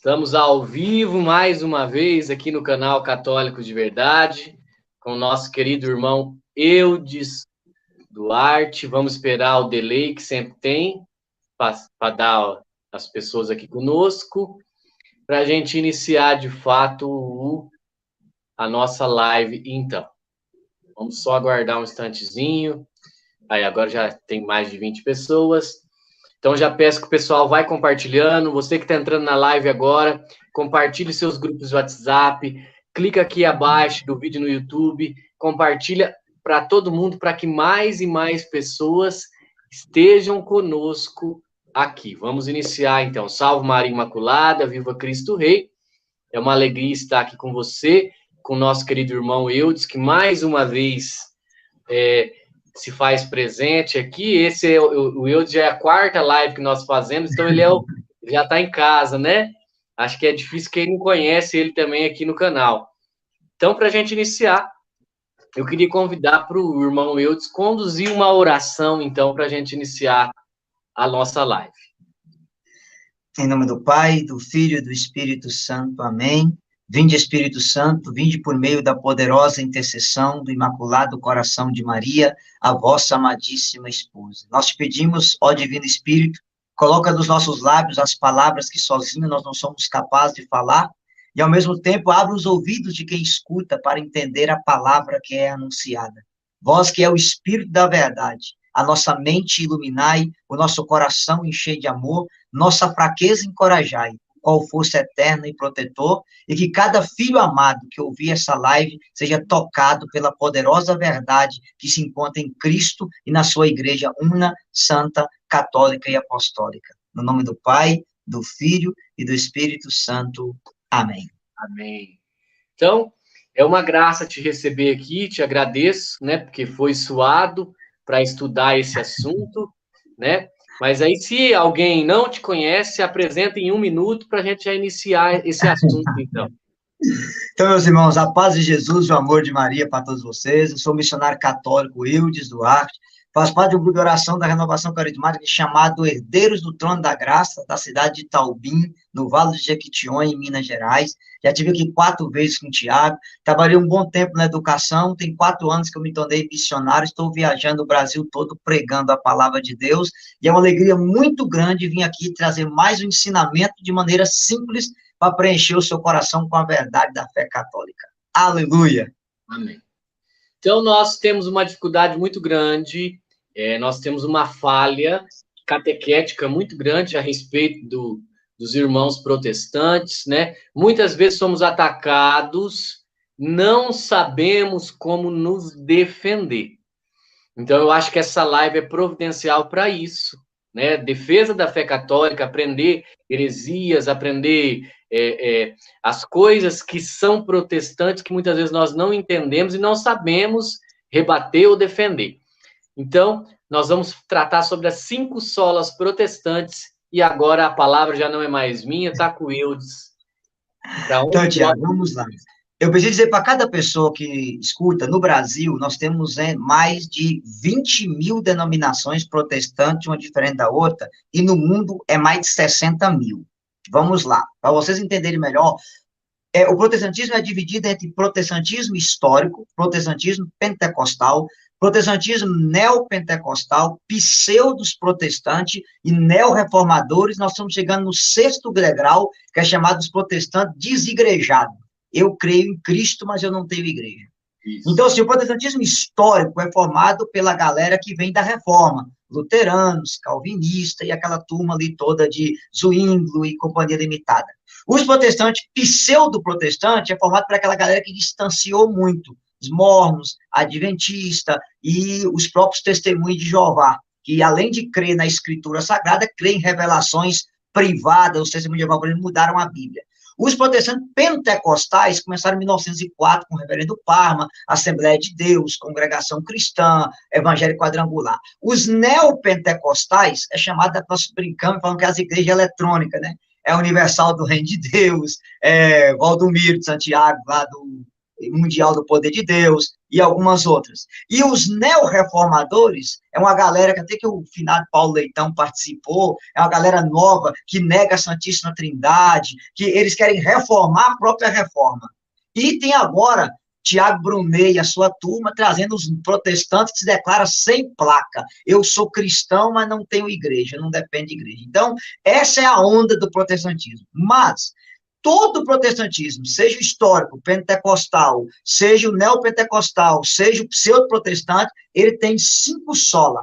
Estamos ao vivo mais uma vez aqui no canal Católico de Verdade, com o nosso querido irmão Eudes Duarte. Vamos esperar o delay que sempre tem, para dar as pessoas aqui conosco, para a gente iniciar de fato a nossa live. Então, vamos só aguardar um instantezinho. Aí agora já tem mais de 20 pessoas. Então, já peço que o pessoal vai compartilhando. Você que está entrando na live agora, compartilhe seus grupos de WhatsApp, clica aqui abaixo do vídeo no YouTube, compartilha para todo mundo, para que mais e mais pessoas estejam conosco aqui. Vamos iniciar, então. Salve Maria Imaculada, viva Cristo Rei. É uma alegria estar aqui com você, com o nosso querido irmão Eudes, que mais uma vez se faz presente aqui. Esse é o Eudes, já é a quarta live que nós fazemos, então ele já está em casa, né? Acho que é difícil quem não conhece ele também aqui no canal. Então, para a gente iniciar, eu queria convidar para o irmão Eudes conduzir uma oração, então, para a gente iniciar a nossa live. Em nome do Pai, do Filho e do Espírito Santo. Amém. Vinde, Espírito Santo, vinde por meio da poderosa intercessão do Imaculado Coração de Maria, a vossa amadíssima esposa. Nós te pedimos, ó Divino Espírito, coloca nos nossos lábios as palavras que sozinhos nós não somos capazes de falar, e ao mesmo tempo abre os ouvidos de quem escuta para entender a palavra que é anunciada. Vós que é o Espírito da verdade, a nossa mente iluminai, o nosso coração enchei de amor, nossa fraqueza encorajai, qual força eterna e protetor, e que cada filho amado que ouvir essa live seja tocado pela poderosa verdade que se encontra em Cristo e na sua igreja una, santa, católica e apostólica. No nome do Pai, do Filho e do Espírito Santo. Amém. Amém. Então, é uma graça te receber aqui, te agradeço, né, porque foi suado para estudar esse assunto, né? Mas aí, se alguém não te conhece, se apresenta em 1 minuto para a gente já iniciar esse assunto, então. Então, meus irmãos, a paz de Jesus e o amor de Maria para todos vocês. Eu sou missionário católico Eudes Duarte, faço parte do grupo de oração da Renovação Carismática chamado Herdeiros do Trono da Graça, da cidade de Taubim, no Vale de Jequitinhonha, em Minas Gerais. Já estive aqui 4 vezes com o Tiago, trabalhei um bom tempo na educação, tem 4 anos que eu me tornei missionário, estou viajando o Brasil todo pregando a palavra de Deus, e é uma alegria muito grande vir aqui trazer mais um ensinamento de maneira simples para preencher o seu coração com a verdade da fé católica. Aleluia! Amém. Então, nós temos uma dificuldade muito grande, nós temos uma falha catequética muito grande a respeito dos irmãos protestantes, né? Muitas vezes somos atacados, não sabemos como nos defender. Então, eu acho que essa live é providencial para isso, né? Defesa da fé católica, aprender heresias, aprender as coisas que são protestantes, que muitas vezes nós não entendemos e não sabemos rebater ou defender. Então, nós vamos tratar sobre as 5 solas protestantes, e agora a palavra já não é mais minha, está com o Eudes. Então, Tiago, vamos lá. Eu preciso dizer para cada pessoa que escuta, no Brasil, nós temos mais de 20 mil denominações protestantes, uma diferente da outra, e no mundo é mais de 60 mil. Vamos lá, para vocês entenderem melhor, o protestantismo é dividido entre protestantismo histórico, protestantismo pentecostal, protestantismo neopentecostal, pseudos protestantes e neorreformadores. Nós estamos chegando no 6º degrau, que é chamado os protestantes desigrejados. Eu creio em Cristo, mas eu não tenho igreja. Isso. Então, assim, o protestantismo histórico é formado pela galera que vem da reforma, luteranos, calvinistas e aquela turma ali toda de Zwinglio e companhia limitada. Os protestantes, pseudo-protestante, é formado por aquela galera que distanciou muito, os mormons, adventistas e os próprios testemunhos de Jeová, que além de crer na escritura sagrada, crê em revelações privadas, os testemunhos de Jeová mudaram a Bíblia. Os protestantes pentecostais começaram em 1904 com o reverendo Parma, Assembleia de Deus, Congregação Cristã, Evangelho Quadrangular. Os neopentecostais é chamado, nós brincamos, falando que é as igrejas eletrônicas, né? É Universal do Reino de Deus, Valdomiro de Santiago, lá do mundial do poder de Deus e algumas outras. E os neo-reformadores é uma galera que até que o finado Paulo Leitão participou, é uma galera nova que nega a Santíssima Trindade, que eles querem reformar a própria reforma. E tem agora Tiago Brunet e a sua turma trazendo os protestantes que se declaram sem placa. Eu sou cristão, mas não tenho igreja, não depende de igreja. Então, essa é a onda do protestantismo. Mas todo o protestantismo, seja o histórico, pentecostal, seja o neopentecostal, seja o pseudo-protestante, ele tem 5 sola,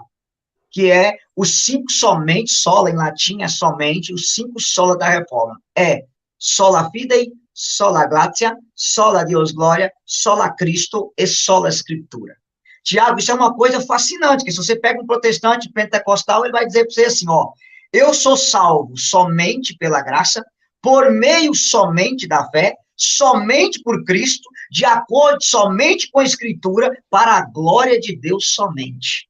que é os 5 somente, sola em latim é somente, os 5 sola da reforma. É sola fidei, sola gratia, sola Deus glória, sola Cristo e sola Escritura. Tiago, isso é uma coisa fascinante, que se você pega um protestante pentecostal, ele vai dizer para você assim, ó, eu sou salvo somente pela graça, por meio somente da fé, somente por Cristo, de acordo somente com a Escritura, para a glória de Deus somente.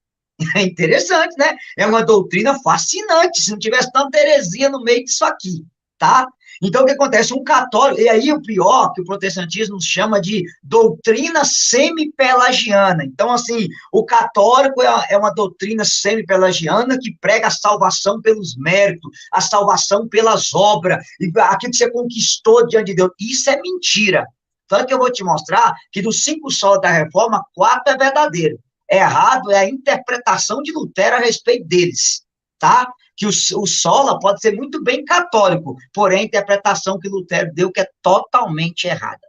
É interessante, né? É uma doutrina fascinante, se não tivesse tanta heresia no meio disso aqui, tá? Então, o que acontece? Um católico, e aí o pior, que o protestantismo chama de doutrina semi-pelagiana. Então, assim, o católico é uma doutrina semi-pelagiana que prega a salvação pelos méritos, a salvação pelas obras, e aquilo que você conquistou diante de Deus. Isso é mentira. Tanto que eu vou te mostrar que dos 5 solas da reforma, 4 é verdadeiro. Errado é a interpretação de Lutero a respeito deles, tá? Que o sola pode ser muito bem católico, porém a interpretação que Lutero deu que é totalmente errada.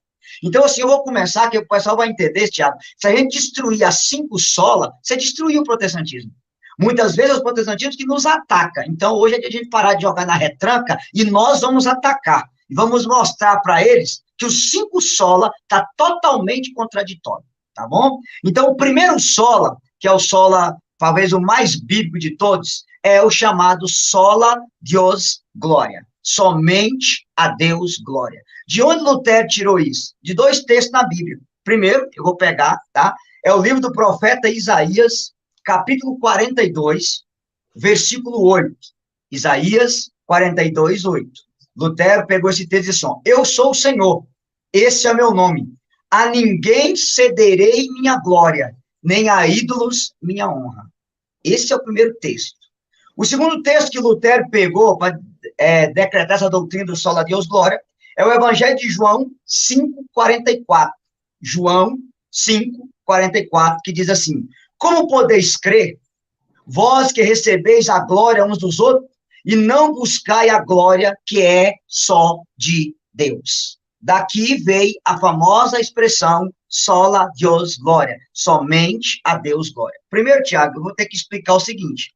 Então, assim, eu vou começar, que o pessoal vai entender, Tiago, se a gente destruir as 5 sola, você destruiu o protestantismo. Muitas vezes é os protestantismos que nos atacam. Então, hoje é de a gente parar de jogar na retranca e nós vamos atacar. E vamos mostrar para eles que os 5 sola está totalmente contraditório, tá bom? Então, o primeiro sola, que é o sola, talvez o mais bíblico de todos, é o chamado sola Deus glória. Somente a Deus glória. De onde Lutero tirou isso? De 2 textos na Bíblia. Primeiro, eu vou pegar, tá? É o livro do profeta Isaías, capítulo 42, versículo 8. Isaías 42, 8. Lutero pegou esse texto e disse assim, eu sou o Senhor, esse é o meu nome. A ninguém cederei minha glória, nem a ídolos minha honra. Esse é o primeiro texto. O segundo texto que Lutero pegou para decretar essa doutrina do sola Deus glória é o Evangelho de João 5,44. João 5,44, que diz assim, como podeis crer, vós que recebeis a glória uns dos outros, e não buscai a glória que é só de Deus. Daqui veio a famosa expressão sola Deus glória, somente a Deus glória. Primeiro, Tiago, eu vou ter que explicar o seguinte,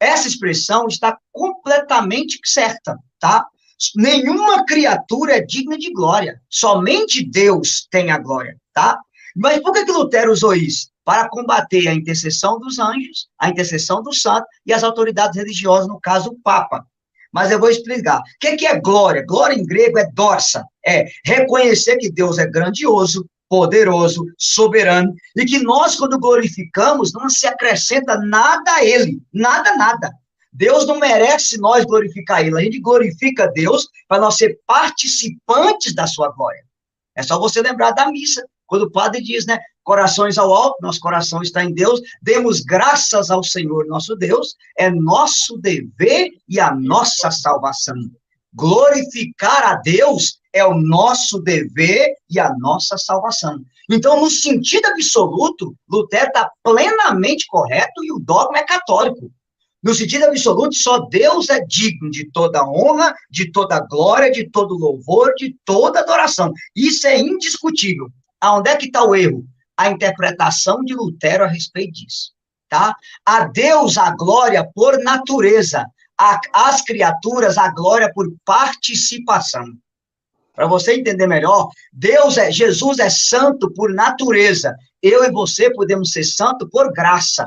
essa expressão está completamente certa, tá? Nenhuma criatura é digna de glória, somente Deus tem a glória, tá? Mas por que Lutero usou isso? Para combater a intercessão dos anjos, a intercessão dos santos e as autoridades religiosas, no caso o Papa. Mas eu vou explicar. O que é glória? Glória em grego é dorsa, é reconhecer que Deus é grandioso, poderoso, soberano, e que nós, quando glorificamos, não se acrescenta nada a ele, nada, nada. Deus não merece nós glorificar ele, a gente glorifica Deus para nós ser participantes da sua glória. É só você lembrar da missa, quando o padre diz, né, corações ao alto, nosso coração está em Deus, demos graças ao Senhor nosso Deus, é nosso dever e a nossa salvação. Glorificar a Deus é o nosso dever e a nossa salvação. Então, no sentido absoluto, Lutero está plenamente correto e o dogma é católico. No sentido absoluto, só Deus é digno de toda honra, de toda glória, de todo louvor, de toda adoração. Isso é indiscutível. Aonde é que está o erro? A interpretação de Lutero a respeito disso, tá? A Deus a glória por natureza, às criaturas a glória por participação. Para você entender melhor, Jesus é santo por natureza. Eu e você podemos ser santo por graça.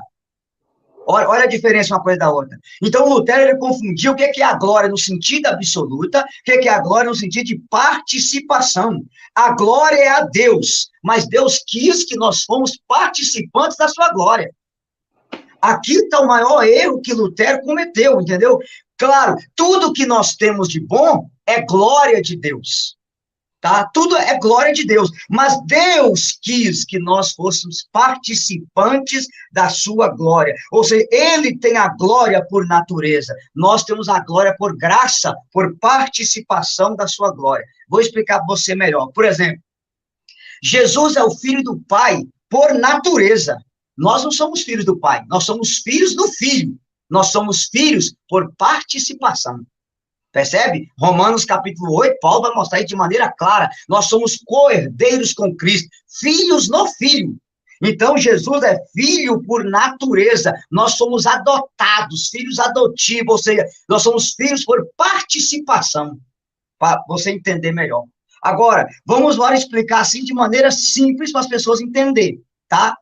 Olha a diferença uma coisa da outra. Então, Lutero, ele confundiu o que é a glória no sentido absoluta, o que é a glória no sentido de participação. A glória é a Deus, mas Deus quis que nós fomos participantes da sua glória. Aqui está o maior erro que Lutero cometeu, entendeu? Claro, tudo que nós temos de bom é glória de Deus. tá? Tudo é glória de Deus, mas Deus quis que nós fôssemos participantes da sua glória, ou seja, ele tem a glória por natureza, nós temos a glória por graça, por participação da sua glória. Vou explicar para você melhor. Por exemplo, Jesus é o filho do Pai por natureza. Nós não somos filhos do Pai, nós somos filhos do Filho. Nós somos filhos por participação. Percebe? Romanos capítulo 8, Paulo vai mostrar isso de maneira clara. Nós somos co-herdeiros com Cristo, filhos no Filho. Então, Jesus é filho por natureza. Nós somos adotados, filhos adotivos, ou seja, nós somos filhos por participação, para você entender melhor. Agora, vamos lá explicar assim de maneira simples para as pessoas entenderem, tá?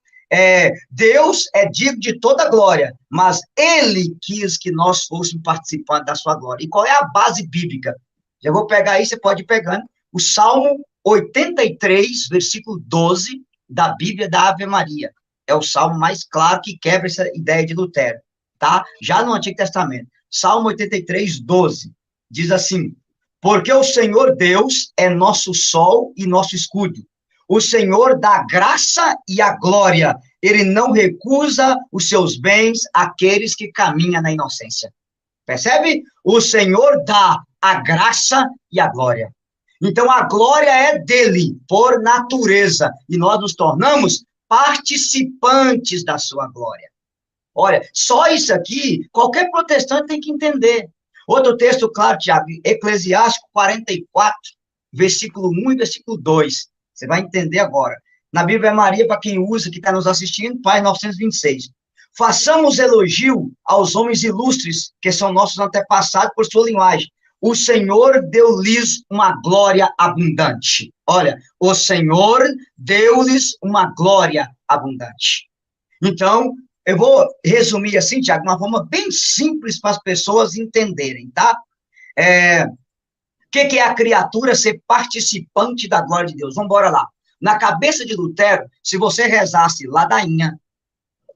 Deus é digno de toda glória, mas ele quis que nós fôssemos participantes da sua glória. E qual é a base bíblica? Já vou pegar aí, você pode ir pegando. O Salmo 83, versículo 12, da Bíblia da Ave Maria. É o salmo mais claro que quebra essa ideia de Lutero, tá? Já no Antigo Testamento. Salmo 83, 12. Diz assim: porque o Senhor Deus é nosso sol e nosso escudo. O Senhor dá graça e a glória. Ele não recusa os seus bens àqueles que caminham na inocência. Percebe? O Senhor dá a graça e a glória. Então, a glória é dele, por natureza. E nós nos tornamos participantes da sua glória. Olha, só isso aqui, qualquer protestante tem que entender. Outro texto claro, Tiago, Eclesiástico 44, versículo 1 e versículo 2. Você vai entender agora. Na Bíblia Maria, para quem usa, que está nos assistindo, Página 926. Façamos elogio aos homens ilustres, que são nossos antepassados por sua linguagem. O Senhor deu-lhes uma glória abundante. Olha, o Senhor deu-lhes uma glória abundante. Então, eu vou resumir assim, Tiago, de uma forma bem simples para as pessoas entenderem, tá? O que é a criatura ser participante da glória de Deus? Vamos embora lá. Na cabeça de Lutero, se você rezasse ladainha,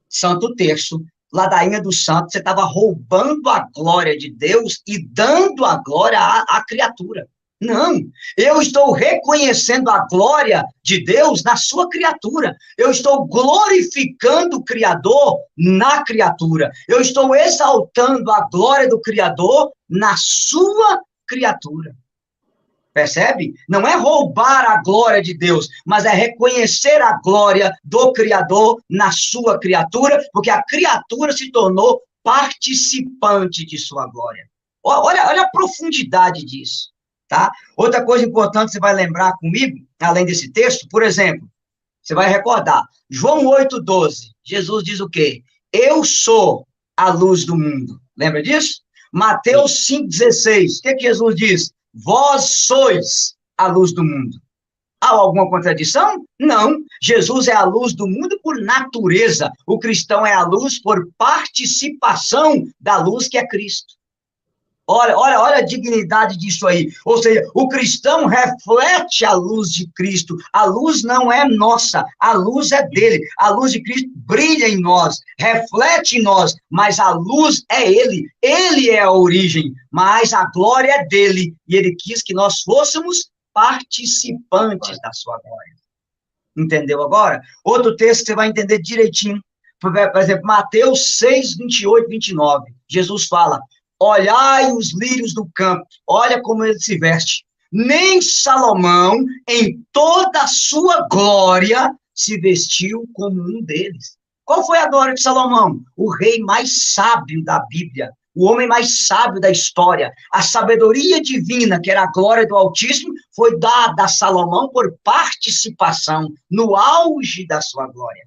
Santo Terço, ladainha do santo, você estava roubando a glória de Deus e dando a glória à criatura. Não, eu estou reconhecendo a glória de Deus na sua criatura. Eu estou glorificando o Criador na criatura. Eu estou exaltando a glória do Criador na sua criatura. Percebe? Não é roubar a glória de Deus, mas é reconhecer a glória do Criador na sua criatura, porque a criatura se tornou participante de sua glória. Olha a profundidade disso, tá? Outra coisa importante, você vai lembrar comigo, além desse texto, por exemplo, você vai recordar, João 8,12, Jesus diz o quê? Eu sou a luz do mundo. Lembra disso? Mateus 5,16, o que Jesus diz? Vós sois a luz do mundo. Há alguma contradição? Não. Jesus é a luz do mundo por natureza. O cristão é a luz por participação da luz que é Cristo. Olha a dignidade disso aí. Ou seja, o cristão reflete a luz de Cristo. A luz não é nossa, a luz é dele. A luz de Cristo brilha em nós, reflete em nós, mas a luz é ele. Ele é a origem, mas a glória é dele. E ele quis que nós fôssemos participantes da sua glória. Entendeu agora? Outro texto que você vai entender direitinho. Por exemplo, Mateus 6, 28, 29. Jesus fala: olhai os lírios do campo, olha como ele se veste. Nem Salomão, em toda a sua glória, se vestiu como um deles. Qual foi a glória de Salomão? O rei mais sábio da Bíblia, o homem mais sábio da história. A sabedoria divina, que era a glória do Altíssimo, foi dada a Salomão por participação no auge da sua glória.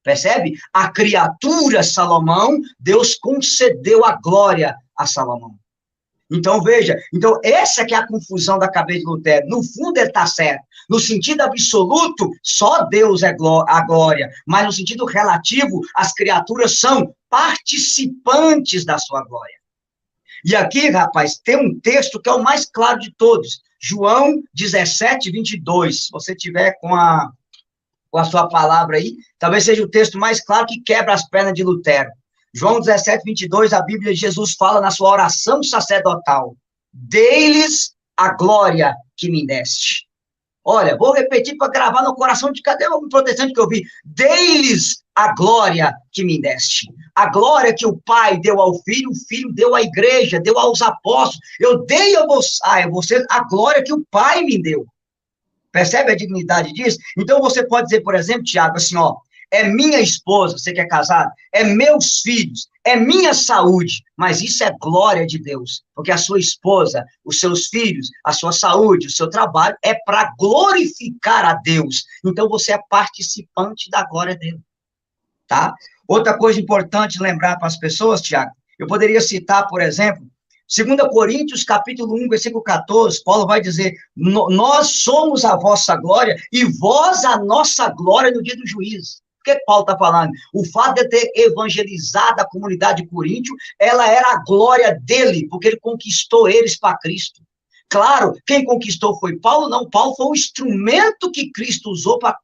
Percebe? A criatura Salomão, Deus concedeu a glória a Salomão. Então, veja, essa que é a confusão da cabeça de Lutero. No fundo, ele está certo. No sentido absoluto, só Deus é a glória. Mas no sentido relativo, as criaturas são participantes da sua glória. E aqui, rapaz, tem um texto que é o mais claro de todos. João 17, 22. Se você tiver com a sua palavra aí, talvez seja o texto mais claro que quebra as pernas de Lutero. João 17, 22, a Bíblia, Jesus fala na sua oração sacerdotal: dei-lhes a glória que me deste. Olha, vou repetir para gravar no coração de cada um protestante que eu vi. Dei-lhes a glória que me deste. A glória que o Pai deu ao Filho, o Filho deu à igreja, deu aos apóstolos. Eu dei a vocês a glória que o Pai me deu. Percebe a dignidade disso? Então você pode dizer, por exemplo, Tiago, assim, ó, é minha esposa, você que é casado, é meus filhos, é minha saúde, mas isso é glória de Deus, porque a sua esposa, os seus filhos, a sua saúde, o seu trabalho é para glorificar a Deus. Então você é participante da glória dele, tá? Outra coisa importante lembrar para as pessoas, Tiago, eu poderia citar, por exemplo, 2 Coríntios, capítulo 1, versículo 14, Paulo vai dizer, nós somos a vossa glória e vós a nossa glória no dia do juízo. O que Paulo está falando? O fato de ter evangelizado a comunidade de Coríntio, ela era a glória dele, porque ele conquistou eles para Cristo. Claro, quem conquistou foi Paulo? Não, Paulo foi o instrumento que Cristo usou para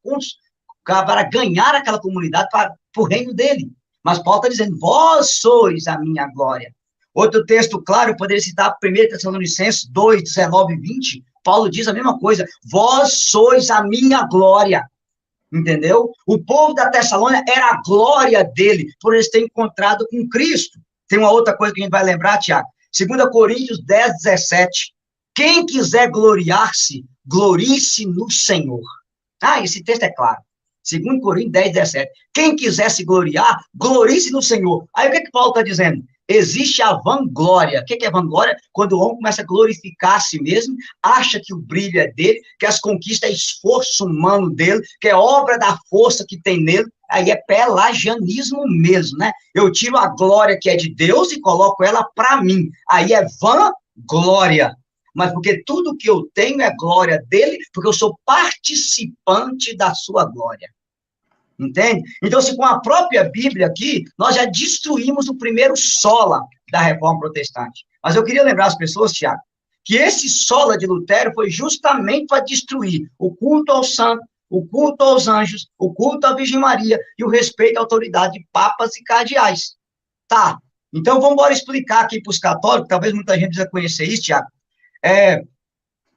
ganhar aquela comunidade para o reino dele. Mas Paulo está dizendo, vós sois a minha glória. Outro texto claro, eu poderia citar 1 Tessalonicenses 2, 19 e 20, Paulo diz a mesma coisa, vós sois a minha glória, entendeu? O povo da Tessalônica era a glória dele, por eles terem encontrado com Cristo. Tem uma outra coisa que a gente vai lembrar, Tiago, 2 Coríntios 10, 17, quem quiser gloriar-se, glorie-se no Senhor. Ah, esse texto é claro. 2 Coríntios 10, 17. Quem quiser se gloriar, glorie-se no Senhor. Aí o que Paulo está dizendo? Existe a vanglória. O que é vanglória? Quando o homem começa a glorificar a si mesmo, acha que o brilho é dele, que as conquistas é esforço humano dele, que é obra da força que tem nele. Aí é pelagianismo mesmo, né? Eu tiro a glória que é de Deus e coloco ela para mim. Aí é vanglória. Mas porque tudo que eu tenho é glória dele, porque eu sou participante da sua glória. Entende? Então, se com a própria Bíblia aqui, nós já destruímos o primeiro sola da Reforma Protestante. Mas eu queria lembrar as pessoas, Tiago, que esse sola de Lutero foi justamente para destruir o culto ao santo, o culto aos anjos, o culto à Virgem Maria e o respeito à autoridade de papas e cardeais. Tá, então vamos embora explicar aqui para os católicos, talvez muita gente precisa conhecer isso, Tiago.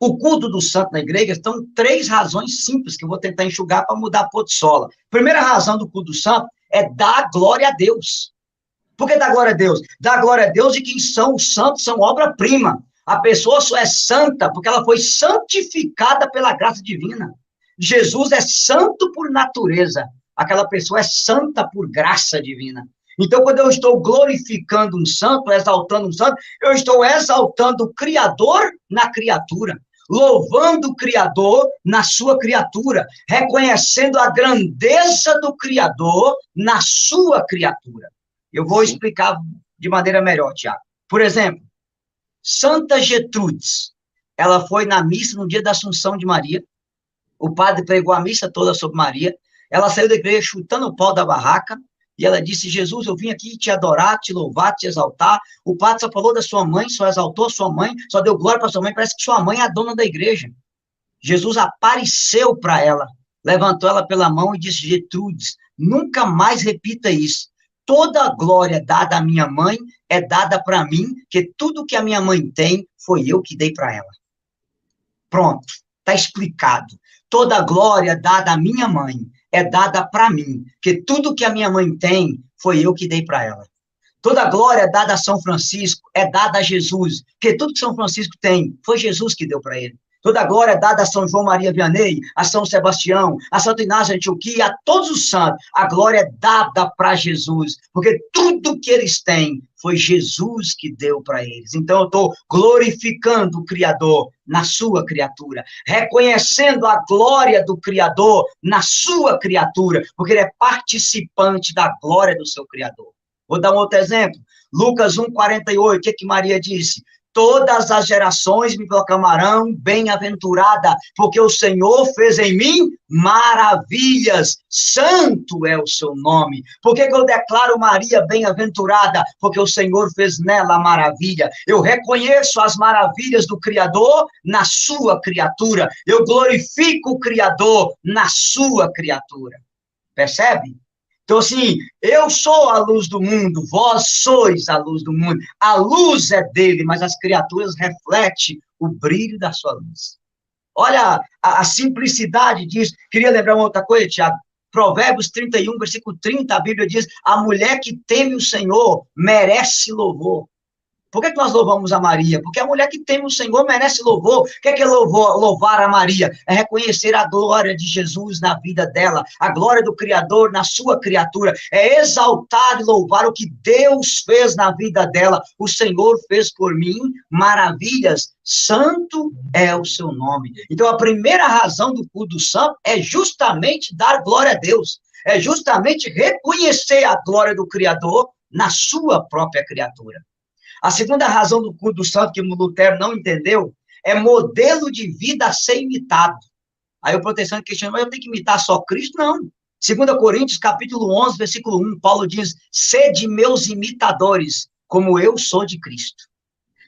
O culto do santo na igreja são 3 razões simples que eu vou tentar enxugar para mudar para outro sola. Primeira razão do culto do santo é dar glória a Deus. Por que dar glória a Deus? Dar glória a Deus de quem são os santos, são obra-prima. A pessoa só é santa porque ela foi santificada pela graça divina. Jesus é santo por natureza. Aquela pessoa é santa por graça divina. Então, quando eu estou glorificando um santo, exaltando um santo, eu estou exaltando o Criador na criatura, louvando o Criador na sua criatura, reconhecendo a grandeza do Criador na sua criatura. Eu vou explicar de maneira melhor, Tiago. Por exemplo, Santa Gertrudes, ela foi na missa no dia da Assunção de Maria, o padre pregou a missa toda sobre Maria, ela saiu da igreja chutando o pau da barraca, e ela disse, Jesus, eu vim aqui te adorar, te louvar, te exaltar. O padre só falou da sua mãe, só exaltou a sua mãe, só deu glória para sua mãe, parece que sua mãe é a dona da igreja. Jesus apareceu para ela, levantou ela pela mão e disse, Gertrudes, nunca mais repita isso. Toda a glória dada à minha mãe é dada para mim, que tudo que a minha mãe tem, foi eu que dei para ela. Pronto, está explicado. Toda a glória dada à minha mãe é dada para mim, que tudo que a minha mãe tem, foi eu que dei para ela. Toda a glória dada a São Francisco é dada a Jesus, que tudo que São Francisco tem, foi Jesus que deu para ele. Toda a glória dada a São João Maria Vianney, a São Sebastião, a Santo Inácio de Antioquia, a todos os santos, a glória é dada para Jesus, porque tudo que eles têm, foi Jesus que deu para eles. Então, eu estou glorificando o Criador na sua criatura, reconhecendo a glória do Criador na sua criatura, porque ele é participante da glória do seu Criador. Vou dar um outro exemplo. Lucas 1,48, o que Maria disse? Todas as gerações me proclamarão bem-aventurada, porque o Senhor fez em mim maravilhas, santo é o seu nome. Por que eu declaro Maria bem-aventurada? Porque o Senhor fez nela maravilha. Eu reconheço as maravilhas do Criador na sua criatura. Eu glorifico o Criador na sua criatura. Percebe? Então, assim, eu sou a luz do mundo, vós sois a luz do mundo. A luz é dele, mas as criaturas refletem o brilho da sua luz. Olha a simplicidade disso. Queria lembrar uma outra coisa, Tiago. Provérbios 31, versículo 30, a Bíblia diz, a mulher que teme o Senhor merece louvor. Por que nós louvamos a Maria? Porque a mulher que teme o Senhor merece louvor. O que é louvar a Maria? É reconhecer a glória de Jesus na vida dela, a glória do Criador na sua criatura. É exaltar e louvar o que Deus fez na vida dela. O Senhor fez por mim maravilhas. Santo é o seu nome. Então, a primeira razão do culto do santo é justamente dar glória a Deus. É justamente reconhecer a glória do Criador na sua própria criatura. A segunda razão do culto do santo que o Lutero não entendeu é modelo de vida a ser imitado. Aí o protestante questiona, mas eu tenho que imitar só Cristo? Não. 2 Coríntios, capítulo 11, versículo 1, Paulo diz, sede meus imitadores, como eu sou de Cristo.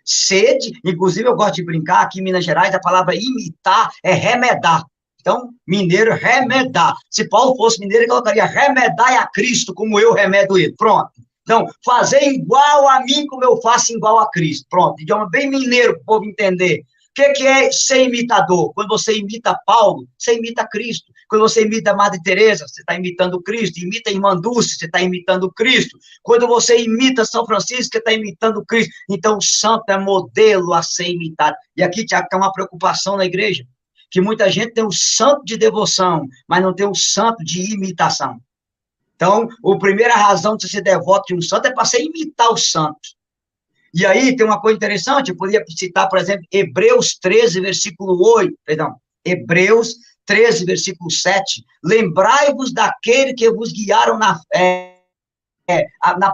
Sede, inclusive eu gosto de brincar, aqui em Minas Gerais, a palavra imitar é remedar. Então, mineiro, remedar. Se Paulo fosse mineiro, ele colocaria remedai a Cristo, como eu remedo ele. Pronto. Então, fazer igual a mim, como eu faço igual a Cristo. Pronto, idioma bem mineiro para o povo entender. O que é ser imitador? Quando você imita Paulo, você imita Cristo. Quando você imita Madre Teresa, você está imitando Cristo. Imita a Irmã Dulce, você está imitando Cristo. Quando você imita São Francisco, você está imitando Cristo. Então, o santo é modelo a ser imitado. E aqui, Tiago, tem uma preocupação na igreja, que muita gente tem o santo de devoção, mas não tem o santo de imitação. Então, a primeira razão de você ser devoto de um santo é para você imitar o santo. E aí, tem uma coisa interessante, eu poderia citar, por exemplo, Hebreus 13, versículo 8, perdão, Hebreus 13, versículo 7, lembrai-vos daquele que vos guiaram na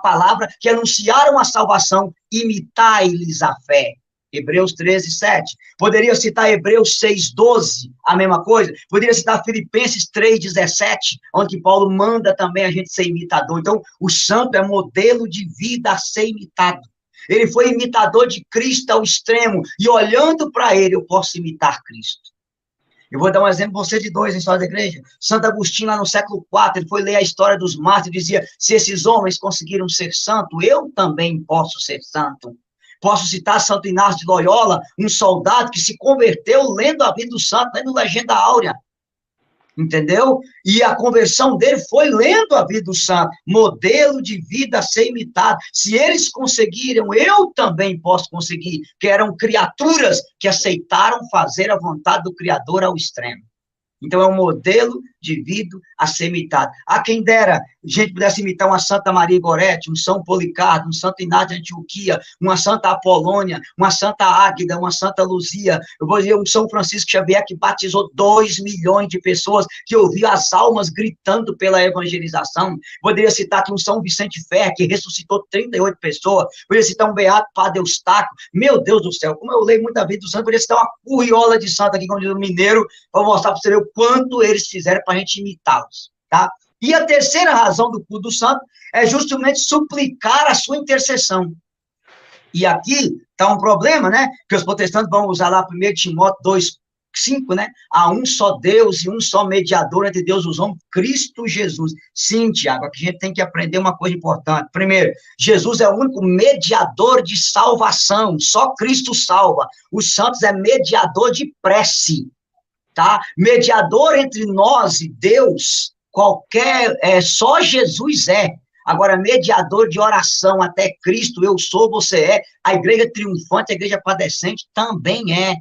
palavra, que anunciaram a salvação, imitai-lhes a fé. Hebreus 13, 7. Poderia citar Hebreus 6, 12, a mesma coisa. Poderia citar Filipenses 3, 17, onde Paulo manda também a gente ser imitador. Então, o santo é modelo de vida a ser imitado. Ele foi imitador de Cristo ao extremo, e olhando para ele, eu posso imitar Cristo. Eu vou dar um exemplo para você de dois em história da igreja. Santo Agostinho, lá no século IV, ele foi ler a história dos mártires e dizia, se esses homens conseguiram ser santo, eu também posso ser santo. Posso citar Santo Inácio de Loyola, um soldado que se converteu lendo a vida do santo, lendo Legenda Áurea. Entendeu? E a conversão dele foi lendo a vida do santo, modelo de vida a ser imitado. Se eles conseguiram, eu também posso conseguir, que eram criaturas que aceitaram fazer a vontade do Criador ao extremo. Então, é um modelo de vida a ser imitado. A quem dera a gente pudesse imitar uma Santa Maria Gorete, um São Policarpo, um Santo Inácio de Antioquia, uma Santa Apolônia, uma Santa Águida, uma Santa Luzia, eu vou dizer um São Francisco Xavier que batizou 2 milhões de pessoas, que ouviu as almas gritando pela evangelização. Poderia citar aqui um São Vicente Ferrer, que ressuscitou 38 pessoas. Poderia citar um Beato Padre Eustáquio. Meu Deus do céu, como eu leio muita vida do santo, poderia citar uma curriola de santo aqui, como diz o mineiro, para mostrar para você ver o quanto eles fizeram para a gente imitá-los, tá? E a terceira razão do culto do santo é justamente suplicar a sua intercessão. E aqui está um problema, né? Que os protestantes vão usar lá 1 Timóteo 2:5, né? Há um só Deus e um só mediador entre Deus e os homens, Cristo Jesus. Sim, Tiago, aqui a gente tem que aprender uma coisa importante. Primeiro, Jesus é o único mediador de salvação, só Cristo salva. Os santos é mediador de prece. Tá? Mediador entre nós e Deus, só Jesus é. Agora, mediador de oração até Cristo, eu sou, você é. A igreja triunfante, a igreja padecente também é.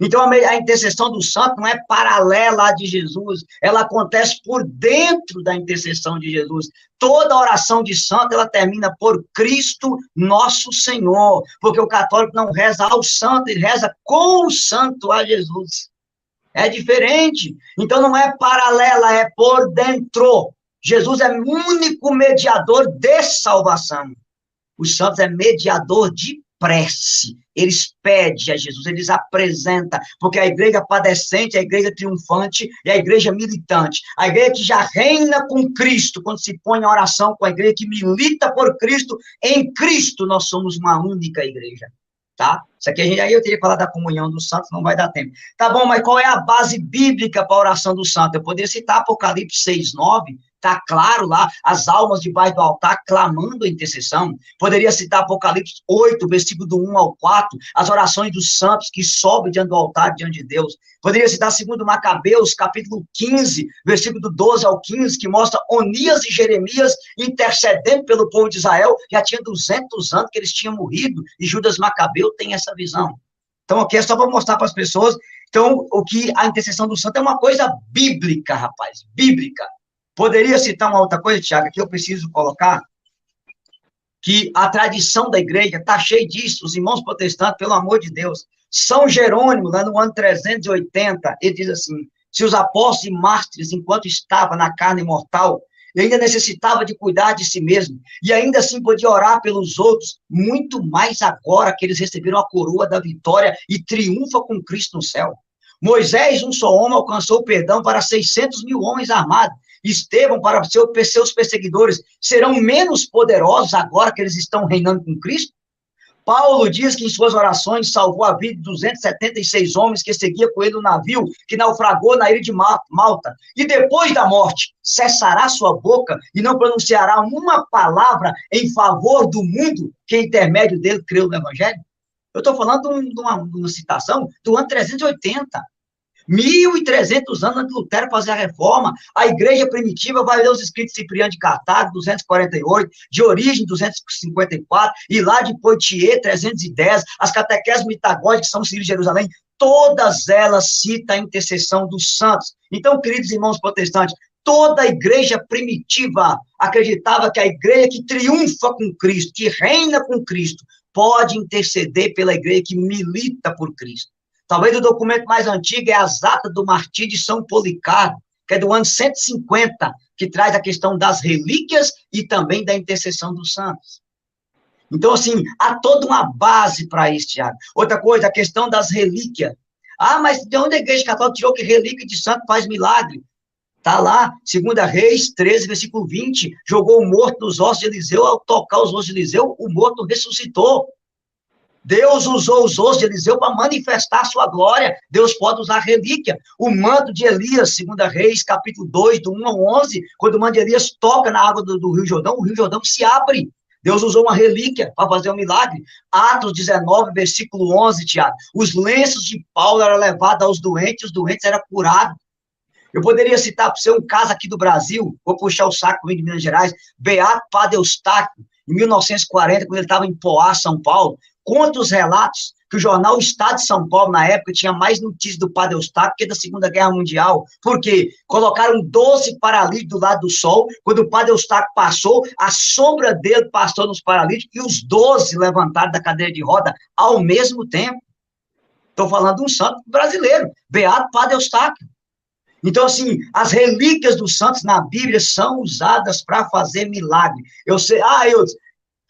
Então, a intercessão do santo não é paralela à de Jesus, ela acontece por dentro da intercessão de Jesus. Toda oração de santo, ela termina por Cristo nosso Senhor, porque o católico não reza ao santo, ele reza com o santo a Jesus. É diferente. Então, não é paralela, é por dentro. Jesus é o único mediador de salvação. Os santos é mediador de prece. Eles pedem a Jesus, eles apresentam, porque a igreja padecente, a igreja triunfante e a igreja militante. A igreja que já reina com Cristo, quando se põe em oração com a igreja que milita por Cristo, em Cristo nós somos uma única igreja. Tá? Isso aqui aí eu teria que falar da comunhão dos santos, não vai dar tempo. Tá bom, mas qual é a base bíblica para a oração do santo? Eu poderia citar Apocalipse 6:9, está claro lá, as almas debaixo do altar clamando a intercessão. Poderia citar Apocalipse 8, versículo do 1 ao 4, as orações dos santos que sobem diante do altar, diante de Deus. Poderia citar 2 Macabeus, capítulo 15, versículo do 12 ao 15, que mostra Onias e Jeremias intercedendo pelo povo de Israel. Já tinha 200 anos que eles tinham morrido, e Judas Macabeu tem essa visão. Então, aqui é só para mostrar para as pessoas. Então, o que a intercessão do santo é uma coisa bíblica, rapaz, bíblica. Poderia citar uma outra coisa, Tiago, que eu preciso colocar, que a tradição da igreja está cheia disso, os irmãos protestantes, pelo amor de Deus. São Jerônimo, lá no ano 380, ele diz assim, se os apóstolos e mártires, enquanto estava na carne mortal, e ainda necessitava de cuidar de si mesmo, e ainda assim podia orar pelos outros, muito mais agora que eles receberam a coroa da vitória e triunfa com Cristo no céu. Moisés, um só homem, alcançou o perdão para 600 mil homens armados. Estevão, para seus perseguidores, serão menos poderosos agora que eles estão reinando com Cristo? Paulo diz que em suas orações salvou a vida de 276 homens que seguiam com ele no navio que naufragou na ilha de Malta. E depois da morte, cessará sua boca e não pronunciará uma palavra em favor do mundo que, intermédio dele, creu no Evangelho? Eu estou falando de uma citação do ano 380. 1.300 anos antes de Lutero fazer a reforma. A igreja primitiva vai ler os escritos de Cipriano de Cartago, 248, de Origem, 254, e lá de Poitiers, 310, as catequeses mitagógicas que são Círio de Jerusalém, todas elas citam a intercessão dos santos. Então, queridos irmãos protestantes, toda a igreja primitiva acreditava que a igreja que triunfa com Cristo, que reina com Cristo, pode interceder pela igreja que milita por Cristo. Talvez o documento mais antigo é as atas do martírio de São Policarpo, que é do ano 150, que traz a questão das relíquias e também da intercessão dos santos. Então, assim, há toda uma base para isso, Tiago. Outra coisa, a questão das relíquias. Ah, mas de onde a igreja católica tirou que relíquia de santo faz milagre? Está lá, 2 Reis 13, versículo 20, jogou o morto nos ossos de Eliseu, ao tocar os ossos de Eliseu, o morto ressuscitou. Deus usou os ossos de Eliseu para manifestar a sua glória. Deus pode usar relíquia. O manto de Elias, 2 Reis, capítulo 2, do 1 ao 11, quando o manto de Elias toca na água do Rio Jordão, o Rio Jordão se abre. Deus usou uma relíquia para fazer um milagre. Atos 19, versículo 11, Tiago. Os lenços de Paulo eram levados aos doentes, os doentes eram curados. Eu poderia citar para você um caso aqui do Brasil, vou puxar o saco de Minas Gerais, Beato Padre Eustáquio, em 1940, quando ele estava em Poá, São Paulo, conta os relatos que o jornal Estado de São Paulo, na época, tinha mais notícias do Padre Eustáquio que da Segunda Guerra Mundial. Por quê? Colocaram 12 paralíticos do lado do sol, quando o Padre Eustáquio passou, a sombra dele passou nos paralíticos, e os 12 levantaram da cadeira de roda ao mesmo tempo. Estou falando de um santo brasileiro, Beato Padre Eustáquio. Então, assim, as relíquias dos santos na Bíblia são usadas para fazer milagre. Eu sei,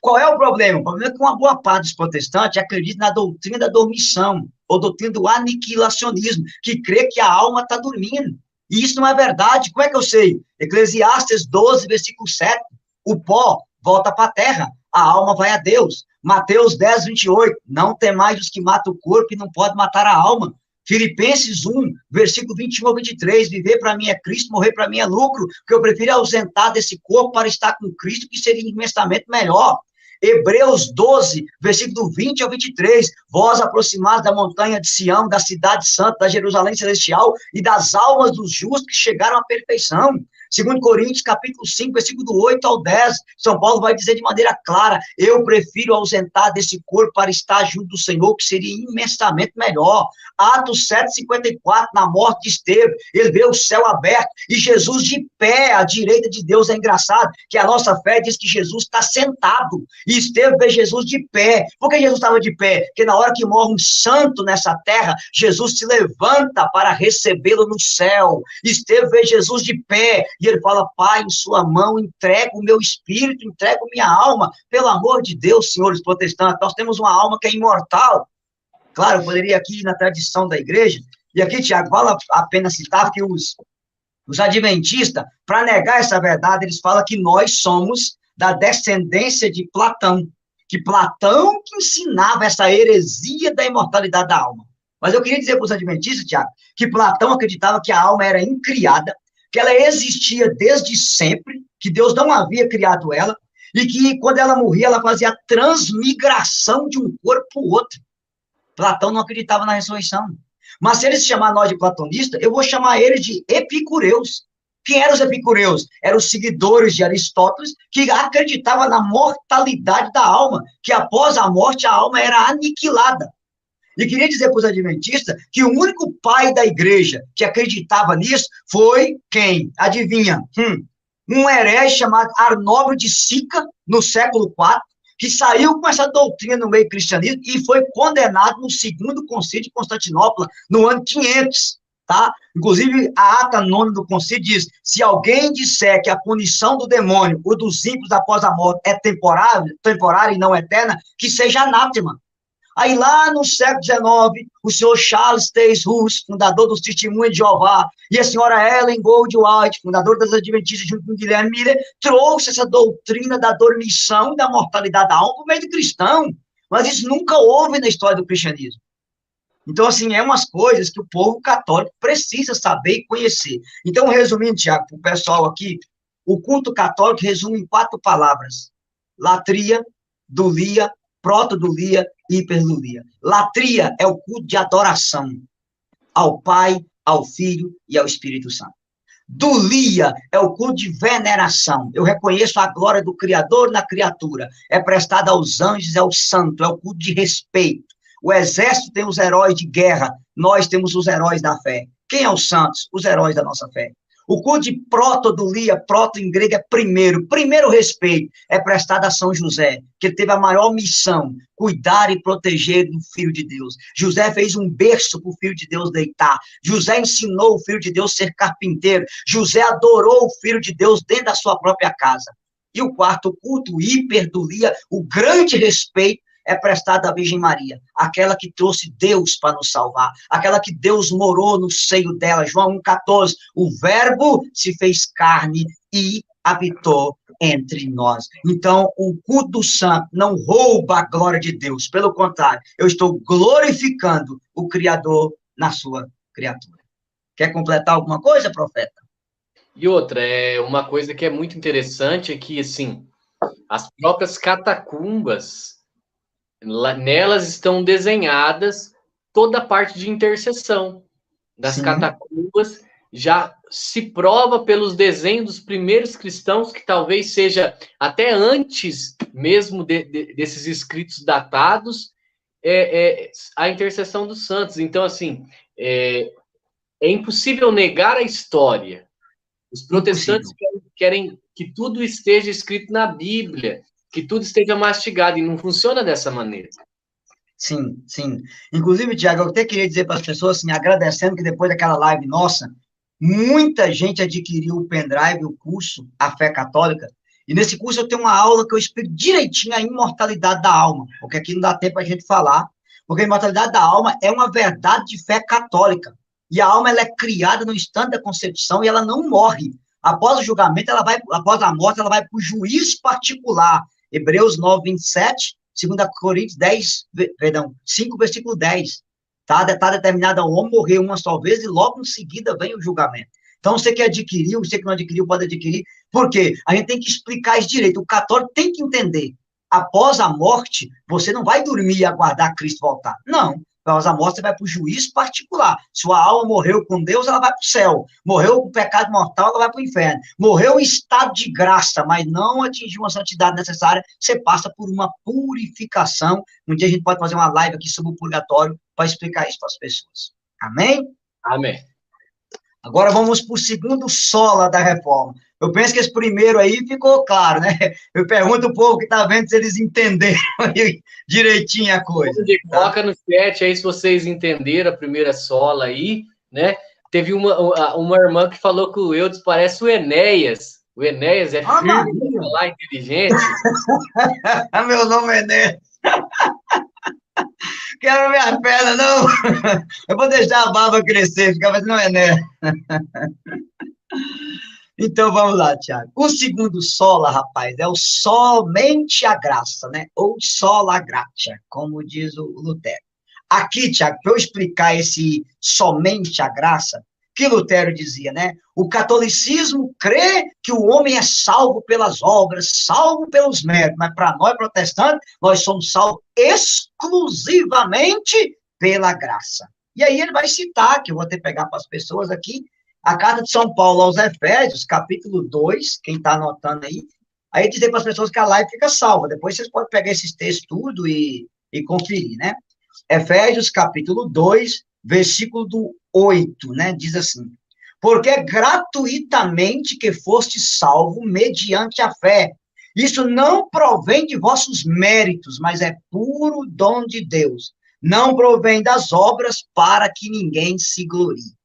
qual é o problema? O problema é que uma boa parte dos protestantes acredita na doutrina da dormição, ou doutrina do aniquilacionismo, que crê que a alma está dormindo. E isso não é verdade. Como é que eu sei? Eclesiastes 12, versículo 7. O pó volta para a terra, a alma vai a Deus. Mateus 10, 28. Não temais os que matam o corpo e não pode matar a alma. Filipenses 1, versículo 21 ao 23, viver para mim é Cristo, morrer para mim é lucro, porque eu prefiro ausentar desse corpo para estar com Cristo, que seria imensamente melhor. Hebreus 12, versículo 20 ao 23, vós aproximados da montanha de Sião, da cidade santa, da Jerusalém celestial e das almas dos justos que chegaram à perfeição. 2 Coríntios, capítulo 5, versículo 8 ao 10, São Paulo vai dizer de maneira clara, eu prefiro ausentar desse corpo para estar junto do Senhor, que seria imensamente melhor. Atos 7, 54, na morte de Estevão, ele vê o céu aberto, e Jesus de pé, à direita de Deus. É engraçado, que a nossa fé diz que Jesus está sentado, e Estevão vê Jesus de pé. Por que Jesus estava de pé? Porque na hora que morre um santo nessa terra, Jesus se levanta para recebê-lo no céu. Estevão vê Jesus de pé, e ele fala, Pai, em sua mão entrego o meu espírito, entrego minha alma. Pelo amor de Deus, senhores protestantes, nós temos uma alma que é imortal. Claro, eu poderia aqui ir na tradição da igreja, e aqui, Tiago, vale a pena citar que os adventistas, para negar essa verdade, eles falam que nós somos da descendência de Platão, que Platão que ensinava essa heresia da imortalidade da alma. Mas eu queria dizer para os adventistas, Tiago, que Platão acreditava que a alma era incriada, que ela existia desde sempre, que Deus não havia criado ela, e que quando ela morria, ela fazia a transmigração de um corpo para o outro. Platão não acreditava na ressurreição. Mas se eles chamar nós de platonistas, eu vou chamar eles de epicureus. Quem eram os epicureus? Eram os seguidores de Aristóteles que acreditavam na mortalidade da alma, que após a morte a alma era aniquilada. E queria dizer para os adventistas que o único pai da igreja que acreditava nisso foi quem? Adivinha? Um herege chamado Arnóbio de Sica, no século IV, que saiu com essa doutrina no meio cristianismo e foi condenado no segundo concílio de Constantinopla, no ano 500, tá? Inclusive, a ata nona do concílio diz, se alguém disser que a punição do demônio ou dos ímpios após a morte é temporária e não eterna, que seja anátema. Aí lá no século XIX, o senhor Charles Taze Russell, fundador dos Testemunhos de Jeová, e a senhora Ellen Goldwhite, fundadora das Adventistas, junto com Guilherme Miller, trouxe essa doutrina da dormição e da mortalidade da alma por meio de cristão. Mas isso nunca houve na história do cristianismo. Então, assim, é umas coisas que o povo católico precisa saber e conhecer. Então, resumindo, Tiago, para o pessoal aqui, o culto católico resume em 4 palavras. Latria, dulia, protodulia e hiperdulia. Latria é o culto de adoração ao Pai, ao Filho e ao Espírito Santo. Dulia é o culto de veneração. Eu reconheço a glória do Criador na criatura. É prestado aos anjos e ao santo. É o culto de respeito. O exército tem os heróis de guerra. Nós temos os heróis da fé. Quem é os santos? Os heróis da nossa fé. O culto de protodulia, proto em grego é primeiro. Primeiro respeito é prestado a São José, que teve a maior missão, cuidar e proteger do Filho de Deus. José fez um berço para o Filho de Deus deitar. José ensinou o Filho de Deus a ser carpinteiro. José adorou o Filho de Deus dentro da sua própria casa. E o quarto culto, hiperdulia, o grande respeito, é prestada à Virgem Maria, aquela que trouxe Deus para nos salvar, aquela que Deus morou no seio dela, João 1,14, o verbo se fez carne e habitou entre nós. Então, o culto do santo não rouba a glória de Deus, pelo contrário, eu estou glorificando o Criador na sua criatura. Quer completar alguma coisa, profeta? E outra, uma coisa que é muito interessante é que, assim, as próprias catacumbas, nelas estão desenhadas toda a parte de intercessão das Sim. catacumbas, já se prova pelos desenhos dos primeiros cristãos, que talvez seja até antes mesmo desses escritos datados, a intercessão dos santos. Então, assim, é impossível negar a história. Os protestantes querem que tudo esteja escrito na Bíblia, que tudo esteja mastigado, e não funciona dessa maneira. Sim, sim. Inclusive, Tiago, eu até queria dizer para as pessoas, assim, agradecendo que depois daquela live nossa, muita gente adquiriu o pendrive, o curso, A Fé Católica, e nesse curso eu tenho uma aula que eu explico direitinho a imortalidade da alma, porque aqui não dá tempo a gente falar, porque a imortalidade da alma é uma verdade de fé católica, e a alma ela é criada no instante da concepção e ela não morre. Após o julgamento, após a morte, ela vai para o juízo particular. Hebreus 9, 27, 2 Coríntios 5, versículo 10. Tá determinado ao homem morrer uma só vez e logo em seguida vem o julgamento. Então, você que adquiriu, você que não adquiriu, pode adquirir. Por quê? A gente tem que explicar isso direito. O católico tem que entender. Após a morte, você não vai dormir e aguardar Cristo voltar. Não. Após a morte, você vai para o juízo particular. Sua alma morreu com Deus, ela vai para o céu. Morreu com o pecado mortal, ela vai para o inferno. Morreu em estado de graça, mas não atingiu uma santidade necessária, você passa por uma purificação. Um dia a gente pode fazer uma live aqui sobre o purgatório para explicar isso para as pessoas. Amém? Amém. Agora vamos para o segundo sola da reforma. Eu penso que esse primeiro aí ficou claro, né? Eu pergunto o povo que está vendo se eles entenderam direitinho a coisa. Tá? Coloca no chat aí se vocês entenderam a primeira sola aí, né? Teve uma irmã que falou que o Eudes parece o Enéas. O Enéas é firme, falar inteligente. Meu nome é Enéas. Quero minha perna, não. Eu vou deixar a barba crescer, ficar fazendo Enéas. Então, vamos lá, Tiago. O segundo sola, rapaz, é o somente a graça, né? Ou sola gratia, como diz o Lutero. Aqui, Tiago, para eu explicar esse somente a graça, que Lutero dizia, né? O catolicismo crê que o homem é salvo pelas obras, salvo pelos méritos, mas para nós protestantes, nós somos salvos exclusivamente pela graça. E aí ele vai citar, que eu vou até pegar para as pessoas aqui, a carta de São Paulo aos Efésios, capítulo 2, quem está anotando aí dizer para as pessoas que a live fica salva, depois vocês podem pegar esses textos tudo e conferir, né? Efésios, capítulo 2, versículo do 8, né? Diz assim: porque é gratuitamente que foste salvo mediante a fé. Isso não provém de vossos méritos, mas é puro dom de Deus. Não provém das obras para que ninguém se glorie.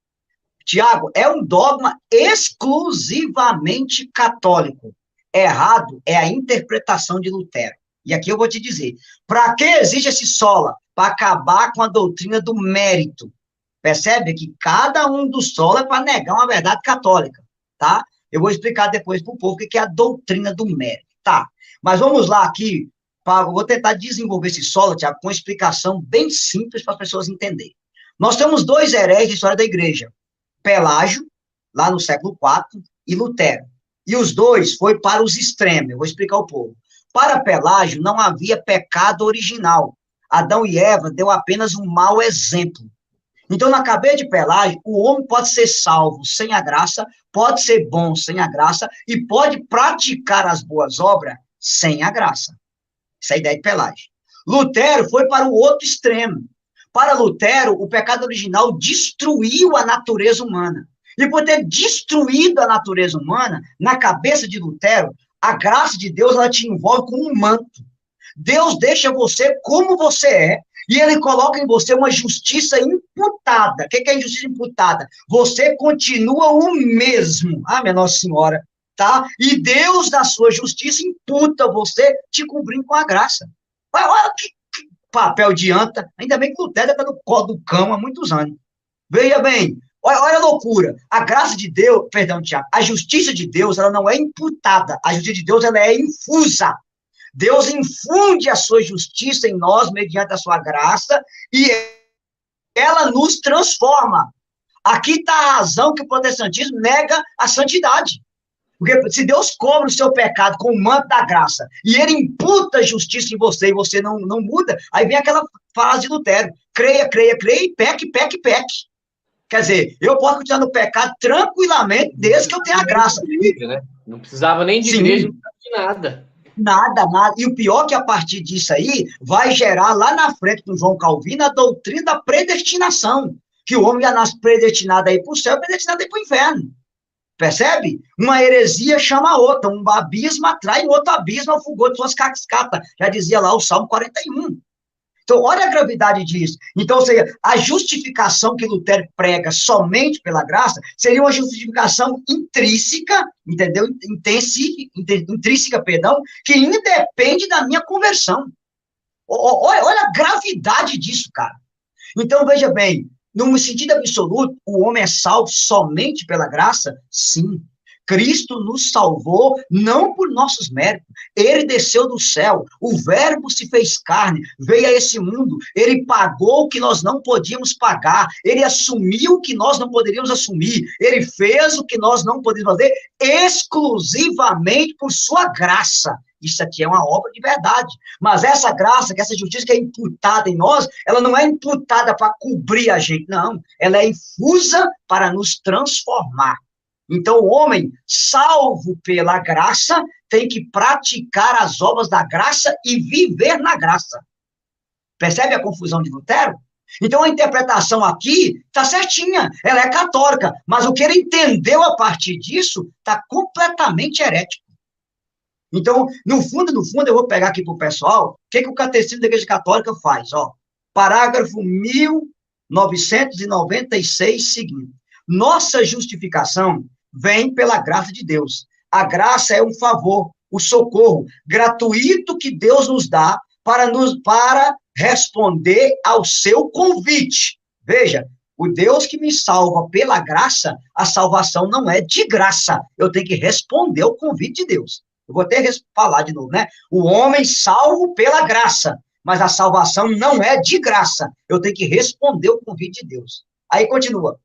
Tiago, é um dogma exclusivamente católico. Errado é a interpretação de Lutero. E aqui eu vou te dizer, para que existe esse sola? Para acabar com a doutrina do mérito. Percebe que cada um dos sola é para negar uma verdade católica, tá? Eu vou explicar depois para o povo o que é a doutrina do mérito, tá? Mas vamos lá aqui, vou tentar desenvolver esse sola, Tiago, com uma explicação bem simples para as pessoas entenderem. Nós temos dois heréis de história da igreja, Pelágio, lá no século IV, e Lutero. E os dois foi para os extremos, eu vou explicar ao povo. Para Pelágio não havia pecado original. Adão e Eva deu apenas um mau exemplo. Então, na cabeça de Pelágio, o homem pode ser salvo sem a graça, pode ser bom sem a graça, e pode praticar as boas obras sem a graça. Essa é a ideia de Pelágio. Lutero foi para o outro extremo. Para Lutero, o pecado original destruiu a natureza humana. E por ter destruído a natureza humana, na cabeça de Lutero, a graça de Deus, ela te envolve como um manto. Deus deixa você como você é, e ele coloca em você uma justiça imputada. O que é injustiça imputada? Você continua o mesmo. Ah, minha Nossa Senhora, tá? E Deus, na sua justiça, imputa você, te cobrindo com a graça. Olha que papel de anta. Ainda bem que Lutero está no colo do cão há muitos anos. Veja bem, olha a loucura. A graça de Deus, perdão, Tiago, a justiça de Deus, ela não é imputada. A justiça de Deus, ela é infusa. Deus infunde a sua justiça em nós, mediante a sua graça, e ela nos transforma. Aqui está a razão que o protestantismo nega a santidade. Porque se Deus cobre o seu pecado com o manto da graça, e ele imputa a justiça em você, e você não muda, aí vem aquela frase de Lutero: creia, creia, creia, e peque, peque, peque. Quer dizer, eu posso continuar no pecado tranquilamente, desde que eu tenha a graça. Não precisava nem de igreja, não precisava de nada. Nada, nada. E o pior é que a partir disso aí, vai gerar lá na frente do João Calvino a doutrina da predestinação. Que o homem já nasce predestinado aí para o céu, predestinado aí para o inferno. Percebe? Uma heresia chama a outra, um abismo atrai outro abismo ao fulgor de suas cascatas. Já dizia lá o Salmo 41. Então, olha a gravidade disso. Então, ou seja, a justificação que Lutero prega somente pela graça seria uma justificação intrínseca, entendeu? Intrínseca, perdão, que independe da minha conversão. Olha a gravidade disso, cara. Então, veja bem, no sentido absoluto, o homem é salvo somente pela graça? Sim. Cristo nos salvou não por nossos méritos. Ele desceu do céu, o verbo se fez carne, veio a esse mundo, ele pagou o que nós não podíamos pagar, ele assumiu o que nós não poderíamos assumir, ele fez o que nós não podíamos fazer exclusivamente por sua graça. Isso aqui é uma obra de verdade. Mas essa graça, que essa justiça que é imputada em nós, ela não é imputada para cobrir a gente, não. Ela é infusa para nos transformar. Então, o homem, salvo pela graça, tem que praticar as obras da graça e viver na graça. Percebe a confusão de Lutero? Então, a interpretação aqui está certinha, ela é católica, mas o que ele entendeu a partir disso está completamente herético. Então, no fundo, eu vou pegar aqui para o pessoal, o que o Catecismo da Igreja Católica faz? Ó, parágrafo 1996, seguinte. Nossa justificação vem pela graça de Deus. A graça é um favor, o socorro gratuito que Deus nos dá para responder ao seu convite. Veja, o Deus que me salva pela graça, a salvação não é de graça. Eu tenho que responder ao convite de Deus. Eu vou até falar de novo, né? O homem salvo pela graça, mas a salvação não é de graça. Eu tenho que responder ao convite de Deus. Aí continua.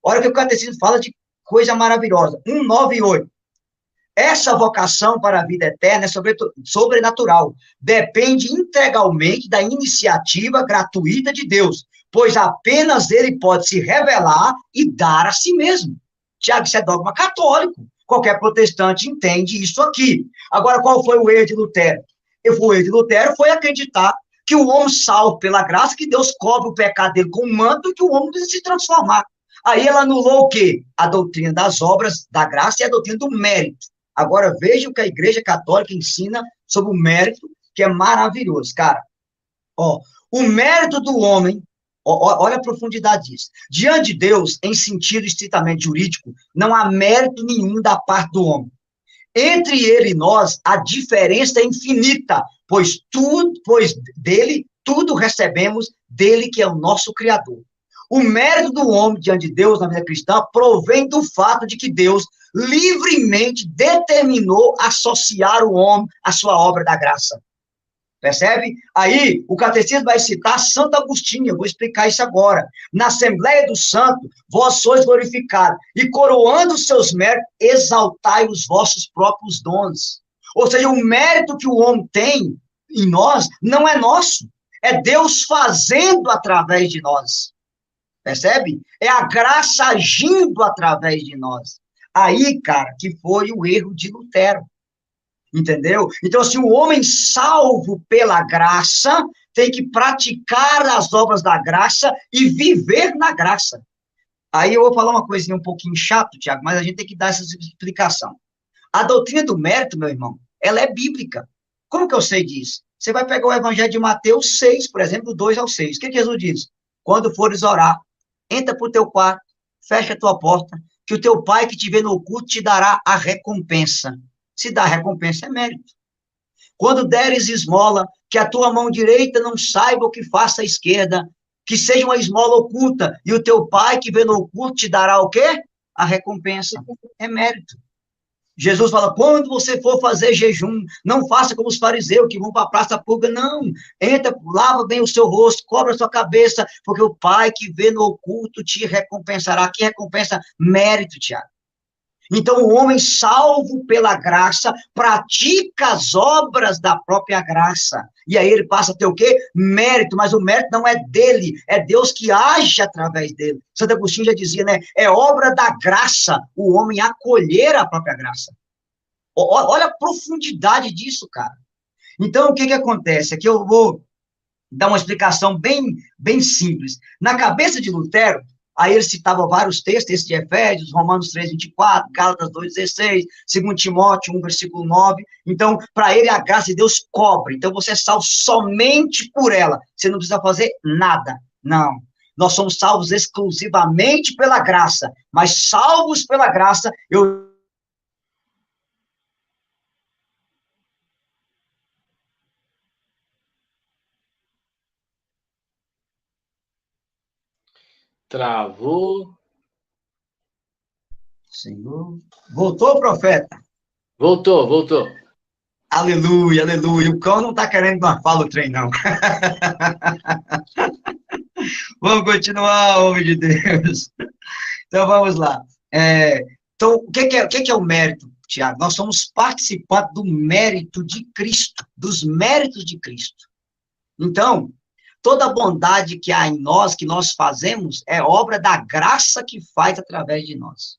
Olha o que o catecismo fala de coisa maravilhosa. 198. Essa vocação para a vida eterna é sobrenatural. Depende integralmente da iniciativa gratuita de Deus, pois apenas ele pode se revelar e dar a si mesmo. Tiago, isso é dogma católico. Qualquer protestante entende isso aqui. Agora, qual foi o erro de Lutero? O erro de Lutero foi acreditar que o homem salvo pela graça, que Deus cobre o pecado dele com um manto e que o homem precisa se transformar. Aí ela anulou o quê? A doutrina das obras da graça e a doutrina do mérito. Agora, veja o que a Igreja Católica ensina sobre o mérito, que é maravilhoso, cara. Ó, o mérito do homem, olha a profundidade disso. Diante de Deus, em sentido estritamente jurídico, não há mérito nenhum da parte do homem. Entre ele e nós, a diferença é infinita, pois dele tudo recebemos, dele que é o nosso Criador. O mérito do homem diante de Deus na vida cristã provém do fato de que Deus livremente determinou associar o homem à sua obra da graça. Percebe? Aí, o catecismo vai citar Santo Agostinho, eu vou explicar isso agora. Na Assembleia do Santo, vós sois glorificados, e coroando os seus méritos, exaltai os vossos próprios dons. Ou seja, o mérito que o homem tem em nós não é nosso, é Deus fazendo através de nós. Percebe? É a graça agindo através de nós. Aí, cara, que foi o erro de Lutero. Entendeu? Então, assim, o homem salvo pela graça tem que praticar as obras da graça e viver na graça. Aí eu vou falar uma coisinha um pouquinho chato, Tiago, mas a gente tem que dar essa explicação. A doutrina do mérito, meu irmão, ela é bíblica. Como que eu sei disso? Você vai pegar o Evangelho de Mateus 6, por exemplo, do 2 ao 6. O que Jesus diz? Quando fores orar, entra para o teu quarto, fecha a tua porta, que o teu pai que te vê no oculto te dará a recompensa. Se dá recompensa, é mérito. Quando deres esmola, que a tua mão direita não saiba o que faça a esquerda, que seja uma esmola oculta, e o teu pai que vê no oculto te dará o quê? A recompensa. É mérito. Jesus fala, quando você for fazer jejum, não faça como os fariseus que vão para a praça pública, não. Entra, lava bem o seu rosto, cobre a sua cabeça, porque o pai que vê no oculto te recompensará. Que recompensa? Mérito, Tiago. Então, o homem salvo pela graça pratica as obras da própria graça. E aí ele passa a ter o quê? Mérito, mas o mérito não é dele, é Deus que age através dele. Santo Agostinho já dizia, né? É obra da graça o homem acolher a própria graça. Olha a profundidade disso, cara. Então, o que acontece? Aqui eu vou dar uma explicação bem simples. Na cabeça de Lutero, aí ele citava vários textos de Efésios, Romanos 3, 24, Gálatas 2, 16, 2 Timóteo 1, versículo 9. Então, para ele, a graça de Deus cobre. Então, você é salvo somente por ela. Você não precisa fazer nada. Não. Nós somos salvos exclusivamente pela graça. Mas salvos pela graça, eu... Travou. Senhor. Voltou, profeta? Voltou. Aleluia, aleluia. O cão não está querendo que nós fale o trem, não. Vamos continuar, homem de Deus. Então, vamos lá. Então, o que é o mérito, Tiago? Nós somos participantes do mérito de Cristo, dos méritos de Cristo. Então, toda a bondade que há em nós, que nós fazemos, é obra da graça que faz através de nós.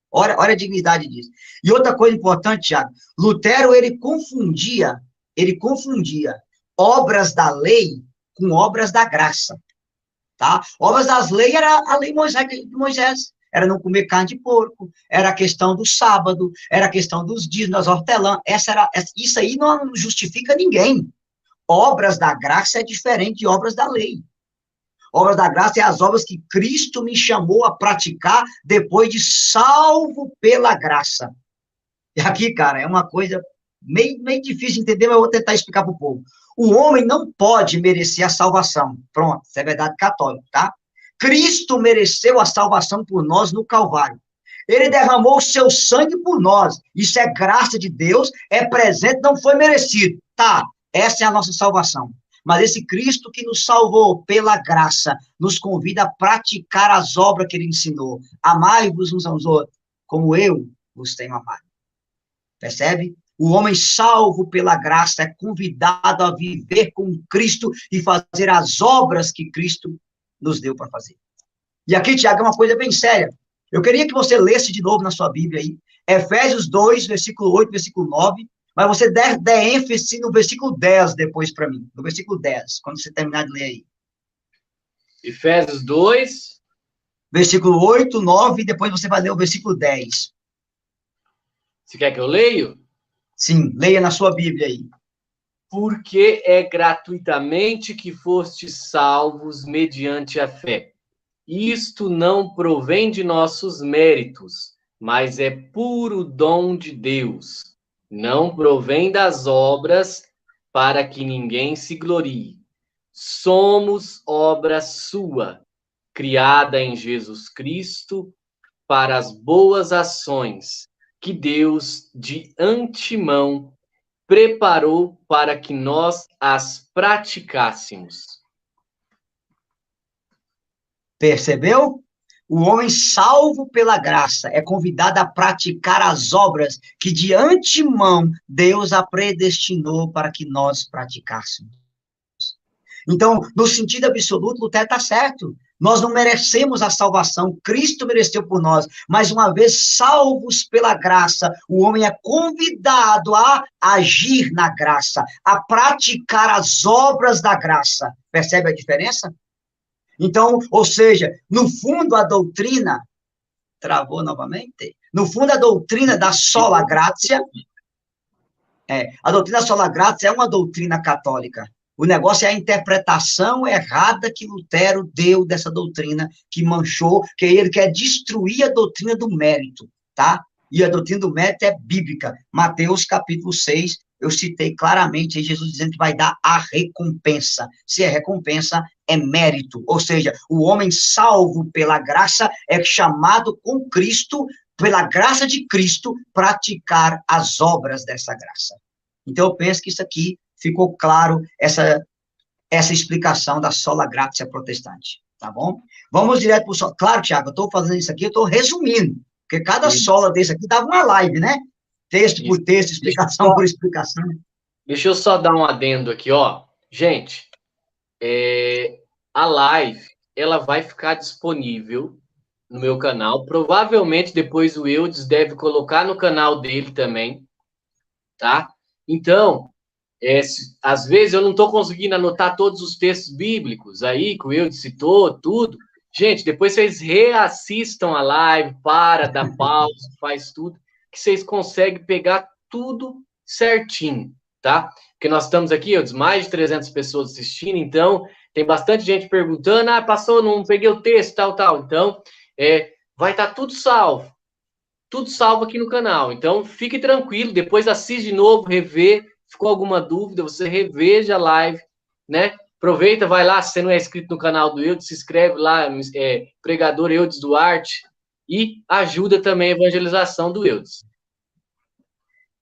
Olha a dignidade disso. E outra coisa importante, Tiago, Lutero, ele confundia obras da lei com obras da graça, tá? Obras das leis era a lei de Moisés, era não comer carne de porco, era a questão do sábado, era a questão dos dias, das hortelãs, isso aí não justifica ninguém. Obras da graça é diferente de obras da lei. Obras da graça é as obras que Cristo me chamou a praticar depois de salvo pela graça. E aqui, cara, é uma coisa meio difícil de entender, mas eu vou tentar explicar para o povo. O homem não pode merecer a salvação. Pronto, isso é verdade católica, tá? Cristo mereceu a salvação por nós no Calvário. Ele derramou o seu sangue por nós. Isso é graça de Deus, é presente, não foi merecido. Tá, essa é a nossa salvação. Mas esse Cristo que nos salvou pela graça, nos convida a praticar as obras que ele ensinou. Amai-vos uns aos outros, como eu vos tenho amado. Percebe? O homem salvo pela graça é convidado a viver com Cristo e fazer as obras que Cristo nos deu para fazer. E aqui, Tiago, é uma coisa bem séria. Eu queria que você lesse de novo na sua Bíblia aí, Efésios 2, versículo 8, versículo 9, mas você der ênfase no versículo 10 depois para mim. No versículo 10, quando você terminar de ler aí. Efésios 2. Versículo 8, 9, e depois você vai ler o versículo 10. Você quer que eu leio? Sim, leia na sua Bíblia aí. Porque é gratuitamente que fostes salvos mediante a fé. Isto não provém de nossos méritos, mas é puro dom de Deus. Não provém das obras, para que ninguém se glorie. Somos obra sua, criada em Jesus Cristo, para as boas ações que Deus de antemão preparou para que nós as praticássemos. Percebeu? O homem salvo pela graça é convidado a praticar as obras que de antemão Deus a predestinou para que nós praticássemos. Então, no sentido absoluto, Lutero está certo. Nós não merecemos a salvação, Cristo mereceu por nós, mas uma vez salvos pela graça, o homem é convidado a agir na graça, a praticar as obras da graça. Percebe a diferença? Então, ou seja, no fundo a doutrina, travou novamente? No fundo a doutrina da sola gratia, a doutrina da sola gratia é uma doutrina católica. O negócio é a interpretação errada que Lutero deu dessa doutrina, que manchou, que ele quer destruir a doutrina do mérito, tá? E a doutrina do mérito é bíblica. Mateus capítulo 6, eu citei claramente aí Jesus dizendo que vai dar a recompensa. Se é recompensa, é mérito. Ou seja, o homem salvo pela graça é chamado com Cristo, pela graça de Cristo, praticar as obras dessa graça. Então, eu penso que isso aqui ficou claro, essa explicação da sola gratia protestante, tá bom? Vamos direto para o sola. Claro, Tiago, eu estou fazendo isso aqui, eu estou resumindo, porque cada sola desse aqui dava uma live, né? Texto por texto, explicação por explicação. Deixa eu só dar um adendo aqui, ó. Gente, a live, ela vai ficar disponível no meu canal. Provavelmente depois o Eudes deve colocar no canal dele também, tá? Então, às vezes eu não estou conseguindo anotar todos os textos bíblicos aí, que o Eudes citou, tudo. Gente, depois vocês reassistam a live, dá pausa, faz tudo, que vocês conseguem pegar tudo certinho, tá? Porque nós estamos aqui, Eudes, mais de 300 pessoas assistindo, então tem bastante gente perguntando, passou, não peguei o texto, tal. Então, vai estar tudo salvo aqui no canal. Então, fique tranquilo, depois assiste de novo, revê. Ficou alguma dúvida, você reveja a live, né? Aproveita, vai lá, se você não é inscrito no canal do Eudes, se inscreve lá, Pregador Eudes Duarte, e ajuda também a evangelização do Eudes.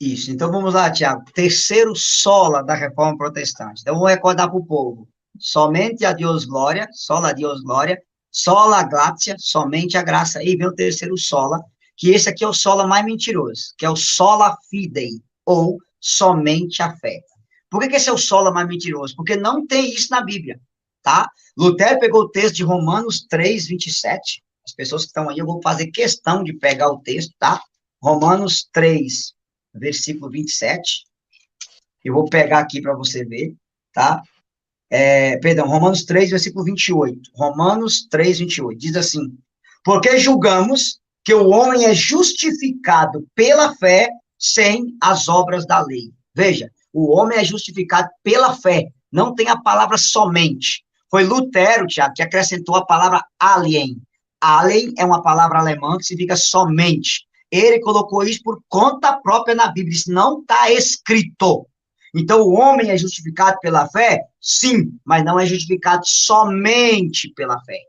Isso, então vamos lá, Tiago. Terceiro sola da Reforma Protestante. Então, vou recordar para o povo. Somente a Deus glória, sola Deus glória, sola gratia, somente a graça. Aí vem o terceiro sola, que esse aqui é o sola mais mentiroso, que é o sola fidei, ou somente a fé. Por que esse é o sola mais mentiroso? Porque não tem isso na Bíblia, tá? Lutero pegou o texto de Romanos 3, 27. As pessoas que estão aí, eu vou fazer questão de pegar o texto, tá? Romanos 3, versículo 27. Eu vou pegar aqui para você ver, tá? Romanos 3, versículo 28. Romanos 3, 28. Diz assim: porque julgamos que o homem é justificado pela fé sem as obras da lei. Veja, o homem é justificado pela fé, não tem a palavra somente. Foi Lutero, Tiago, que acrescentou a palavra alien. Alien é uma palavra alemã que significa somente. Ele colocou isso por conta própria na Bíblia, isso não está escrito. Então, o homem é justificado pela fé? Sim, mas não é justificado somente pela fé.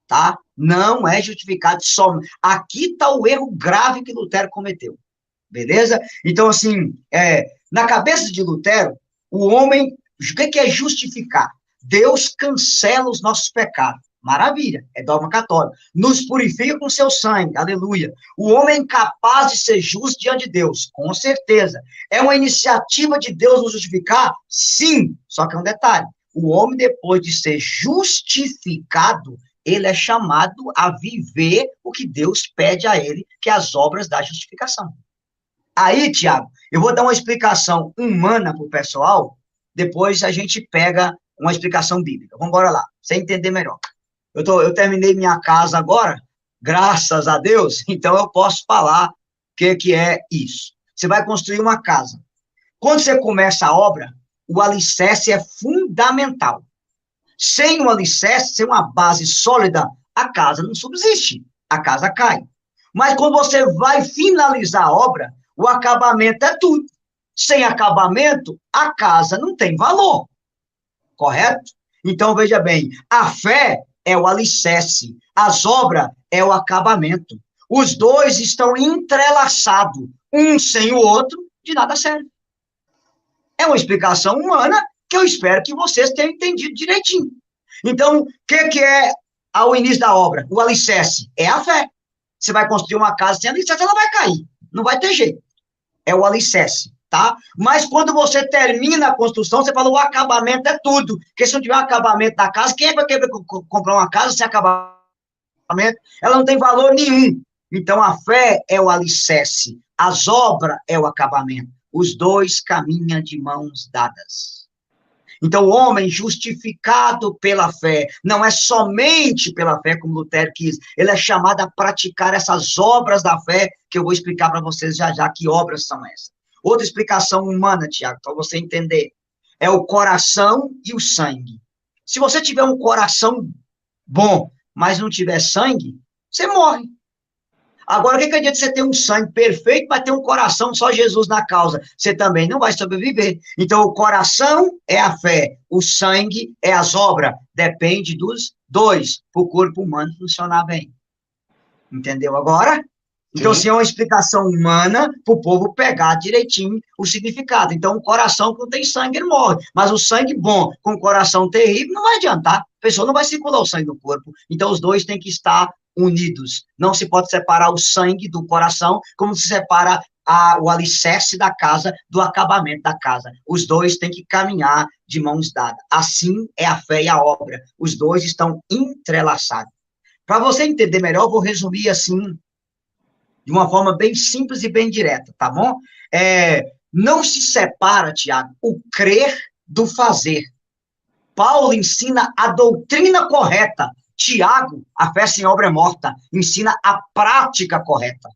Tá? Não é justificado somente. Aqui está o erro grave que Lutero cometeu. Beleza? Então, assim, na cabeça de Lutero, o homem O que é justificar? Deus cancela os nossos pecados. Maravilha, é dogma católico. Nos purifica com seu sangue, aleluia. O homem é incapaz de ser justo diante de Deus, com certeza. É uma iniciativa de Deus nos justificar? Sim, só que é um detalhe. O homem, depois de ser justificado, ele é chamado a viver o que Deus pede a ele, que é as obras da justificação. Aí, Tiago, eu vou dar uma explicação humana para o pessoal, depois a gente pega uma explicação bíblica. Vamos embora lá, pra você entender melhor. Eu terminei minha casa agora, graças a Deus, então eu posso falar o que é isso. Você vai construir uma casa. Quando você começa a obra, o alicerce é fundamental. Sem um alicerce, sem uma base sólida, a casa não subsiste, a casa cai. Mas quando você vai finalizar a obra, o acabamento é tudo. Sem acabamento, a casa não tem valor. Correto? Então, veja bem, a fé é o alicerce, as obras é o acabamento. Os dois estão entrelaçados, um sem o outro, de nada serve. É uma explicação humana que eu espero que vocês tenham entendido direitinho. Então, o que é ao início da obra? O alicerce é a fé. Você vai construir uma casa sem alicerce, ela vai cair. Não vai ter jeito. É o alicerce, tá? Mas quando você termina a construção, você fala, o acabamento é tudo. Porque se não tiver acabamento da casa, quem é que vai querer comprar uma casa sem acabamento? Ela não tem valor nenhum. Então, a fé é o alicerce. As obras é o acabamento. Os dois caminham de mãos dadas. Então, o homem justificado pela fé, não é somente pela fé, como Lutero quis, ele é chamado a praticar essas obras da fé, que eu vou explicar para vocês já já que obras são essas. Outra explicação humana, Tiago, para você entender, é o coração e o sangue. Se você tiver um coração bom, mas não tiver sangue, você morre. Agora, o que adianta você ter um sangue perfeito, mas ter um coração só Jesus na causa? Você também não vai sobreviver. Então, o coração é a fé, o sangue é as obras. Depende dos dois, para o corpo humano funcionar bem. Entendeu agora? Então, assim, é uma explicação humana para o povo pegar direitinho o significado. Então, o coração que não tem sangue, ele morre. Mas o sangue bom, com o coração terrível, não vai adiantar. A pessoa não vai circular o sangue no corpo. Então, os dois têm que estar unidos. Não se pode separar o sangue do coração, como se separa o alicerce da casa do acabamento da casa. Os dois têm que caminhar de mãos dadas. Assim é a fé e a obra. Os dois estão entrelaçados. Para você entender melhor, eu vou resumir assim, de uma forma bem simples e bem direta, tá bom? Não se separa, Tiago, o crer do fazer. Paulo ensina a doutrina correta. Tiago, a fé sem obra é morta, ensina a prática correta,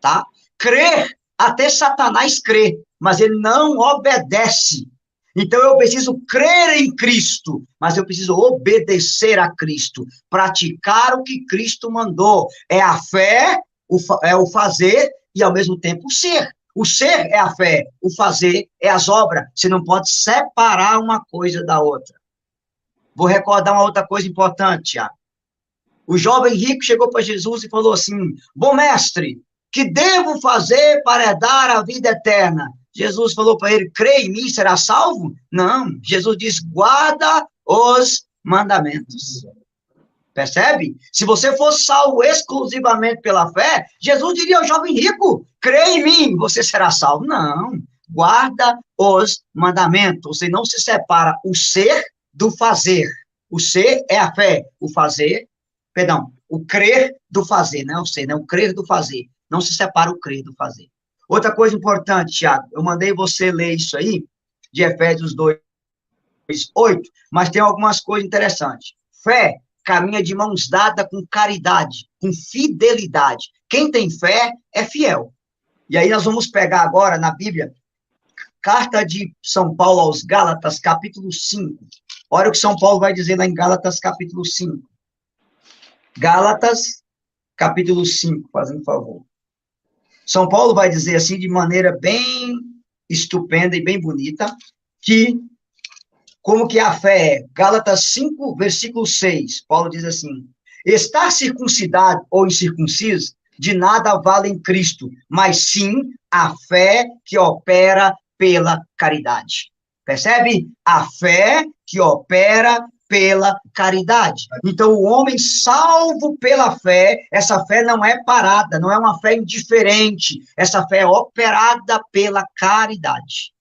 tá? Crer, até Satanás crê, mas ele não obedece. Então, eu preciso crer em Cristo, mas eu preciso obedecer a Cristo, praticar o que Cristo mandou. É a fé, é o fazer e, ao mesmo tempo, o ser. O ser é a fé, o fazer é as obras. Você não pode separar uma coisa da outra. Vou recordar uma outra coisa importante, Tiago. O jovem rico chegou para Jesus e falou assim, bom mestre, que devo fazer para herdar a vida eterna? Jesus falou para ele, crê em mim, será salvo? Não, Jesus diz, guarda os mandamentos. Percebe? Se você for salvo exclusivamente pela fé, Jesus diria ao jovem rico, crê em mim, você será salvo. Não, guarda os mandamentos. Você não se separa o ser do fazer. O ser é a fé, o crer do fazer, não é o ser, né? O crer do fazer. Não se separa o crer do fazer. Outra coisa importante, Tiago, eu mandei você ler isso aí, de Efésios 2:8, mas tem algumas coisas interessantes. Fé caminha de mãos dadas com caridade, com fidelidade. Quem tem fé é fiel. E aí nós vamos pegar agora na Bíblia, Carta de São Paulo aos Gálatas, capítulo 5. Olha o que São Paulo vai dizer lá em Gálatas, capítulo 5. Gálatas, capítulo 5, fazendo favor. São Paulo vai dizer assim, de maneira bem estupenda e bem bonita, que, como que a fé é. Gálatas 5, versículo 6, Paulo diz assim, estar circuncidado ou incircunciso, de nada vale em Cristo, mas sim a fé que opera pela caridade. Percebe? A fé que opera pela caridade. Então, o homem salvo pela fé, essa fé não é parada, não é uma fé indiferente, essa fé é operada pela caridade,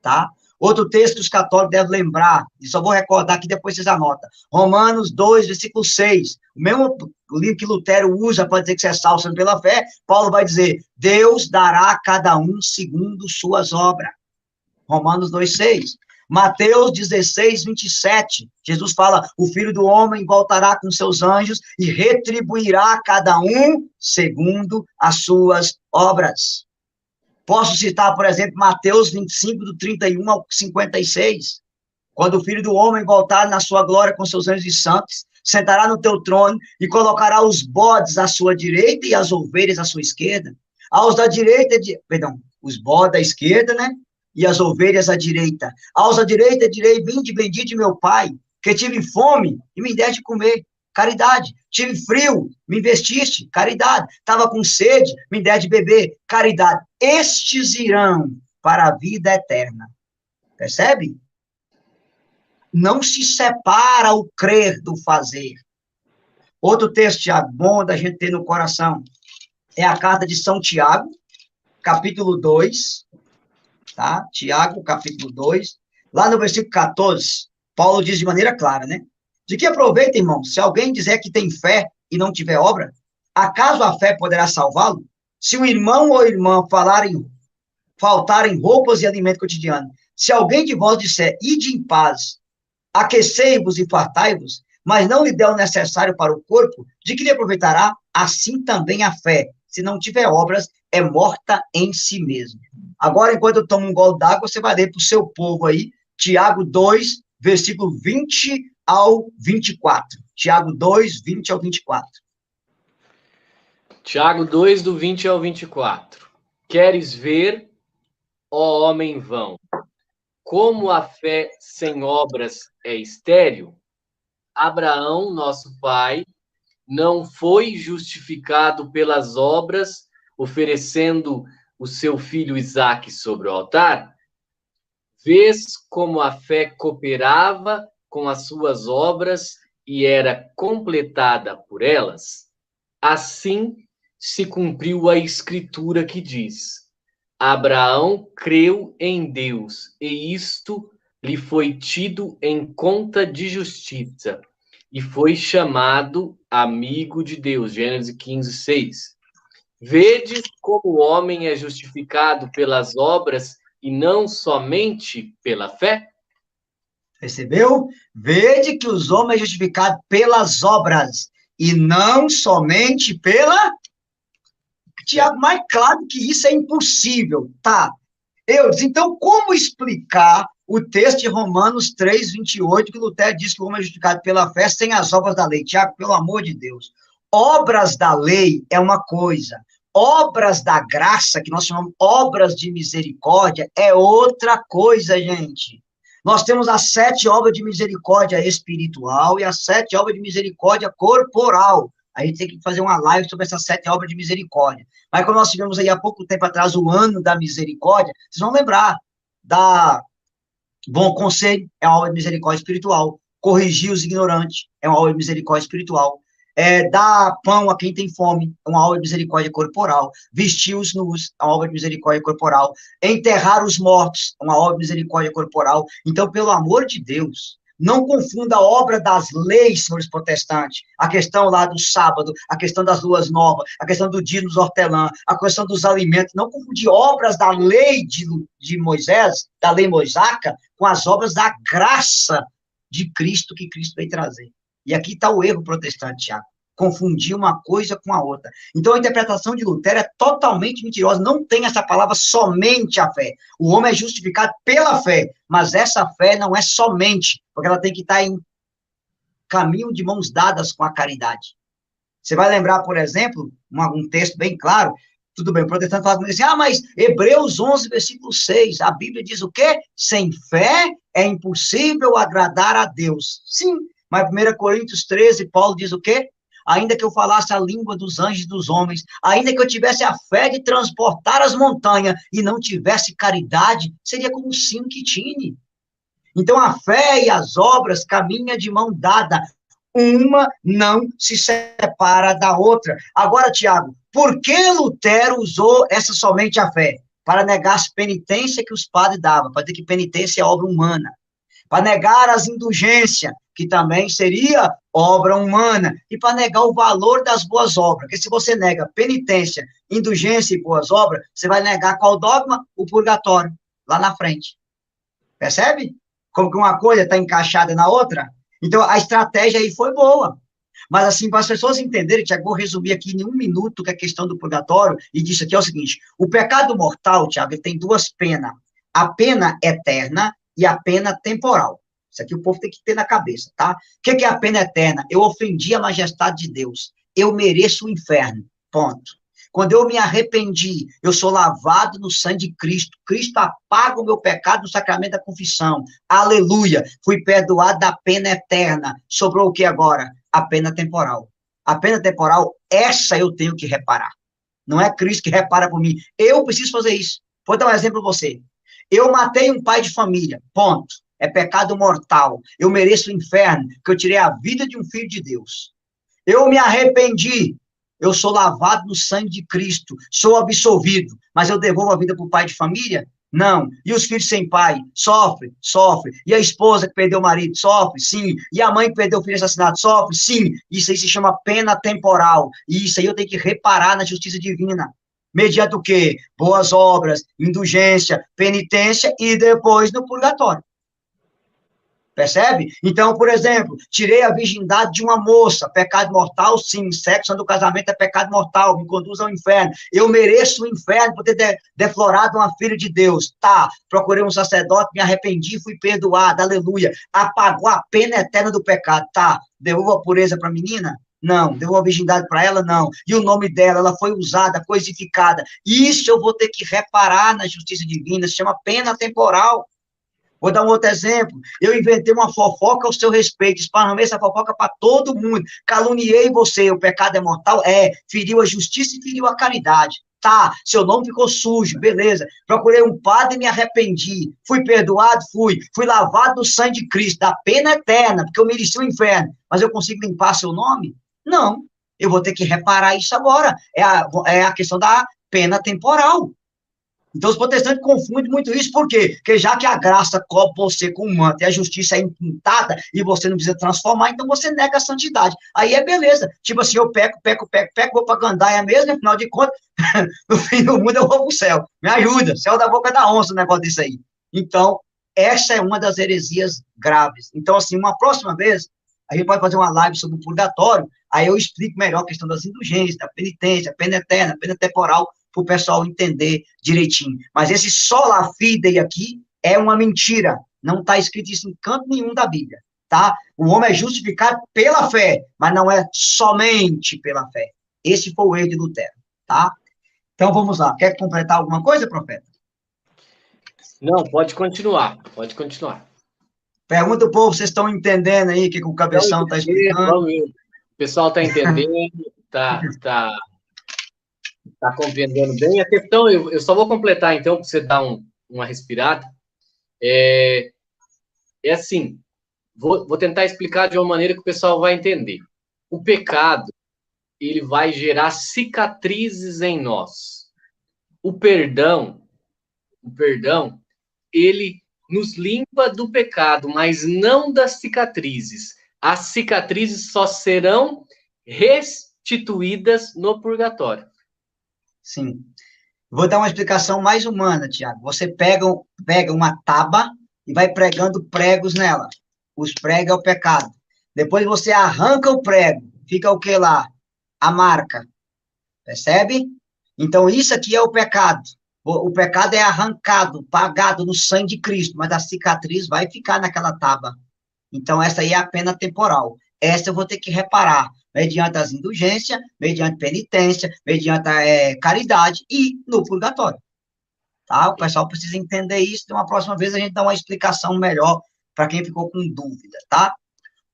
tá? Outro texto que os católicos devem lembrar, e só vou recordar aqui, depois vocês anotam. Romanos 2, versículo 6. O mesmo livro que Lutero usa para dizer que você é salvo pela fé, Paulo vai dizer, Deus dará a cada um segundo suas obras. Romanos 2, 6. Mateus 16, 27. Jesus fala, o Filho do Homem voltará com seus anjos e retribuirá a cada um segundo as suas obras. Posso citar, por exemplo, Mateus 25, do 31 ao 56. Quando o Filho do Homem voltar na sua glória com seus anjos e santos, sentará no teu trono e colocará os bodes à sua direita e as ovelhas à sua esquerda. Aos da direita, os bodes à esquerda, né? E as ovelhas à direita. Aos da direita direi, vinde bendito de meu Pai, que tive fome e me deste de comer. Caridade. Tive frio, me vestiste. Caridade. Estava com sede, me deste de beber. Caridade. Estes irão para a vida eterna. Percebe? Não se separa o crer do fazer. Outro texto, Tiago, bom da gente ter no coração, é a carta de São Tiago, capítulo 2, tá? Tiago, capítulo 2, lá no versículo 14, Paulo diz de maneira clara, né? De que aproveita, irmão, se alguém dizer que tem fé e não tiver obra, acaso a fé poderá salvá-lo? Se o irmão ou irmã faltarem roupas e alimento cotidiano, se alguém de vós disser, ide em paz, aquecei-vos e fartai-vos, mas não lhe der o necessário para o corpo, de que lhe aproveitará? Assim também a fé, se não tiver obras, é morta em si mesma. Agora, enquanto eu tomo um gole d'água, você vai ler para o seu povo aí, Tiago 2, versículo 20 ao 24. Tiago 2, 20 ao 24. Tiago 2, do 20 ao 24. Queres ver, ó homem vão, como a fé sem obras é estéril? Abraão, nosso pai, não foi justificado pelas obras, oferecendo o seu filho Isaque sobre o altar? Vês como a fé cooperava com as suas obras e era completada por elas? Assim se cumpriu a escritura que diz: Abraão creu em Deus, e isto lhe foi tido em conta de justiça, e foi chamado amigo de Deus. Gênesis 15, 6. Vedes como o homem é justificado pelas obras e não somente pela fé? Percebeu? Vede que os homens é justificados pelas obras e não somente pela... Tiago, mais claro que isso é impossível, tá? Então, como explicar o texto de Romanos 3, 28, que Lutero diz que o homem é justificado pela fé sem as obras da lei? Tiago, pelo amor de Deus. Obras da lei é uma coisa. Obras da graça, que nós chamamos obras de misericórdia, é outra coisa, gente. Nós temos as 7 obras de misericórdia espiritual e as 7 obras de misericórdia corporal. A gente tem que fazer uma live sobre essas 7 obras de misericórdia. Mas quando nós tivemos aí há pouco tempo atrás o ano da misericórdia, vocês vão lembrar da Bom Conselho, é uma obra de misericórdia espiritual. Corrigir os ignorantes, é uma obra de misericórdia espiritual. Dar pão a quem tem fome, é uma obra de misericórdia corporal. Vestir os nus, é uma obra de misericórdia corporal. Enterrar os mortos, é uma obra de misericórdia corporal. Então, pelo amor de Deus, não confunda a obra das leis, senhores protestantes, a questão lá do sábado, a questão das luas novas, a questão do dia dos hortelãs, a questão dos alimentos, não confundir obras da lei de Moisés, da lei mosaica, com as obras da graça de Cristo, que Cristo veio trazer. E aqui está o erro protestante, Tiago. Confundir uma coisa com a outra. Então, a interpretação de Lutero é totalmente mentirosa. Não tem essa palavra somente a fé. O homem é justificado pela fé, mas essa fé não é somente, porque ela tem que estar em caminho de mãos dadas com a caridade. Você vai lembrar, por exemplo, um texto bem claro, tudo bem, o protestante fala assim, mas Hebreus 11, versículo 6, a Bíblia diz o quê? Sem fé é impossível agradar a Deus. Sim, mas 1 Coríntios 13, Paulo diz o quê? Ainda que eu falasse a língua dos anjos e dos homens, ainda que eu tivesse a fé de transportar as montanhas e não tivesse caridade, seria como um sino que tine. Então, a fé e as obras caminham de mão dada. Uma não se separa da outra. Agora, Tiago, por que Lutero usou essa somente a fé? Para negar as penitências que os padres davam, para dizer que penitência é obra humana, para negar as indulgências, que também seria obra humana, e para negar o valor das boas obras, porque se você nega penitência, indulgência e boas obras, você vai negar qual dogma? O purgatório, lá na frente. Percebe? Como que uma coisa está encaixada na outra? Então, a estratégia aí foi boa. Mas, assim, para as pessoas entenderem, Tiago, vou resumir aqui em 1 minuto que é a questão do purgatório, e disso aqui é o seguinte, o pecado mortal, Tiago, ele tem duas penas, a pena eterna e a pena temporal. Isso aqui o povo tem que ter na cabeça, tá? O que é a pena eterna? Eu ofendi a majestade de Deus, eu mereço o inferno, ponto. Quando eu me arrependi, eu sou lavado no sangue de Cristo. Cristo apaga o meu pecado no sacramento da confissão. Aleluia. Fui perdoado da pena eterna. Sobrou o que agora? A pena temporal. A pena temporal, essa eu tenho que reparar. Não é Cristo que repara por mim. Eu preciso fazer isso. Vou dar um exemplo para você. Eu matei um pai de família. Ponto. É pecado mortal. Eu mereço o inferno, porque eu tirei a vida de um filho de Deus. Eu me arrependi. Eu sou lavado no sangue de Cristo, sou absolvido, mas eu devolvo a vida para o pai de família? Não. E os filhos sem pai? Sofre, sofre. E a esposa que perdeu o marido? Sofre, sim. E a mãe que perdeu o filho assassinado? Sofre, sim. Isso aí se chama pena temporal. E isso aí eu tenho que reparar na justiça divina. Mediante o quê? Boas obras, indulgência, penitência e depois no purgatório. Percebe? Então, por exemplo, tirei a virgindade de uma moça, pecado mortal, sim, sexo antes do casamento é pecado mortal, me conduz ao inferno. Eu mereço o inferno por ter deflorado uma filha de Deus. Tá, procurei um sacerdote, me arrependi, fui perdoado, aleluia. Apagou a pena eterna do pecado. Tá, devolvo a pureza para a menina? Não. Devolvo a virgindade para ela? Não. E o nome dela, ela foi usada, coisificada. Isso eu vou ter que reparar na justiça divina, se chama pena temporal. Vou dar um outro exemplo. Eu inventei uma fofoca ao seu respeito, esparramei essa fofoca para todo mundo, caluniei você, o pecado é mortal? É, feriu a justiça e feriu a caridade. Tá, seu nome ficou sujo, beleza. Procurei um padre e me arrependi. Fui perdoado? Fui lavado no sangue de Cristo, da pena eterna, porque eu mereci o inferno. Mas eu consigo limpar seu nome? Não. Eu vou ter que reparar isso agora. É a questão da pena temporal. Então, os protestantes confundem muito isso, por quê? Porque já que a graça cobre você com um manto e a justiça é imputada e você não precisa transformar, então você nega a santidade. Aí é beleza. Tipo assim, eu peco, vou para Gandaia mesmo, afinal de contas, no fim do mundo eu vou para o céu. Me ajuda, céu da boca da onça, o negócio disso aí. Então, essa é uma das heresias graves. Então, assim, uma próxima vez, a gente pode fazer uma live sobre o purgatório, aí eu explico melhor a questão das indulgências, da penitência, pena eterna, pena temporal, para o pessoal entender direitinho. Mas esse sola fide aqui é uma mentira. Não está escrito isso em canto nenhum da Bíblia, tá? O homem é justificado pela fé, mas não é somente pela fé. Esse foi o erro de Lutero, tá? Então, vamos lá. Quer completar alguma coisa, profeta? Não, pode continuar, pode continuar. Pergunta o povo, vocês estão entendendo aí o que o Cabeção está explicando? O pessoal está entendendo, está compreendendo bem. A questão, eu só vou completar, então, para você dar uma respirada. É assim, vou tentar explicar de uma maneira que o pessoal vai entender. O pecado, ele vai gerar cicatrizes em nós. O perdão, ele nos limpa do pecado, mas não das cicatrizes. As cicatrizes só serão restituídas no purgatório. Sim. Vou dar uma explicação mais humana, Tiago. Você pega uma tábua e vai pregando pregos nela. Os pregos é o pecado. Depois você arranca o prego. Fica o que lá? A marca. Percebe? Então, isso aqui é o pecado. O pecado é arrancado, pagado no sangue de Cristo, mas a cicatriz vai ficar naquela tábua. Então, essa aí é a pena temporal. Essa eu vou ter que reparar, mediante as indulgências, mediante penitência, mediante a caridade e no purgatório. Tá? O pessoal precisa entender isso. De uma próxima vez a gente dá uma explicação melhor para quem ficou com dúvida, tá?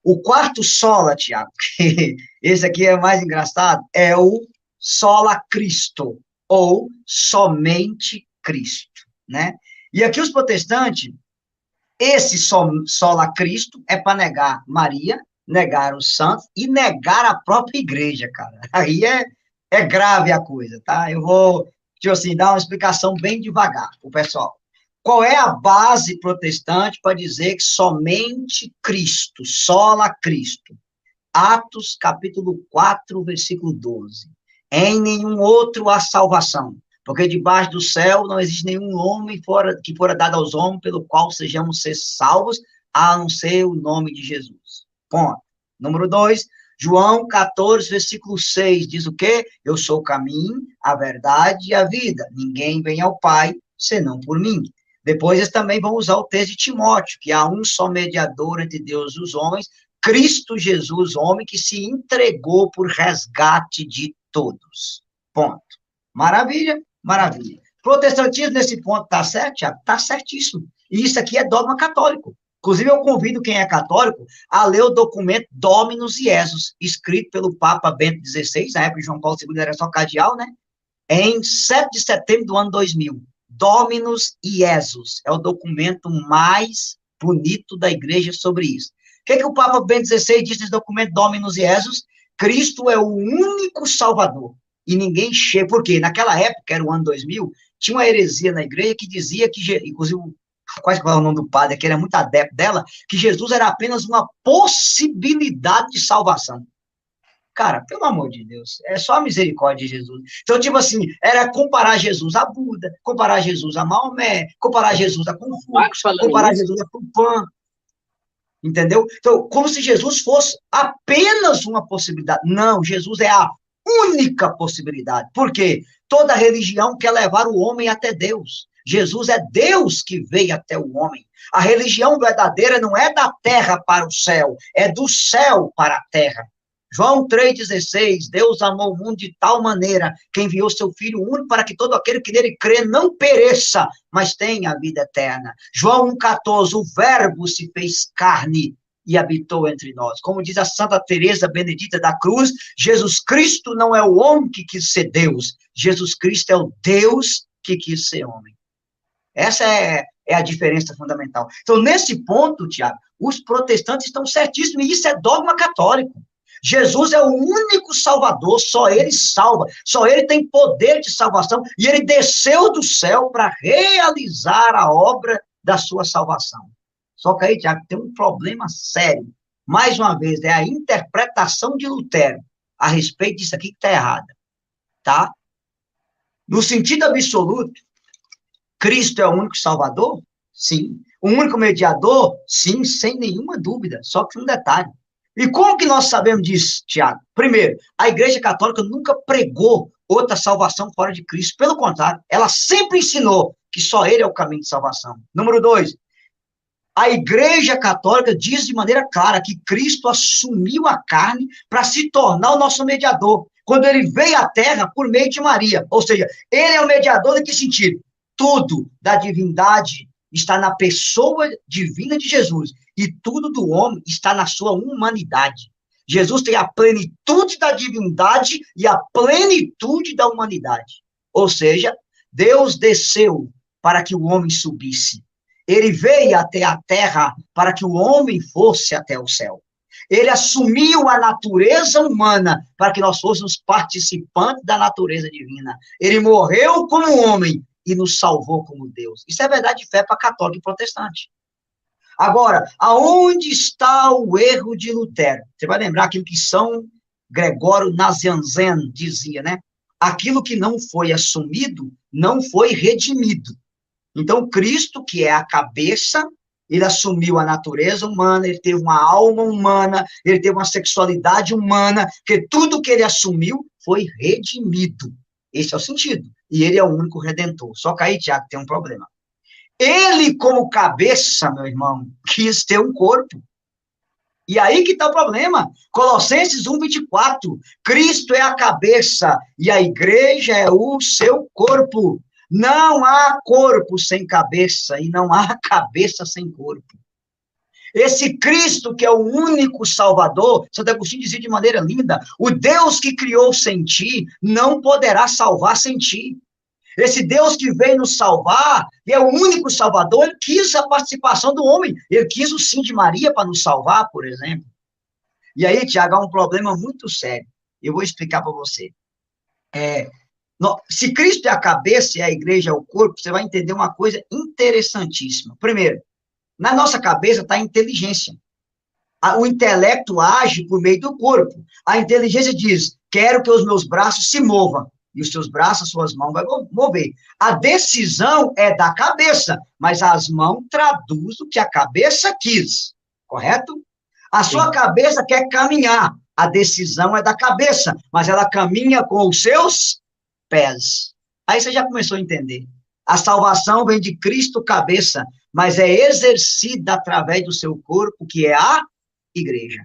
O quarto sola, Tiago, que esse aqui é mais engraçado, é o sola Cristo, ou somente Cristo, né? E aqui os protestantes, Esse sola Cristo é para negar Maria, negar os santos e negar a própria igreja, cara. Aí é grave a coisa, tá? Eu vou, tipo assim, dar uma explicação bem devagar pro pessoal. Qual é a base protestante para dizer que somente Cristo, sola Cristo? Atos, capítulo 4, versículo 12. Em nenhum outro há salvação, porque debaixo do céu não existe nenhum nome que fora dado aos homens pelo qual sejamos ser salvos, a não ser o nome de Jesus. Ponto. Número 2, João 14, versículo 6, diz o quê? Eu sou o caminho, a verdade e a vida. Ninguém vem ao Pai, senão por mim. Depois eles também vão usar o texto de Timóteo, que há um só mediador entre Deus e os homens, Cristo Jesus, homem que se entregou por resgate de todos. Ponto. Maravilha, maravilha. Protestantismo nesse ponto está certo, Tiago? Está certíssimo. E isso aqui é dogma católico. Inclusive, eu convido quem é católico a ler o documento Dominus Iesus, escrito pelo Papa Bento XVI, na época de João Paulo II era só cardeal, né? Em 7 de setembro do ano 2000. Dominus Iesus é o documento mais bonito da igreja sobre isso. O que o Papa Bento XVI diz nesse documento Dominus Iesus? Cristo é o único Salvador. E ninguém chega, porque naquela época, era o ano 2000, tinha uma heresia na igreja que dizia que, inclusive, quase qual é o nome do padre, que era muito adepto dela, que Jesus era apenas uma possibilidade de salvação. Cara, pelo amor de Deus, é só a misericórdia de Jesus. Então, tipo assim, era comparar Jesus a Buda, comparar Jesus a Maomé, comparar Jesus a Confúcio, comparar Jesus a Tupã, entendeu? Então, como se Jesus fosse apenas uma possibilidade. Não, Jesus é a única possibilidade. Por quê? Toda religião quer levar o homem até Deus. Jesus é Deus que veio até o homem. A religião verdadeira não é da terra para o céu, é do céu para a terra. João 3,16, Deus amou o mundo de tal maneira que enviou seu Filho único para que todo aquele que nele crê não pereça, mas tenha a vida eterna. João 1,14, o verbo se fez carne e habitou entre nós. Como diz a Santa Teresa Benedita da Cruz, Jesus Cristo não é o homem que quis ser Deus, Jesus Cristo é o Deus que quis ser homem. Essa é a diferença fundamental. Então, nesse ponto, Tiago, os protestantes estão certíssimos, e isso é dogma católico. Jesus é o único salvador, só ele salva, só ele tem poder de salvação, e ele desceu do céu para realizar a obra da sua salvação. Só que aí, Tiago, tem um problema sério. Mais uma vez, é a interpretação de Lutero a respeito disso aqui que está errada, tá? No sentido absoluto, Cristo é o único salvador? Sim. O único mediador? Sim, sem nenhuma dúvida, só que um detalhe. E como que nós sabemos disso, Tiago? Primeiro, a Igreja Católica nunca pregou outra salvação fora de Cristo. Pelo contrário, ela sempre ensinou que só ele é o caminho de salvação. Número 2, a Igreja Católica diz de maneira clara que Cristo assumiu a carne para se tornar o nosso mediador, quando ele veio à Terra por meio de Maria. Ou seja, ele é o mediador em que sentido? Tudo da divindade está na pessoa divina de Jesus, e tudo do homem está na sua humanidade. Jesus tem a plenitude da divindade e a plenitude da humanidade. Ou seja, Deus desceu para que o homem subisse. Ele veio até a terra para que o homem fosse até o céu. Ele assumiu a natureza humana para que nós fôssemos participantes da natureza divina. Ele morreu como homem e nos salvou como Deus. Isso é verdade de fé para católico e protestante. Agora, aonde está o erro de Lutero? Você vai lembrar aquilo que São Gregório Nazianzen dizia, né? Aquilo que não foi assumido, não foi redimido. Então, Cristo, que é a cabeça, ele assumiu a natureza humana, ele teve uma alma humana, ele teve uma sexualidade humana, que tudo que ele assumiu foi redimido. Esse é o sentido. E ele é o único redentor. Só que aí, Tiago, tem um problema. Ele, como cabeça, meu irmão, quis ter um corpo. E aí que está o problema. Colossenses 1,24. Cristo é a cabeça e a igreja é o seu corpo. Não há corpo sem cabeça e não há cabeça sem corpo. Esse Cristo, que é o único Salvador, Santo Agostinho dizia de maneira linda, o Deus que criou sem ti não poderá salvar sem ti. Esse Deus que veio nos salvar, e é o único salvador, ele quis a participação do homem, ele quis o sim de Maria para nos salvar, por exemplo. E aí, Tiago, há um problema muito sério. Eu vou explicar para você. Se Cristo é a cabeça e a igreja é o corpo, você vai entender uma coisa interessantíssima. Primeiro, na nossa cabeça está a inteligência. O intelecto age por meio do corpo. A inteligência diz, quero que os meus braços se movam. E os seus braços, as suas mãos vão mover. A decisão é da cabeça, mas as mãos traduzem o que a cabeça quis. Correto? A sua cabeça quer caminhar. A decisão é da cabeça, mas ela caminha com os seus pés. Aí você já começou a entender. A salvação vem de Cristo cabeça, mas é exercida através do seu corpo, que é a igreja.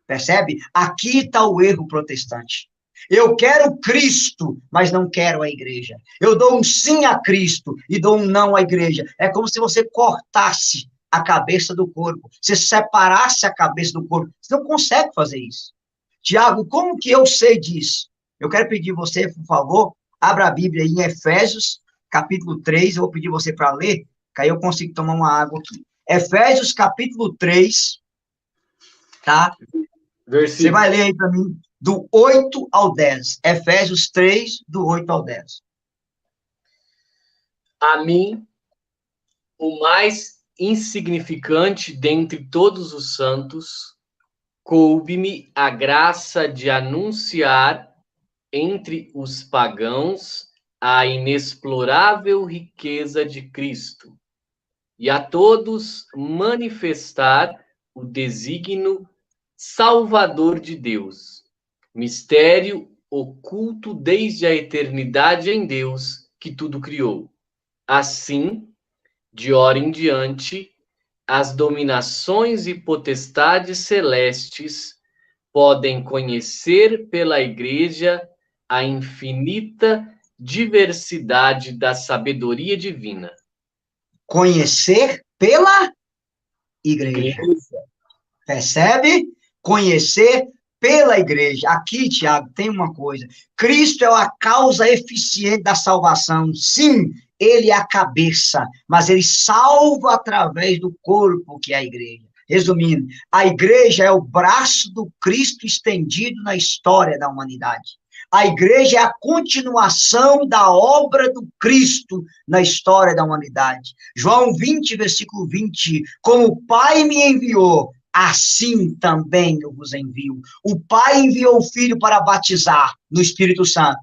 Percebe? Aqui está o erro protestante. Eu quero Cristo, mas não quero a igreja. Eu dou um sim a Cristo e dou um não à igreja. É como se você cortasse a cabeça do corpo. Você separasse a cabeça do corpo. Você não consegue fazer isso. Tiago, como que eu sei disso? Eu quero pedir você, por favor, abra a Bíblia aí em Efésios, capítulo 3. Eu vou pedir você para ler, que aí eu consigo tomar uma água aqui. Efésios, capítulo 3, tá? Versículo. Você vai ler aí para mim, do 8 ao 10. Efésios 3, do 8 ao 10. A mim, o mais insignificante dentre todos os santos, coube-me a graça de anunciar entre os pagãos a inexplorável riqueza de Cristo, e a todos manifestar o desígnio salvador de Deus, mistério oculto desde a eternidade em Deus, que tudo criou. Assim, de hora em diante, as dominações e potestades celestes podem conhecer pela Igreja a infinita diversidade da sabedoria divina. Conhecer pela igreja. Percebe? Conhecer pela igreja. Aqui, Tiago, tem uma coisa. Cristo é a causa eficiente da salvação. Sim, ele é a cabeça, mas ele salva através do corpo, que é a igreja. Resumindo, a igreja é o braço do Cristo estendido na história da humanidade. A igreja é a continuação da obra do Cristo na história da humanidade. João 20, versículo 20, como o Pai me enviou, assim também eu vos envio. O Pai enviou o Filho para batizar no Espírito Santo.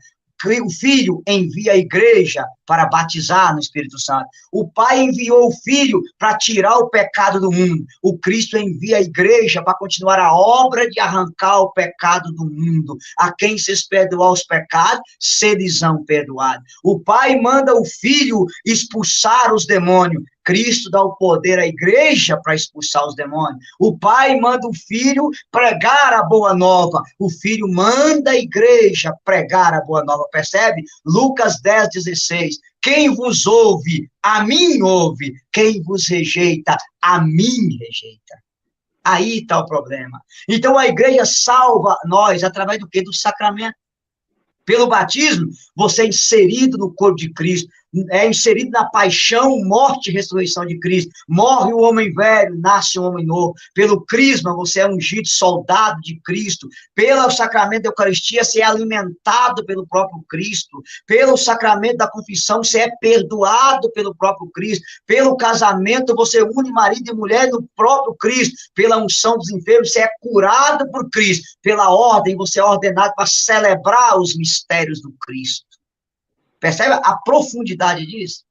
O Filho envia a igreja para batizar no Espírito Santo. O Pai enviou o Filho para tirar o pecado do mundo. O Cristo envia a igreja para continuar a obra de arrancar o pecado do mundo. A quem se perdoar os pecados, serão perdoados. O Pai manda o Filho expulsar os demônios. Cristo dá o poder à igreja para expulsar os demônios. O Pai manda o Filho pregar a boa nova. O Filho manda a igreja pregar a boa nova. Percebe? Lucas 10, 16. Quem vos ouve, a mim ouve. Quem vos rejeita, a mim rejeita. Aí está o problema. Então a igreja salva nós através do quê? Do sacramento. Pelo batismo, você é inserido no corpo de Cristo, é inserido na paixão, morte e ressurreição de Cristo. Morre o homem velho, nasce o homem novo. Pelo crisma, você é ungido soldado de Cristo. Pelo sacramento da Eucaristia, você é alimentado pelo próprio Cristo. Pelo sacramento da confissão, você é perdoado pelo próprio Cristo. Pelo casamento, você une marido e mulher no próprio Cristo. Pela unção dos enfermos, você é curado por Cristo. Pela ordem, você é ordenado para celebrar os mistérios do Cristo. Percebe a profundidade disso?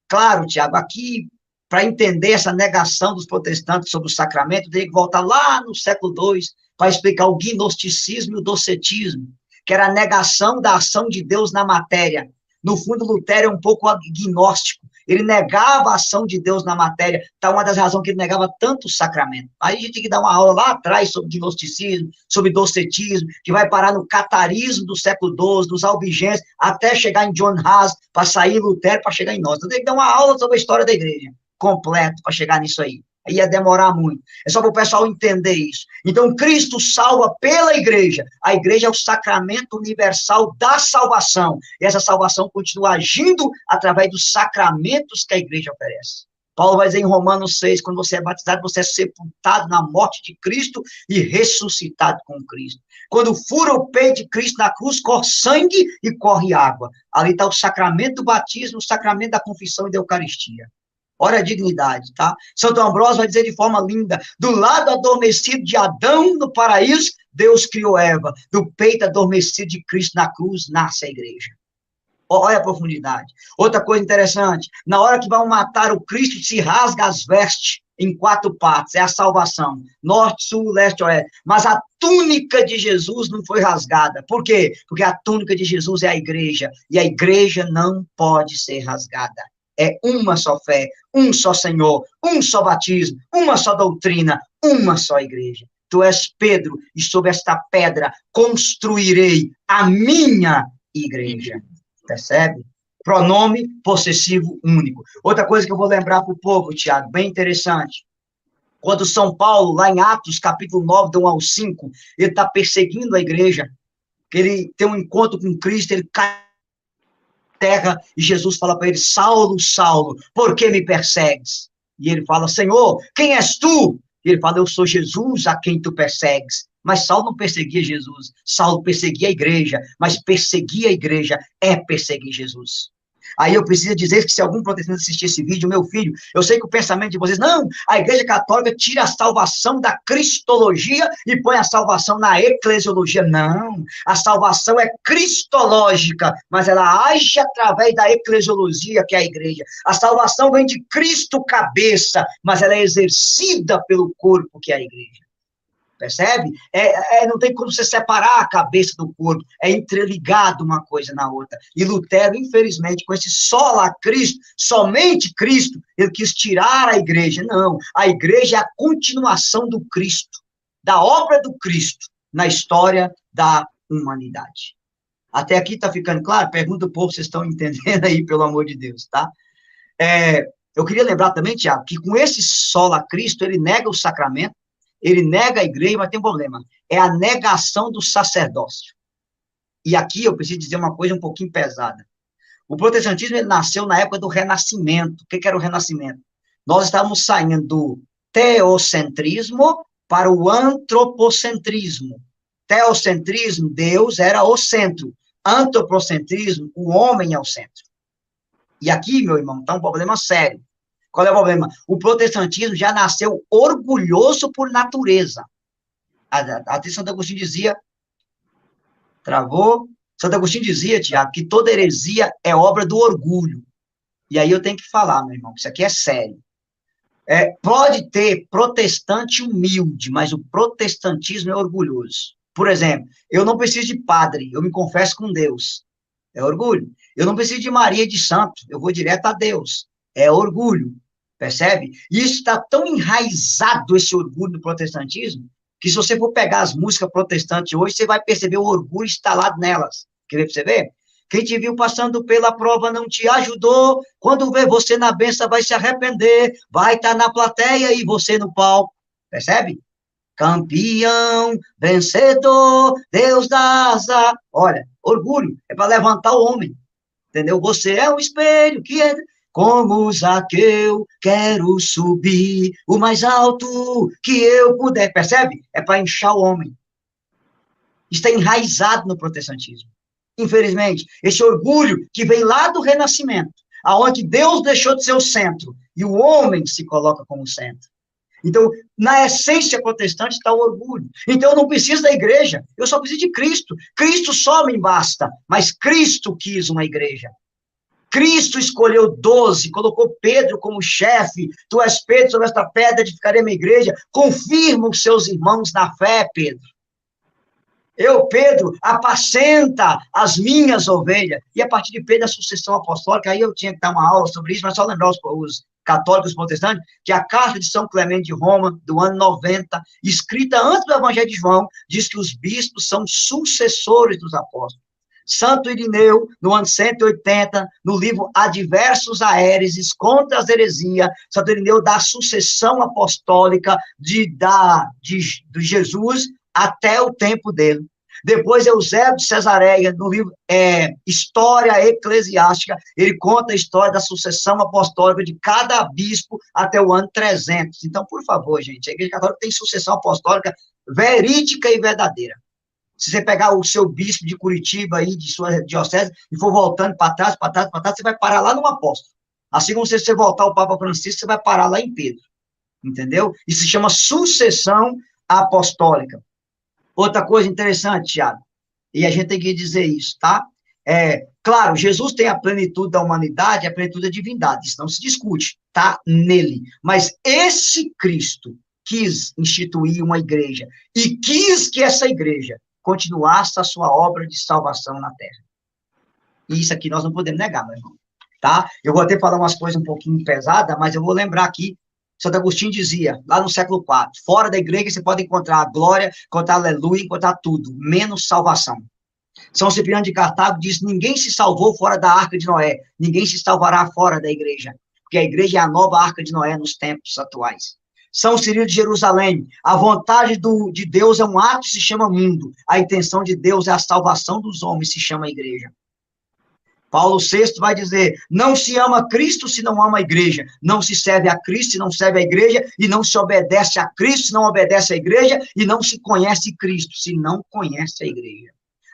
Claro, Tiago, aqui, para entender essa negação dos protestantes sobre o sacramento, tem que voltar lá no século II para explicar o gnosticismo e o docetismo, que era a negação da ação de Deus na matéria. No fundo, Lutero é um pouco agnóstico. Ele negava a ação de Deus na matéria. Tá uma das razões que ele negava tanto o sacramento. Aí a gente tem que dar uma aula lá atrás sobre gnosticismo, sobre docetismo, que vai parar no catarismo do século XII, dos albigenses, até chegar em John Huss, para sair Lutero, para chegar em nós. Então tem que dar uma aula sobre a história da igreja, completo, para chegar nisso aí. Ia demorar muito. É só para o pessoal entender isso. Então, Cristo salva pela igreja. A igreja é o sacramento universal da salvação. E essa salvação continua agindo através dos sacramentos que a igreja oferece. Paulo vai dizer em Romanos 6, quando você é batizado, você é sepultado na morte de Cristo e ressuscitado com Cristo. Quando fura o peito de Cristo na cruz, corre sangue e corre água. Ali está o sacramento do batismo, o sacramento da confissão e da Eucaristia. Olha a dignidade, tá? Santo Ambrósio vai dizer de forma linda, do lado adormecido de Adão no paraíso, Deus criou Eva. Do peito adormecido de Cristo na cruz, nasce a igreja. Olha a profundidade. Outra coisa interessante, na hora que vão matar o Cristo, se rasga as vestes em 4 partes, é a salvação, norte, sul, leste, oeste, mas a túnica de Jesus não foi rasgada, por quê? Porque a túnica de Jesus é a igreja, e a igreja não pode ser rasgada, é uma só fé, um só Senhor, um só batismo, uma só doutrina, uma só igreja. Tu és Pedro, e sobre esta pedra construirei a minha igreja. Percebe? Pronome possessivo único. Outra coisa que eu vou lembrar para o povo, Tiago, bem interessante. Quando São Paulo, lá em Atos, capítulo 9, do 1 ao 5, ele está perseguindo a igreja, ele tem um encontro com Cristo, ele cai na terra, e Jesus fala para ele, Saulo, Saulo, por que me persegues? E ele fala, Senhor, quem és tu? E ele fala, eu sou Jesus a quem tu persegues. Mas Saulo não perseguia Jesus, Saulo perseguia a igreja, mas perseguir a igreja é perseguir Jesus. Aí eu preciso dizer que se algum protestante assistir esse vídeo, meu filho, eu sei que o pensamento de vocês, não, a igreja católica tira a salvação da cristologia e põe a salvação na eclesiologia. Não, a salvação é cristológica, mas ela age através da eclesiologia, que é a igreja. A salvação vem de Cristo cabeça, mas ela é exercida pelo corpo, que é a igreja. Percebe? Não tem como você separar a cabeça do corpo, é interligado uma coisa na outra. E Lutero, infelizmente, com esse sola Cristo, somente Cristo, ele quis tirar a igreja. Não, a igreja é a continuação do Cristo, da obra do Cristo, na história da humanidade. Até aqui está ficando claro? Pergunta o povo, vocês estão entendendo aí, pelo amor de Deus, tá? Eu queria lembrar também, Tiago, que com esse sola Cristo, ele nega o sacramento, ele nega a igreja, mas tem um problema. É a negação do sacerdócio. E aqui eu preciso dizer uma coisa um pouquinho pesada. O protestantismo ele nasceu na época do Renascimento. O que era o Renascimento? Nós estávamos saindo do teocentrismo para o antropocentrismo. Teocentrismo, Deus era o centro. Antropocentrismo, o homem é o centro. E aqui, meu irmão, está um problema sério. Qual é o problema? O protestantismo já nasceu orgulhoso por natureza. Até Santo Agostinho dizia, travou? Santo Agostinho dizia, Tiago, que toda heresia é obra do orgulho. E aí eu tenho que falar, meu irmão, isso aqui é sério. Pode ter protestante humilde, mas o protestantismo é orgulhoso. Por exemplo, eu não preciso de padre, eu me confesso com Deus. É orgulho. Eu não preciso de Maria e de santo, eu vou direto a Deus. É orgulho. Percebe? E isso está tão enraizado, esse orgulho do protestantismo, que se você for pegar as músicas protestantes hoje, você vai perceber o orgulho instalado nelas. Quer ver pra você ver? Quem te viu passando pela prova não te ajudou, quando vê você na benção vai se arrepender, vai estar na plateia e você no palco. Percebe? Campeão, vencedor, Deus dá asa. Olha, orgulho é para levantar o homem. Entendeu? Você é um espelho que é... Como Zaqueu, quero subir o mais alto que eu puder. Percebe? É para inchar o homem. Está enraizado no protestantismo. Infelizmente, esse orgulho que vem lá do Renascimento, aonde Deus deixou de ser o centro e o homem se coloca como centro. Então, na essência protestante está o orgulho. Então, eu não preciso da igreja, eu só preciso de Cristo. Cristo só me basta, mas Cristo quis uma igreja. Cristo escolheu 12, colocou Pedro como chefe. Tu és Pedro, sobre esta pedra edificarei minha igreja. Confirma os seus irmãos na fé, Pedro. Eu, Pedro, apacenta as minhas ovelhas. E a partir de Pedro, a sucessão apostólica, aí eu tinha que dar uma aula sobre isso, mas só lembrar os católicos protestantes, que a carta de São Clemente de Roma, do ano 90, escrita antes do Evangelho de João, diz que os bispos são sucessores dos apóstolos. Santo Irineu, no ano 180, no livro Adversos a Héreses, contra as heresias, Santo Irineu dá a sucessão apostólica de Jesus até o tempo dele. Depois, Eusébio de Cesareia, no livro História Eclesiástica, ele conta a história da sucessão apostólica de cada bispo até o ano 300. Então, por favor, gente, a Igreja Católica tem sucessão apostólica verídica e verdadeira. Se você pegar o seu bispo de Curitiba, aí, de sua diocese, e for voltando para trás, você vai parar lá no apóstolo. Assim como se você voltar ao Papa Francisco, você vai parar lá em Pedro. Entendeu? Isso se chama sucessão apostólica. Outra coisa interessante, Tiago, e a gente tem que dizer isso, tá? Claro, Jesus tem a plenitude da humanidade, a plenitude da divindade, isso não se discute, tá nele. Mas esse Cristo quis instituir uma igreja e quis que essa igreja continuasse a sua obra de salvação na terra. E isso aqui nós não podemos negar, meu irmão, tá? Eu vou até falar umas coisas um pouquinho pesadas, mas eu vou lembrar aqui, Santo Agostinho dizia, lá no século IV, fora da igreja você pode encontrar a glória, encontrar aleluia, encontrar tudo, menos salvação. São Cipriano de Cartago diz, ninguém se salvou fora da Arca de Noé, ninguém se salvará fora da igreja, porque a igreja é a nova Arca de Noé nos tempos atuais. São Cirilo de Jerusalém, a vontade de Deus é um ato, se chama mundo, a intenção de Deus é a salvação dos homens, se chama igreja. Paulo VI vai dizer, não se ama Cristo se não ama a igreja, não se serve a Cristo se não serve a igreja, e não se obedece a Cristo se não obedece à igreja, e não se conhece Cristo se não conhece a igreja.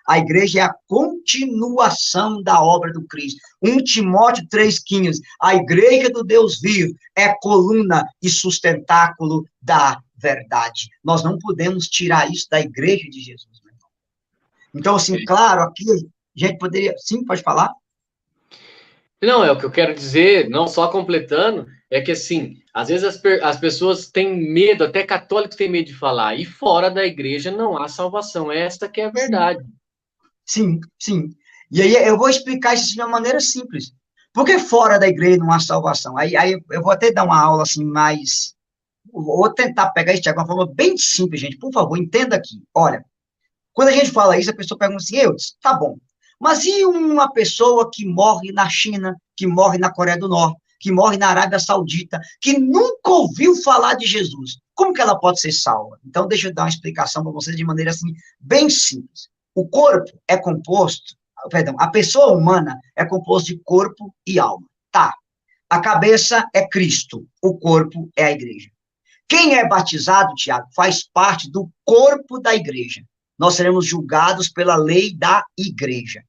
A igreja é a continuação da obra do Cristo. 1 Timóteo 3,15, a igreja do Deus vivo é coluna e sustentáculo da verdade. Nós não podemos tirar isso da igreja de Jesus, meu irmão. Então, assim, claro, aqui a gente poderia... Sim, pode falar? Não, é o que eu quero dizer, não só completando, é que assim, às vezes as pessoas têm medo, até católicos têm medo de falar, e fora da igreja não há salvação, esta que é a verdade. Sim, sim. E aí eu vou explicar isso de uma maneira simples. Por que fora da igreja não há salvação? Aí eu vou até dar uma aula assim mais... Vou tentar pegar isso de uma forma bem simples, gente. Por favor, entenda aqui. Olha, quando a gente fala isso, a pessoa pergunta assim, tá bom, mas e uma pessoa que morre na China, que morre na Coreia do Norte, que morre na Arábia Saudita, que nunca ouviu falar de Jesus? Como que ela pode ser salva? Então, deixa eu dar uma explicação para vocês de maneira assim, bem simples. O corpo é composto, a pessoa humana é composto de corpo e alma. Tá. A cabeça é Cristo, o corpo é a igreja. Quem é batizado, Tiago, faz parte do corpo da igreja. Nós seremos julgados pela lei da igreja.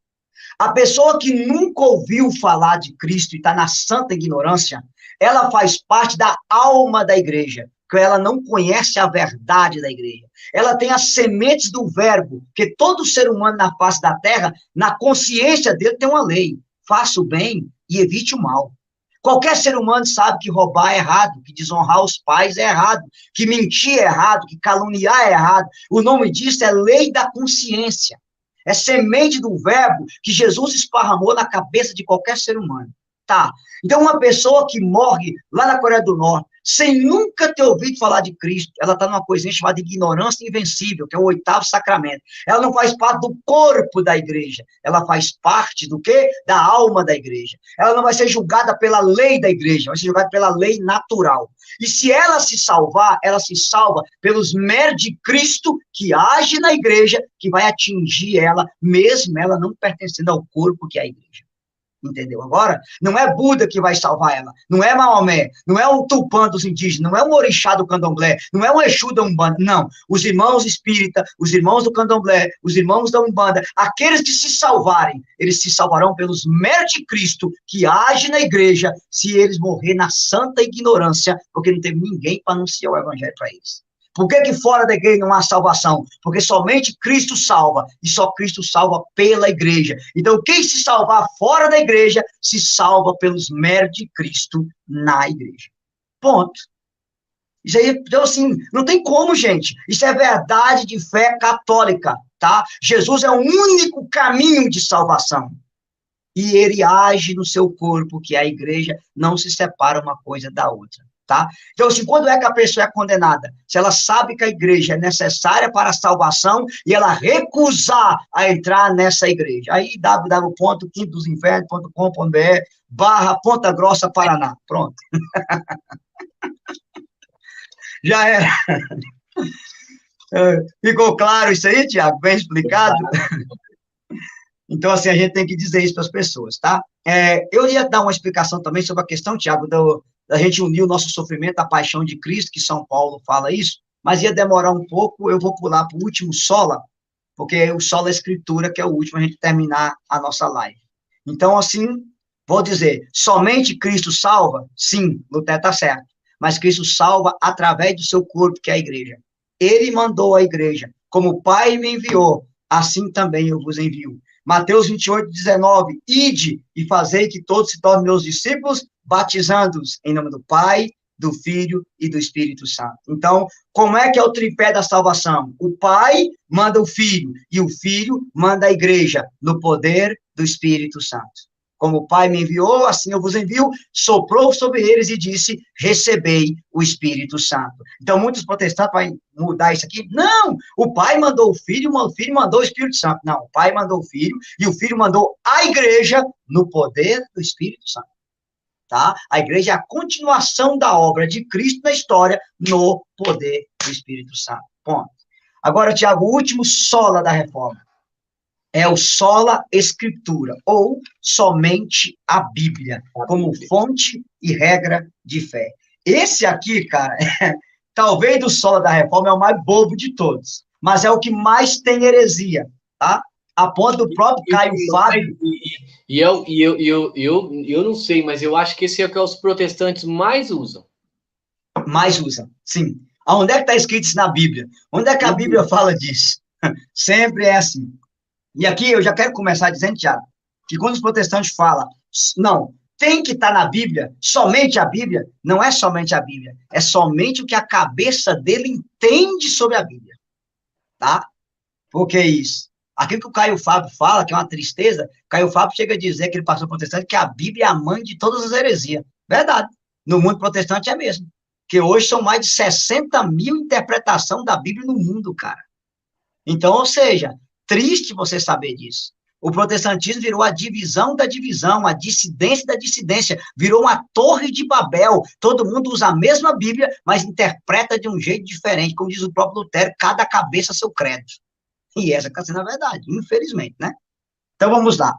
A pessoa que nunca ouviu falar de Cristo e está na santa ignorância, ela faz parte da alma da igreja, porque ela não conhece a verdade da igreja. Ela tem as sementes do verbo, que todo ser humano na face da terra, na consciência dele tem uma lei. Faça o bem e evite o mal. Qualquer ser humano sabe que roubar é errado, que desonrar os pais é errado, que mentir é errado, que caluniar é errado. O nome disso é lei da consciência. É semente do verbo que Jesus esparramou na cabeça de qualquer ser humano. Tá. Então, uma pessoa que morre lá na Coreia do Norte, sem nunca ter ouvido falar de Cristo, ela está numa coisinha chamada ignorância invencível, que é o 8º sacramento. Ela não faz parte do corpo da igreja, ela faz parte do quê? Da alma da igreja. Ela não vai ser julgada pela lei da igreja, vai ser julgada pela lei natural. E se ela se salvar, ela se salva pelos méritos de Cristo que age na igreja, que vai atingir ela, mesmo ela não pertencendo ao corpo que é a igreja. Entendeu? Agora, não é Buda que vai salvar ela, não é Maomé, não é um Tupã dos indígenas, não é um orixá do candomblé, não é um Exu da Umbanda, não. Os irmãos espíritas, os irmãos do candomblé, os irmãos da Umbanda, aqueles que se salvarem, eles se salvarão pelos méritos de Cristo que age na igreja, se eles morrerem na santa ignorância, porque não teve ninguém para anunciar o evangelho para eles. Por que fora da igreja não há salvação? Porque somente Cristo salva, e só Cristo salva pela igreja. Então, quem se salvar fora da igreja, se salva pelos méritos de Cristo na igreja. Ponto. Isso aí, então, assim, não tem como, gente. Isso é verdade de fé católica, tá? Jesus é o único caminho de salvação. E ele age no seu corpo, que é a igreja, não se separa uma coisa da outra. tá? Então, assim, quando é que a pessoa é condenada? Se ela sabe que a igreja é necessária para a salvação e ela recusar a entrar nessa igreja. Aí, www.quintodosinfernos.com.br/Ponta Grossa, Paraná. Pronto. Já era. Ficou claro isso aí, Tiago? Bem explicado? Então, assim, a gente tem que dizer isso para as pessoas, tá? Eu ia dar uma explicação também sobre a questão, Tiago, da gente unir o nosso sofrimento à paixão de Cristo, que São Paulo fala isso, mas ia demorar um pouco, eu vou pular para o último sola, porque o sola escritura, que é o último, a gente terminar a nossa live. Então, assim, vou dizer, somente Cristo salva? Sim, Lutero está certo, mas Cristo salva através do seu corpo, que é a igreja. Ele mandou a igreja, como o Pai me enviou, assim também eu vos envio. Mateus 28:19, ide e fazei que todos se tornem meus discípulos, batizando-os em nome do Pai, do Filho e do Espírito Santo. Então, como é que é o tripé da salvação? O Pai manda o Filho, e o Filho manda a igreja, no poder do Espírito Santo. Como o Pai me enviou, assim eu vos envio, soprou sobre eles e disse, recebei o Espírito Santo. Então, muitos protestantes vão mudar isso aqui. Não, o Pai mandou o Filho mandou o Espírito Santo. Não, o Pai mandou o Filho, e o Filho mandou a igreja no poder do Espírito Santo. Tá? A igreja é a continuação da obra de Cristo na história, no poder do Espírito Santo. Ponto. Agora, Tiago, o último sola da reforma. É o sola escritura, ou somente a Bíblia, como fonte e regra de fé. Esse aqui, cara, talvez do sola da reforma é o mais bobo de todos, mas é o que mais tem heresia, tá? A ponto do próprio Caio Fábio. Eu não sei, mas eu acho que esse é o que os protestantes mais usam. Mais usam, sim. Onde é que está escrito isso na Bíblia? Onde é que a Bíblia fala disso? Sempre é assim. E aqui eu já quero começar dizendo, Tiago, que quando os protestantes falam, não, tem que estar na Bíblia, somente a Bíblia, não é somente a Bíblia, é somente o que a cabeça dele entende sobre a Bíblia, tá? Porque isso, aquilo que o Caio Fábio fala, que é uma tristeza, Caio Fábio chega a dizer, que ele passou protestante, que a Bíblia é a mãe de todas as heresias. Verdade, no mundo protestante é mesmo, que hoje são mais de 60 mil interpretações da Bíblia no mundo, cara. Então, ou seja, triste você saber disso. O protestantismo virou a divisão da divisão, a dissidência da dissidência, virou uma torre de Babel. Todo mundo usa a mesma Bíblia, mas interpreta de um jeito diferente. Como diz o próprio Lutero, cada cabeça seu credo. E essa está sendo a verdade, infelizmente, né? Então, vamos lá.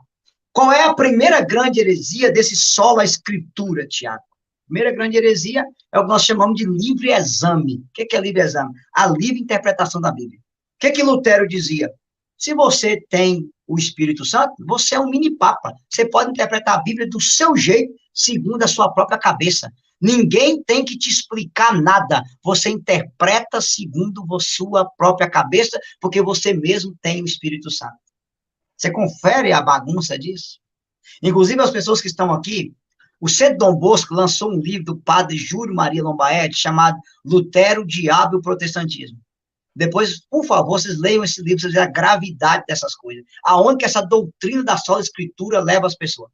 Qual é a primeira grande heresia desse sola escritura, Tiago? A primeira grande heresia é o que nós chamamos de livre exame. O que é livre exame? A livre interpretação da Bíblia. O que Lutero dizia? Se você tem o Espírito Santo, você é um mini-papa. Você pode interpretar a Bíblia do seu jeito, segundo a sua própria cabeça. Ninguém tem que te explicar nada. Você interpreta segundo a sua própria cabeça, porque você mesmo tem o Espírito Santo. Você confere a bagunça disso? Inclusive, as pessoas que estão aqui, o Centro Dom Bosco lançou um livro do padre Júlio Maria Lombaete, chamado Lutero, Diabo e o Protestantismo. Depois, por favor, vocês leiam esse livro, vocês verem a gravidade dessas coisas. Aonde que essa doutrina da sola escritura leva as pessoas.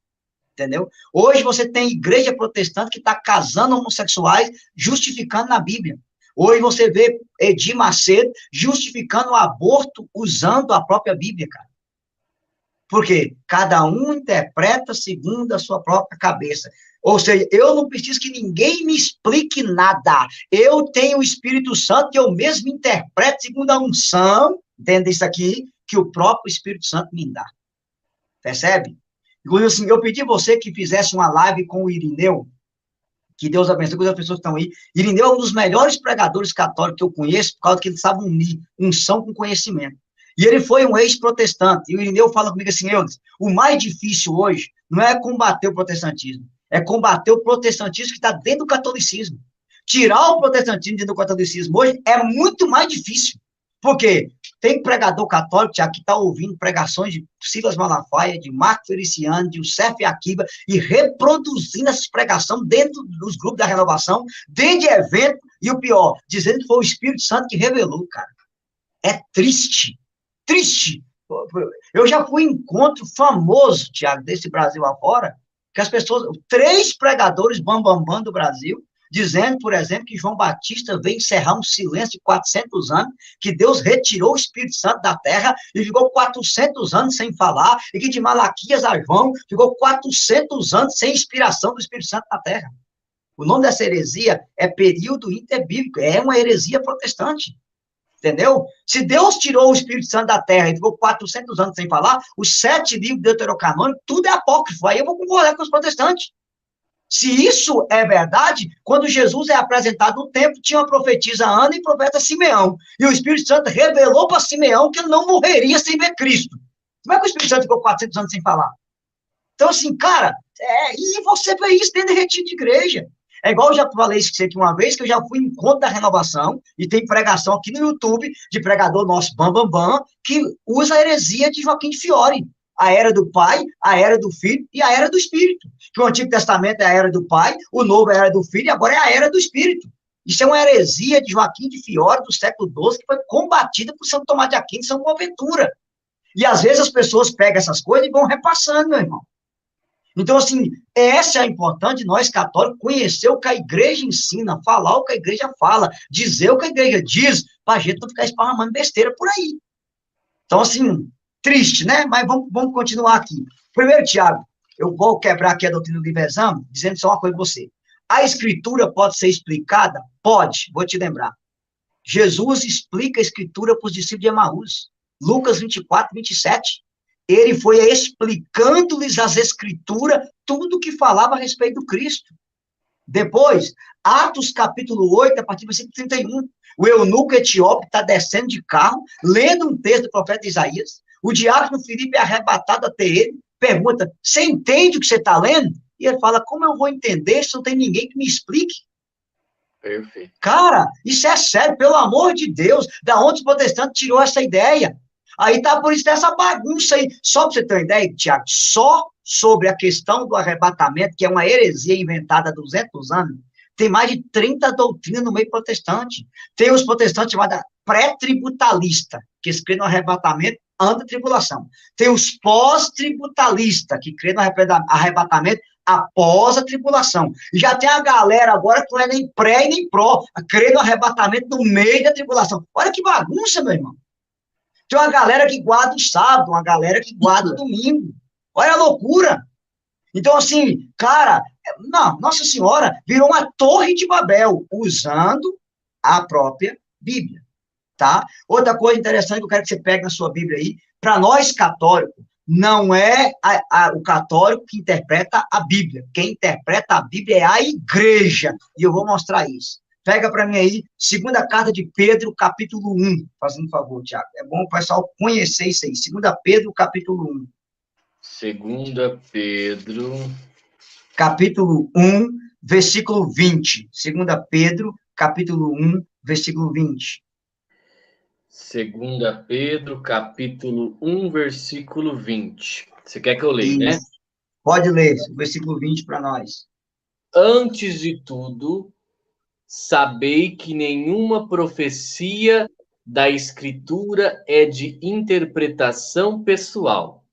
Entendeu? Hoje você tem igreja protestante que está casando homossexuais, justificando na Bíblia. Hoje você vê Edir Macedo justificando o aborto usando a própria Bíblia, cara. Por quê? Cada um interpreta segundo a sua própria cabeça. Ou seja, eu não preciso que ninguém me explique nada. Eu tenho o Espírito Santo que eu mesmo interpreto segundo a unção, entenda isso aqui, que o próprio Espírito Santo me dá. Percebe? Inclusive, assim, eu pedi você que fizesse uma live com o Irineu, que Deus abençoe, que as pessoas estão aí. Irineu é um dos melhores pregadores católicos que eu conheço, por causa que ele sabe unir unção com conhecimento. E ele foi um ex-protestante. E o Irineu fala comigo assim, Eudes, o mais difícil hoje não é combater o protestantismo, é combater o protestantismo que está dentro do catolicismo. Tirar o protestantismo dentro do catolicismo hoje é muito mais difícil. Por quê? Tem pregador católico, Tiago, que está ouvindo pregações de Silas Malafaia, de Marco Feliciano, de Youssef Akiba, e reproduzindo essas pregações dentro dos grupos da renovação, dentro de evento, e o pior, dizendo que foi o Espírito Santo que revelou, cara. É triste. Triste. Eu já fui em encontro famoso, Tiago, desse Brasil afora, que as pessoas, 3 pregadores bambambam do Brasil, dizendo, por exemplo, que João Batista veio encerrar um silêncio de 400 anos, que Deus retirou o Espírito Santo da terra e ficou 400 anos sem falar, e que de Malaquias a João ficou 400 anos sem inspiração do Espírito Santo na terra. O nome dessa heresia é período interbíblico, é uma heresia protestante. Entendeu? Se Deus tirou o Espírito Santo da terra e ficou 400 anos sem falar, os 7 livros deuterocanônicos, tudo é apócrifo. Aí eu vou concordar com os protestantes. Se isso é verdade, quando Jesus é apresentado no templo, tinha uma profetisa Ana e profeta Simeão. E o Espírito Santo revelou para Simeão que ele não morreria sem ver Cristo. Como é que o Espírito Santo ficou 400 anos sem falar? Então, assim, cara, e você vê isso dentro de retiro de igreja. É igual eu já falei isso aqui uma vez, que eu já fui em encontro da renovação, e tem pregação aqui no YouTube, de pregador nosso Bam, que usa a heresia de Joaquim de Fiore. A era do Pai, a era do Filho e a era do Espírito. Que o Antigo Testamento é a era do Pai, o Novo é a era do Filho, e agora é a era do Espírito. Isso é uma heresia de Joaquim de Fiore, do século XII, que foi combatida por São Tomás de Aquino e São Boaventura. E às vezes as pessoas pegam essas coisas e vão repassando, meu irmão. Então, assim, essa é a importante, nós católicos, conhecer o que a igreja ensina, falar o que a igreja fala, dizer o que a igreja diz, para a gente não ficar esparramando besteira por aí. Então, assim, triste, né? Mas vamos continuar aqui. Primeiro, Tiago, eu vou quebrar aqui a doutrina do Ivezamo, dizendo só uma coisa para você. A escritura pode ser explicada? Pode, vou te lembrar. Jesus explica a escritura para os discípulos de Emaús. Lucas 24, 27. Ele foi explicando-lhes as escrituras, tudo que falava a respeito do Cristo. Depois, Atos capítulo 8, a partir do versículo 31, o eunuco etíope está descendo de carro, lendo um texto do profeta Isaías, o diácono Filipe é arrebatado até ele, pergunta, você entende o que você está lendo? E ele fala, como eu vou entender se não tem ninguém que me explique? Perfeito. Cara, isso é sério, pelo amor de Deus, da onde os protestantes tirou essa ideia? Aí tá por isso essa bagunça aí. Só para você ter uma ideia, Tiago, só sobre a questão do arrebatamento, que é uma heresia inventada há 200 anos, tem mais de 30 doutrinas no meio protestante. Tem os protestantes chamados pré-tributalista, que crê no arrebatamento antes da tribulação. Tem os pós-tributalistas, que crê no arrebatamento após a tribulação. E já tem a galera agora que não é nem pré e nem pró, crê no arrebatamento no meio da tribulação. Olha que bagunça, meu irmão. Tem uma galera que guarda o sábado, uma galera que guarda o domingo. Olha a loucura. Então, assim, cara, não, Nossa Senhora virou uma torre de Babel, usando a própria Bíblia, tá? Outra coisa interessante que eu quero que você pegue na sua Bíblia aí, para nós católicos, não é o católico que interpreta a Bíblia. Quem interpreta a Bíblia é a igreja. E eu vou mostrar isso. Pega para mim aí, segunda carta de Pedro, capítulo 1. Fazendo um favor, Tiago. É bom o pessoal conhecer isso aí. Segunda Pedro, capítulo 1. Segunda Pedro. Capítulo 1, versículo 20. Segunda Pedro, capítulo 1, versículo 20. Segunda Pedro, capítulo 1, versículo 20. Você quer que eu leia, né? Pode ler, o versículo 20 para nós. Antes de tudo, sabei que nenhuma profecia da Escritura é de interpretação pessoal.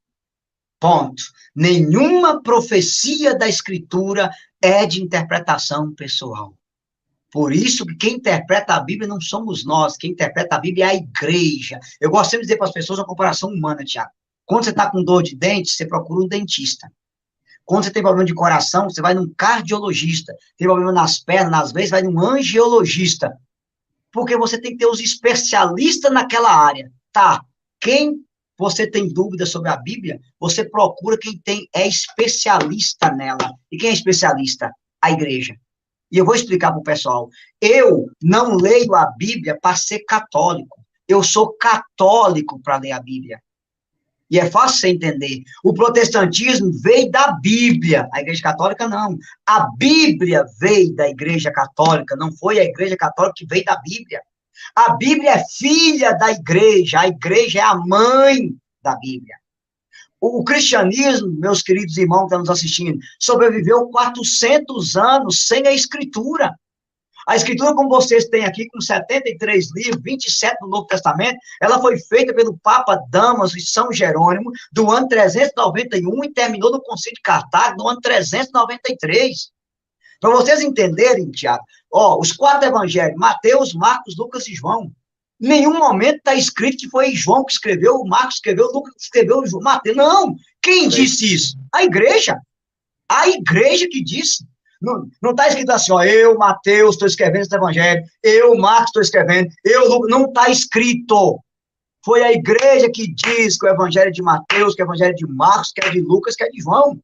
Ponto. Nenhuma profecia da Escritura é de interpretação pessoal. Por isso que quem interpreta a Bíblia não somos nós, quem interpreta a Bíblia é a igreja. Eu gosto sempre de dizer para as pessoas uma comparação humana, Tiago. Quando você está com dor de dente, você procura um dentista. Quando você tem problema de coração, você vai num cardiologista. Tem problema nas pernas, nas veias, vai num angiologista. Porque você tem que ter os especialistas naquela área. Tá, quem você tem dúvida sobre a Bíblia, você procura quem é especialista nela. E quem é especialista? A igreja. E eu vou explicar para o pessoal. Eu não leio a Bíblia para ser católico. Eu sou católico para ler a Bíblia. E é fácil você entender. O protestantismo veio da Bíblia. A Igreja Católica, não. A Bíblia veio da Igreja Católica. Não foi a Igreja Católica que veio da Bíblia. A Bíblia é filha da Igreja. A Igreja é a mãe da Bíblia. O cristianismo, meus queridos irmãos que estão nos assistindo, sobreviveu 400 anos sem a Escritura. A Escritura, como vocês têm aqui, com 73 livros, 27 do Novo Testamento, ela foi feita pelo Papa Damaso e São Jerônimo, do ano 391, e terminou no Concílio de Cartago, no ano 393. Para vocês entenderem, Tiago, os 4 evangelhos, Mateus, Marcos, Lucas e João, em nenhum momento está escrito que foi João que escreveu, Marcos escreveu, Lucas escreveu, Mateus. Não! Quem disse isso? A igreja. A igreja que disse. Não está escrito assim, eu, Mateus, estou escrevendo esse evangelho, eu, Marcos, estou escrevendo, eu, Lucas. Não está escrito. Foi a igreja que diz que o evangelho é de Mateus, que o evangelho é de Marcos, que é de Lucas, que é de João.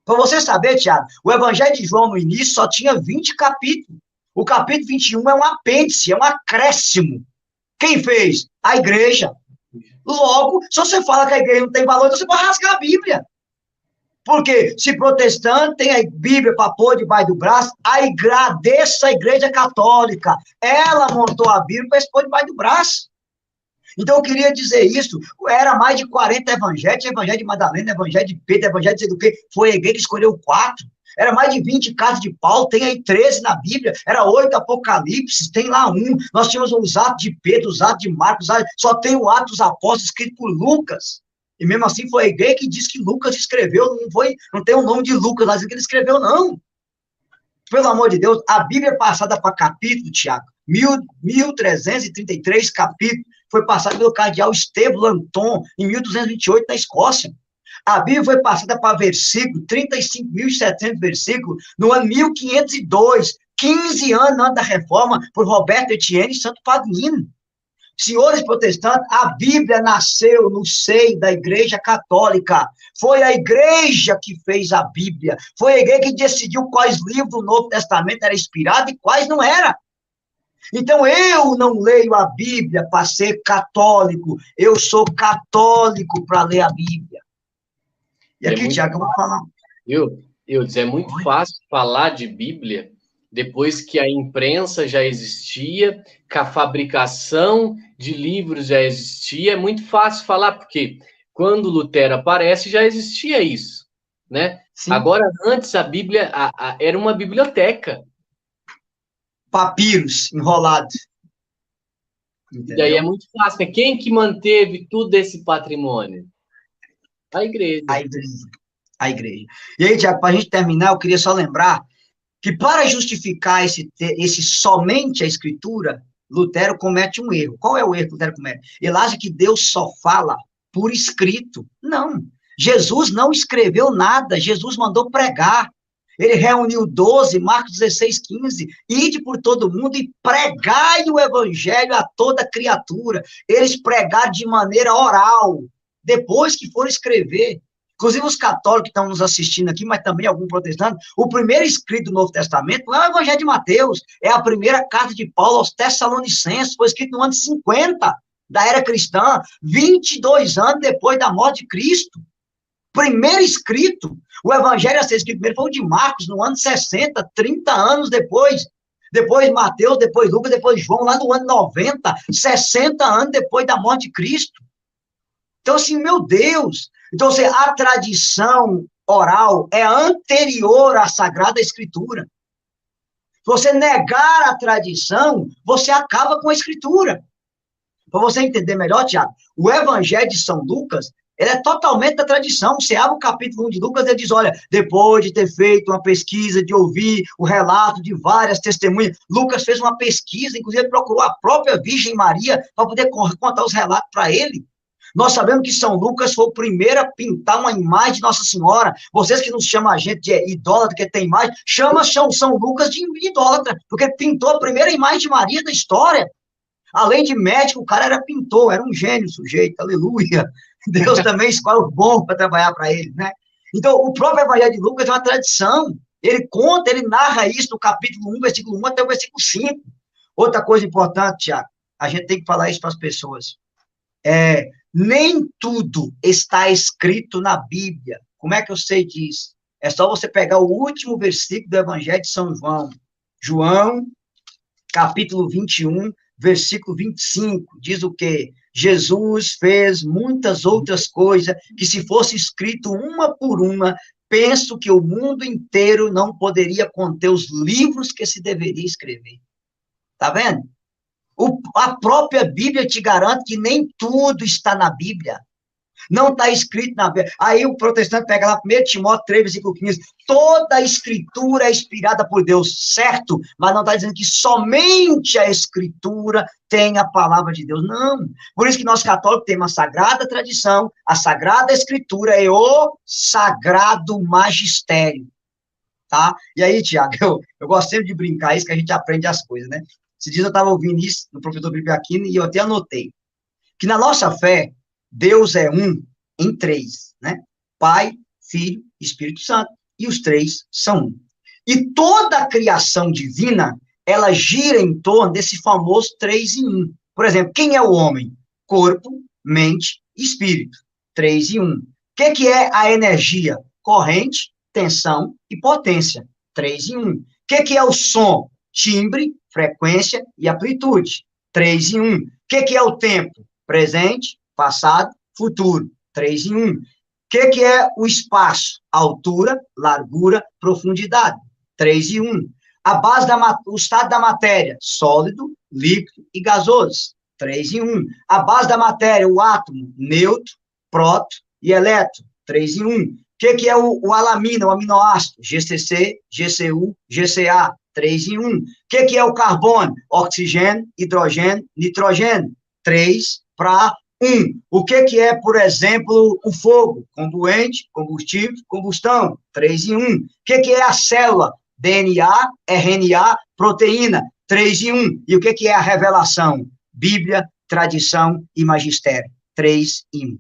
Para você saber, Tiago, o evangelho de João no início só tinha 20 capítulos. O capítulo 21 é um apêndice, é um acréscimo. Quem fez? A igreja. Logo, se você fala que a igreja não tem valor, então você pode rasgar a Bíblia. Porque se protestante tem a Bíblia para pôr debaixo do braço, agradeça a igreja católica. Ela montou a Bíblia para pôr debaixo do braço. Então, eu queria dizer isso. Era mais de 40 evangelhos, evangelho de Madalena, evangelho de Pedro, evangelho de sei do quê. Foi a igreja que escolheu 4. Era mais de 20 casos de Paulo, tem aí 13 na Bíblia, era 8 Apocalipse, tem lá 1. Nós tínhamos os Atos de Pedro, os Atos de Marcos, só tem o Atos dos Apóstolos escrito por Lucas. E mesmo assim foi a igreja que diz que Lucas escreveu, não tem o nome de Lucas lá, que ele escreveu, não. Pelo amor de Deus, a Bíblia é passada para capítulo, Tiago, 1333 capítulos, foi passada pelo cardeal Estevão Lanton, em 1228, na Escócia. A Bíblia foi passada para versículo, 35.700 versículos, no ano 1502, 15 anos antes da reforma, por Roberto Etienne e Santo Pagnino. Senhores protestantes, a Bíblia nasceu no seio da Igreja Católica. Foi a igreja que fez a Bíblia. Foi a igreja que decidiu quais livros do Novo Testamento eram inspirados e quais não eram. Então, eu não leio a Bíblia para ser católico. Eu sou católico para ler a Bíblia. E aqui, Tiago, eu vou falar. É muito fácil falar de Bíblia depois que a imprensa já existia, que a fabricação de livros já existia. É muito fácil falar, porque quando Lutero aparece, já existia isso, né? Sim. Agora, antes, a Bíblia era uma biblioteca. Papiros enrolados. E daí é muito fácil, né? Quem que manteve todo esse patrimônio? A igreja. A igreja. E aí, Tiago, para a gente terminar, eu queria só lembrar que para justificar esse somente a Escritura, Lutero comete um erro. Qual é o erro que Lutero comete? Ele acha que Deus só fala por escrito. Não. Jesus não escreveu nada, Jesus mandou pregar. Ele reuniu 12, Marcos 16, 15, ide por todo mundo e pregai o evangelho a toda criatura. Eles pregaram de maneira oral, depois que foram escrever. Inclusive os católicos que estão nos assistindo aqui, mas também algum protestante, o primeiro escrito do Novo Testamento não é o Evangelho de Mateus, é a primeira carta de Paulo aos Tessalonicenses, foi escrito no ano 50 da era cristã, 22 anos depois da morte de Cristo. Primeiro escrito, o Evangelho a ser escrito primeiro foi o de Marcos, no ano 60, 30 anos depois. Depois Mateus, depois Lucas, depois João, lá no ano 90, 60 anos depois da morte de Cristo. Então, assim, meu Deus... Então, a tradição oral é anterior à Sagrada Escritura. Se você negar a tradição, você acaba com a Escritura. Para você entender melhor, Tiago, o Evangelho de São Lucas, ele é totalmente da tradição. Você abre o capítulo 1 de Lucas, ele diz, olha, depois de ter feito uma pesquisa, de ouvir o relato de várias testemunhas, Lucas fez uma pesquisa, inclusive procurou a própria Virgem Maria para poder contar os relatos para ele. Nós sabemos que São Lucas foi o primeiro a pintar uma imagem de Nossa Senhora. Vocês que não chamam a gente de idólatra, que tem imagem, chamam São Lucas de idólatra, porque ele pintou a primeira imagem de Maria da história. Além de médico, o cara era pintor, era um gênio, sujeito, aleluia. Deus também escolhe o bom para trabalhar para ele, né? Então, o próprio Evangelho de Lucas é uma tradição. Ele conta, ele narra isso do capítulo 1, versículo 1 até o versículo 5. Outra coisa importante, Tiago, a gente tem que falar isso para as pessoas. Nem tudo está escrito na Bíblia. Como é que eu sei disso? É só você pegar o último versículo do Evangelho de São João. João, capítulo 21, versículo 25. Diz o quê? Jesus fez muitas outras coisas que, se fosse escrito uma por uma, penso que o mundo inteiro não poderia conter os livros que se deveria escrever. Tá vendo? A própria Bíblia te garante que nem tudo está na Bíblia. Não está escrito na Bíblia. Aí o protestante pega lá 1 Timóteo 3, versículo 15. Toda a escritura é inspirada por Deus, certo? Mas não está dizendo que somente a escritura tem a palavra de Deus. Não. Por isso que nós católicos temos a sagrada tradição, a sagrada escritura e o sagrado magistério. Tá? E aí, Tiago, eu gosto sempre de brincar isso, que a gente aprende as coisas, né? Esses dias eu estava ouvindo isso do professor Bíblia Aquino e eu até anotei que na nossa fé, Deus é um em três, né? Pai, Filho, Espírito Santo. E os três são um. E toda a criação divina, ela gira em torno desse famoso 3 em 1. Por exemplo, quem é o homem? Corpo, mente e espírito. 3 em 1. O que é a energia? Corrente, tensão e potência. 3 em 1. O que é o som? Timbre, frequência e amplitude. 3 em 1. O que é o tempo? Presente, passado, futuro. 3 em 1. O que é o espaço? Altura, largura, profundidade. 3 em 1. A base o estado da matéria, sólido, líquido e gasoso. 3 em 1. A base da matéria, o átomo, neutro, próton e elétron. 3 em 1. O que é o alamina, o aminoácido? GCC, GCU, GCA. 3 em 1. O que é o carbono? Oxigênio, hidrogênio, nitrogênio. 3 para 1. O que é, por exemplo, o fogo? Combuente, combustível, combustão. 3 em 1. O que é a célula? DNA, RNA, proteína. 3 em 1. E o que é a revelação? Bíblia, tradição e magistério. 3 em 1.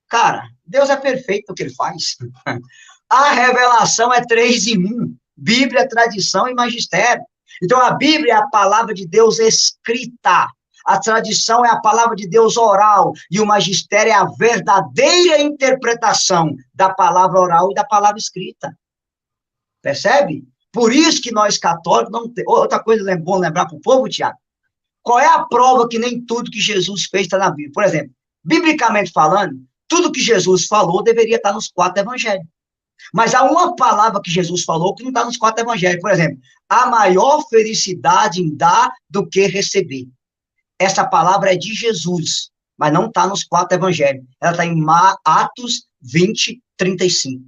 Cara, Deus é perfeito no que ele faz. A revelação é 3 em 1. Bíblia, tradição e magistério. Então, a Bíblia é a palavra de Deus escrita. A tradição é a palavra de Deus oral. E o magistério é a verdadeira interpretação da palavra oral e da palavra escrita. Percebe? Por isso que nós católicos não temos... Outra coisa é bom lembrar para o povo, Tiago. Qual é a prova que nem tudo que Jesus fez está na Bíblia? Por exemplo, biblicamente falando, tudo que Jesus falou deveria estar nos 4 evangelhos. Mas há uma palavra que Jesus falou que não está nos 4 evangelhos. Por exemplo, a maior felicidade em dar do que receber. Essa palavra é de Jesus, mas não está nos 4 evangelhos. Ela está em Atos 20, 35.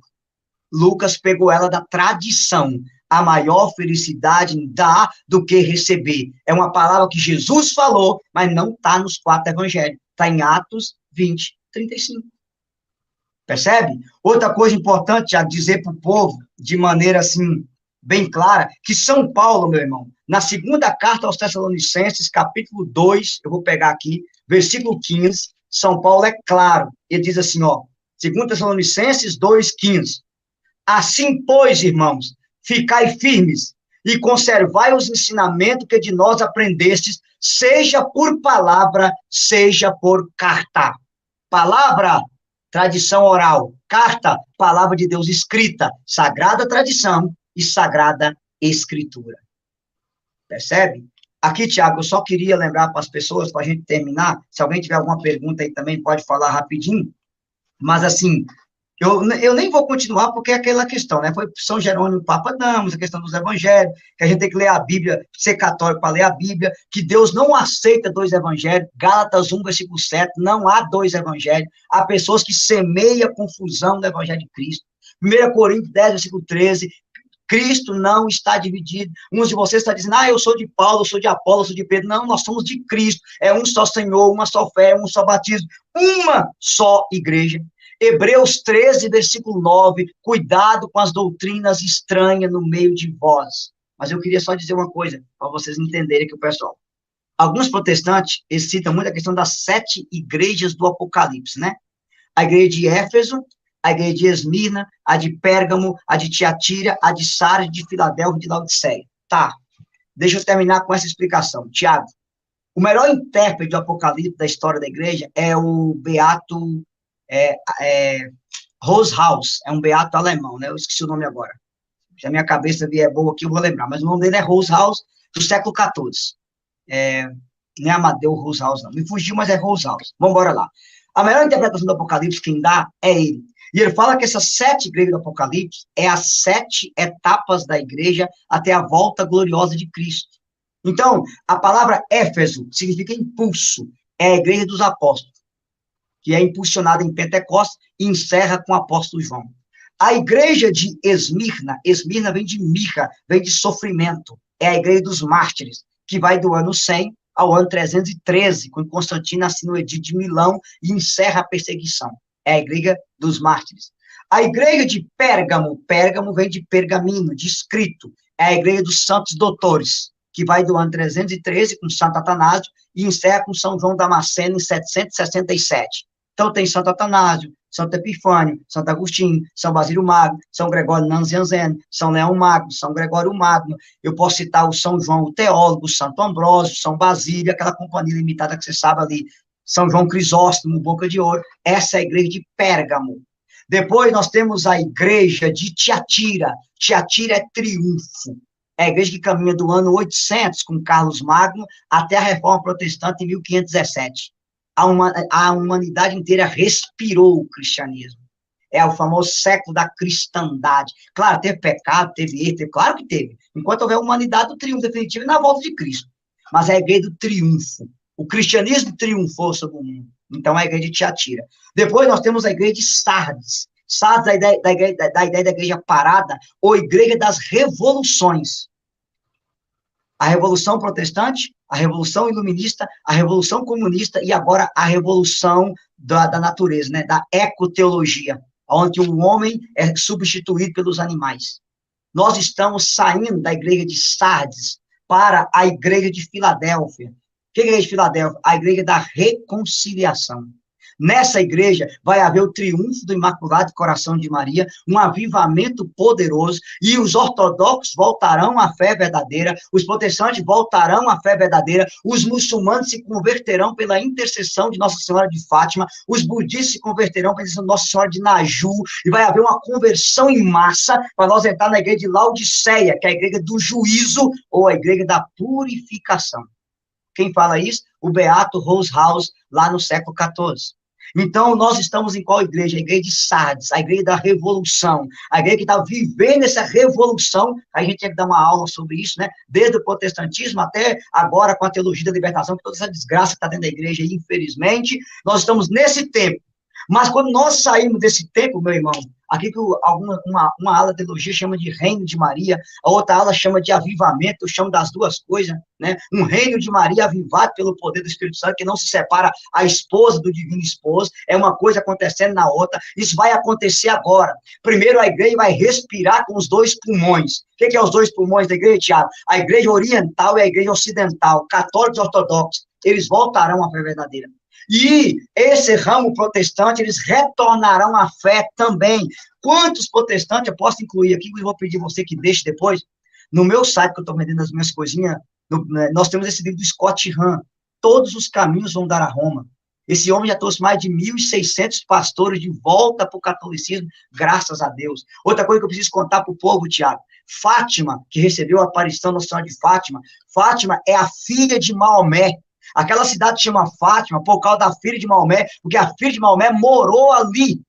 Lucas pegou ela da tradição. A maior felicidade em dar do que receber. É uma palavra que Jesus falou, mas não está nos 4 evangelhos. Está em Atos 20, 35. Percebe? Outra coisa importante a dizer para o povo, de maneira assim, bem clara, que São Paulo, meu irmão, na segunda carta aos Tessalonicenses, capítulo 2, eu vou pegar aqui, versículo 15, São Paulo é claro, ele diz assim, ó, 2 Tessalonicenses 2,15. Assim, pois, irmãos, ficai firmes e conservai os ensinamentos que de nós aprendestes, seja por palavra, seja por carta. Palavra, tradição oral. Carta, palavra de Deus escrita. Sagrada tradição e sagrada escritura. Percebe? Aqui, Tiago, eu só queria lembrar para as pessoas, para a gente terminar, se alguém tiver alguma pergunta aí também, pode falar rapidinho, mas assim, eu nem vou continuar porque é aquela questão, né? Foi São Jerônimo Papa Damos, a questão dos evangelhos, que a gente tem que ler a Bíblia, ser católico para ler a Bíblia, que Deus não aceita 2 evangelhos, Gálatas 1, versículo 7, não há 2 evangelhos, há pessoas que semeiam confusão no evangelho de Cristo. 1 Coríntios 10, versículo 13, Cristo não está dividido. Uns de vocês estão dizendo, eu sou de Paulo, eu sou de Apolo, eu sou de Pedro. Não, nós somos de Cristo. É um só Senhor, uma só fé, um só batismo, uma só igreja. Hebreus 13, versículo 9, cuidado com as doutrinas estranhas no meio de vós. Mas eu queria só dizer uma coisa, para vocês entenderem aqui o pessoal. Alguns protestantes, eles citam muito a questão das 7 igrejas do Apocalipse, né? A igreja de Éfeso, a igreja de Esmirna, a de Pérgamo, a de Tiatira, a de Sardes, de Filadélfia e de Laodiceia. Tá, deixa eu terminar com essa explicação. Tiago, o melhor intérprete do Apocalipse da história da igreja é o beato Rosehaus, é um beato alemão, né? Eu esqueci o nome agora. Se a minha cabeça vier boa aqui, eu vou lembrar, mas o nome dele é Rosehaus, do século XIV. Não é Amadeu Rosehaus, não. Me fugiu, mas é Rosehaus. Vamos embora lá. A melhor interpretação do Apocalipse, quem dá, é ele. E ele fala que essas 7 igrejas do Apocalipse é as 7 etapas da igreja até a volta gloriosa de Cristo. Então, a palavra Éfeso significa impulso, é a igreja dos apóstolos. que é impulsionada em Pentecostes, e encerra com o apóstolo João. A igreja de Esmirna, Esmirna vem de mirra, vem de sofrimento, é a igreja dos mártires, que vai do ano 100 ao ano 313, quando Constantino assina o Edito de Milão e encerra a perseguição. É a igreja dos mártires. A igreja de Pérgamo, Pérgamo vem de pergamino, de escrito, é a igreja dos santos doutores, que vai do ano 313 com Santo Atanásio e encerra com São João Damasceno em 767. Então tem Santo Atanásio, Santo Epifânio, Santo Agostinho, São Basílio Magno, São Gregório Nazianzeno, São Leão Magno, São Gregório Magno. Eu posso citar o São João, o teólogo, Santo Ambrósio, São Basílio, aquela companhia limitada que você sabe ali, São João Crisóstomo, Boca de Ouro. Essa é a igreja de Pérgamo. Depois nós temos a igreja de Tiatira. Tiatira é triunfo. É a igreja que caminha do ano 800, com Carlos Magno, até a Reforma Protestante em 1517. A humanidade inteira respirou o cristianismo. É o famoso século da cristandade. Claro, teve pecado, teve erro, claro que teve. Enquanto houver humanidade, o triunfo definitivo é na volta de Cristo. Mas é a igreja do triunfo. O cristianismo triunfou sobre o mundo. Então, é a igreja de Tiatira. Depois, nós temos a igreja de Sardes. Sardes, a ideia da igreja parada, ou igreja das revoluções. A Revolução Protestante, a Revolução Iluminista, a Revolução Comunista e agora a Revolução da Natureza, né, da ecoteologia, onde o homem é substituído pelos animais. Nós estamos saindo da igreja de Sardes para a igreja de Filadélfia. O que é a igreja de Filadélfia? A igreja da reconciliação. Nessa igreja vai haver o triunfo do Imaculado Coração de Maria, um avivamento poderoso, e os ortodoxos voltarão à fé verdadeira, os protestantes voltarão à fé verdadeira, os muçulmanos se converterão pela intercessão de Nossa Senhora de Fátima, os budistas se converterão pela intercessão de Nossa Senhora de Naju, e vai haver uma conversão em massa para nós entrar na igreja de Laodiceia, que é a igreja do juízo, ou a igreja da purificação. Quem fala isso? O Beato Rosehaus, lá no século XIV. Então, nós estamos em qual igreja? A igreja de Sardes, a igreja da revolução, a igreja que está vivendo essa revolução. A gente tinha que dar uma aula sobre isso, né? Desde o protestantismo até agora com a teologia da libertação, que toda essa desgraça que está dentro da igreja, infelizmente, nós estamos nesse tempo. Mas quando nós saímos desse tempo, meu irmão, aqui que uma ala de teologia chama de reino de Maria, a outra ala chama de avivamento, eu chamo das duas coisas, né? Um reino de Maria avivado pelo poder do Espírito Santo, que não se separa a esposa do divino esposo, é uma coisa acontecendo na outra, isso vai acontecer agora. Primeiro a igreja vai respirar com os dois pulmões. O que é os dois pulmões da igreja, Tiago? A igreja oriental e a igreja ocidental, católicos e ortodoxos, eles voltarão à fé verdadeira. E esse ramo protestante, eles retornarão à fé também. Quantos protestantes, eu posso incluir aqui, eu vou pedir você que deixe depois, no meu site, que eu estou vendendo as minhas coisinhas, nós temos esse livro do Scott Hahn, Todos os Caminhos Vão Dar a Roma. Esse homem já trouxe mais de 1.600 pastores de volta para o catolicismo, graças a Deus. Outra coisa que eu preciso contar para o povo, Tiago, Fátima, que recebeu a aparição da Nossa Senhora de Fátima, Fátima é a filha de Maomé. Aquela cidade chama Fátima por causa da filha de Maomé, porque a filha de Maomé morou ali.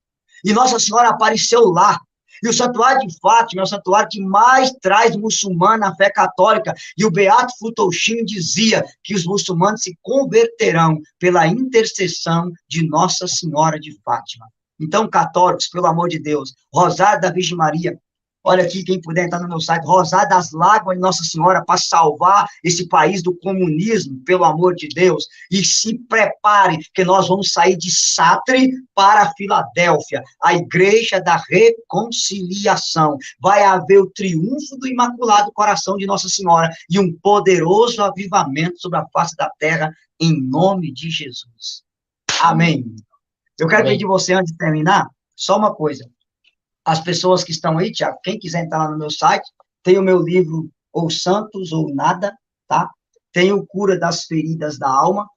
E Nossa Senhora apareceu lá. E o santuário de Fátima é o santuário que mais traz muçulmano na fé católica. E o Beato Futoshin dizia que os muçulmanos se converterão pela intercessão de Nossa Senhora de Fátima. Então, católicos, pelo amor de Deus, Rosário da Virgem Maria, olha aqui, quem puder entrar no meu site, Rosário das Lágrimas de Nossa Senhora, para salvar esse país do comunismo, pelo amor de Deus, e se prepare, que nós vamos sair de Sardes para Filadélfia, a igreja da reconciliação. Vai haver o triunfo do Imaculado Coração de Nossa Senhora e um poderoso avivamento sobre a face da terra, em nome de Jesus. Amém. Eu quero pedir você, antes de terminar, só uma coisa. As pessoas que estão aí, Tiago, quem quiser entrar lá no meu site, tem o meu livro, Ou Santos ou Nada, tá? Tem o Cura das Feridas da Alma,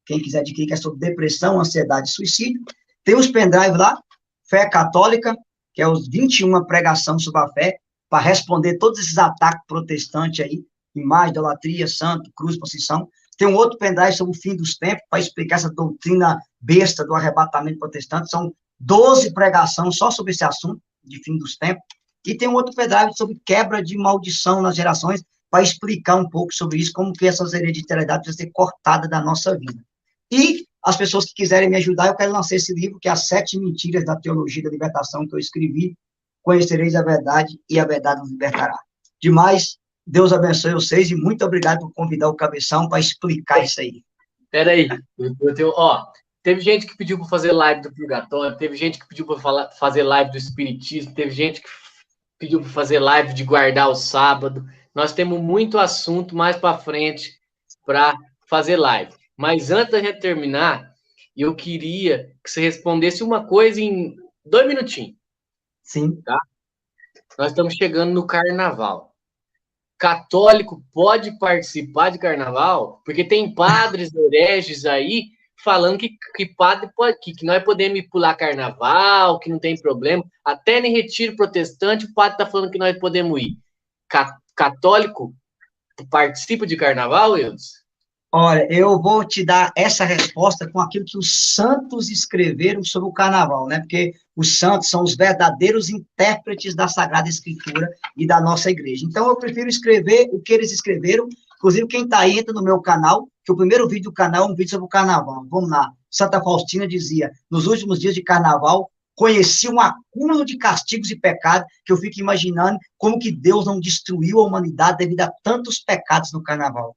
quem quiser adquirir, que é sobre depressão, ansiedade e suicídio. Tem os pendrive lá, Fé Católica, que é os 21 pregação sobre a fé, para responder todos esses ataques protestantes aí, imagem, idolatria, santo, cruz, procissão. Tem um outro pendrive sobre o fim dos tempos, para explicar essa doutrina besta do arrebatamento protestante. São 12 pregações só sobre esse assunto, de fim dos tempos, e tem um outro pendrive sobre quebra de maldição nas gerações, para explicar um pouco sobre isso, como que essas hereditariedades precisam ser cortadas da nossa vida. E as pessoas que quiserem me ajudar, eu quero lançar esse livro, que é As 7 Mentiras da Teologia da Libertação, que eu escrevi. Conhecereis a verdade e a verdade nos libertará. Demais, Deus abençoe vocês e muito obrigado por convidar o Cabeção para explicar isso aí. Peraí, teve gente que pediu para fazer live do Purgatório, teve gente que pediu para fazer live do Espiritismo, teve gente que pediu para fazer live de guardar o sábado. Nós temos muito assunto mais para frente para fazer live. Mas antes da gente terminar, eu queria que você respondesse uma coisa em 2 minutinhos. Sim. Tá? Nós estamos chegando no carnaval. Católico pode participar de carnaval? Porque tem padres hereges aí falando que padre pode, que nós podemos ir pular carnaval, que não tem problema. Até em retiro protestante, o padre está falando que nós podemos ir. Católico participa de carnaval, Eudes? Olha, eu vou te dar essa resposta com aquilo que os santos escreveram sobre o carnaval, né? Porque os santos são os verdadeiros intérpretes da Sagrada Escritura e da nossa igreja. Então, eu prefiro escrever o que eles escreveram. Inclusive, quem está aí, entra no meu canal, que o primeiro vídeo do canal é um vídeo sobre o carnaval. Vamos lá. Santa Faustina dizia, nos últimos dias de carnaval, conheci um acúmulo de castigos e pecados, que eu fico imaginando como que Deus não destruiu a humanidade devido a tantos pecados no carnaval.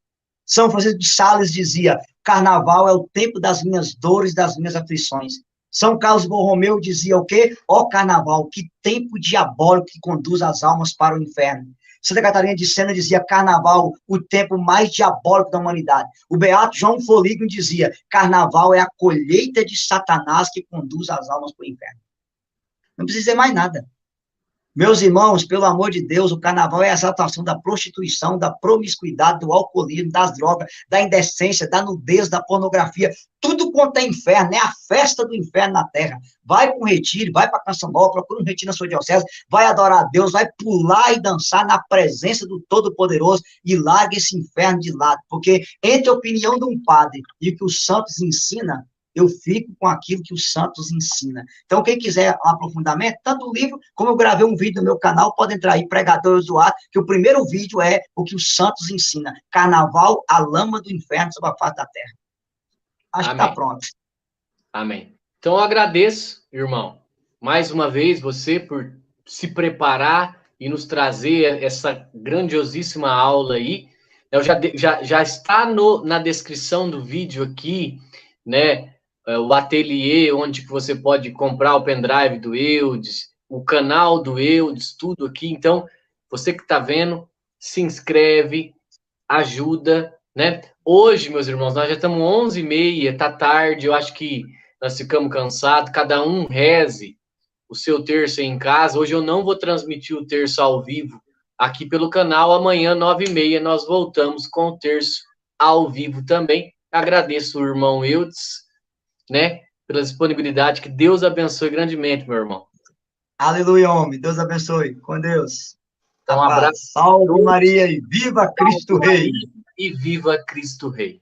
São Francisco de Sales dizia, carnaval é o tempo das minhas dores, das minhas aflições. São Carlos Borromeu dizia o quê? Ó carnaval, que tempo diabólico que conduz as almas para o inferno. Santa Catarina de Sena dizia, carnaval, o tempo mais diabólico da humanidade. O beato João Foligno dizia, carnaval é a colheita de Satanás que conduz as almas para o inferno. Não precisa dizer mais nada. Meus irmãos, pelo amor de Deus, o carnaval é a exaltação da prostituição, da promiscuidade, do alcoolismo, das drogas, da indecência, da nudez, da pornografia, tudo quanto é inferno, é a festa do inferno na terra. Vai para um retiro, vai para a Canção Nova, procura um retiro na sua diocese, vai adorar a Deus, vai pular e dançar na presença do Todo-Poderoso e larga esse inferno de lado, porque entre a opinião de um padre e o que os santos ensinam, eu fico com aquilo que os santos ensinam. Então, quem quiser um aprofundamento, tanto o livro, como eu gravei um vídeo no meu canal, pode entrar aí, Pregador Eduardo, que o primeiro vídeo é o que os santos ensinam. Carnaval, a lama do inferno sobre a face da terra. Acho que está pronto. Amém. Então, eu agradeço, irmão, mais uma vez, você por se preparar e nos trazer essa grandiosíssima aula aí. Eu já está na descrição do vídeo aqui, né? O ateliê onde você pode comprar o pendrive do Eudes, o canal do Eudes, tudo aqui. Então, você que está vendo, se inscreve, ajuda, né? Hoje, meus irmãos, nós já estamos 11h30, tá tarde, eu acho que nós ficamos cansados, cada um reze o seu terço em casa. Hoje eu não vou transmitir o terço ao vivo aqui pelo canal, amanhã, 9h30, nós voltamos com o terço ao vivo também. Agradeço o irmão Eudes, né, pela disponibilidade, que Deus abençoe grandemente, meu irmão. Aleluia, homem, Deus abençoe, com Deus. Então, um abraço. Salve Maria e viva Cristo Rei. E viva Cristo Rei.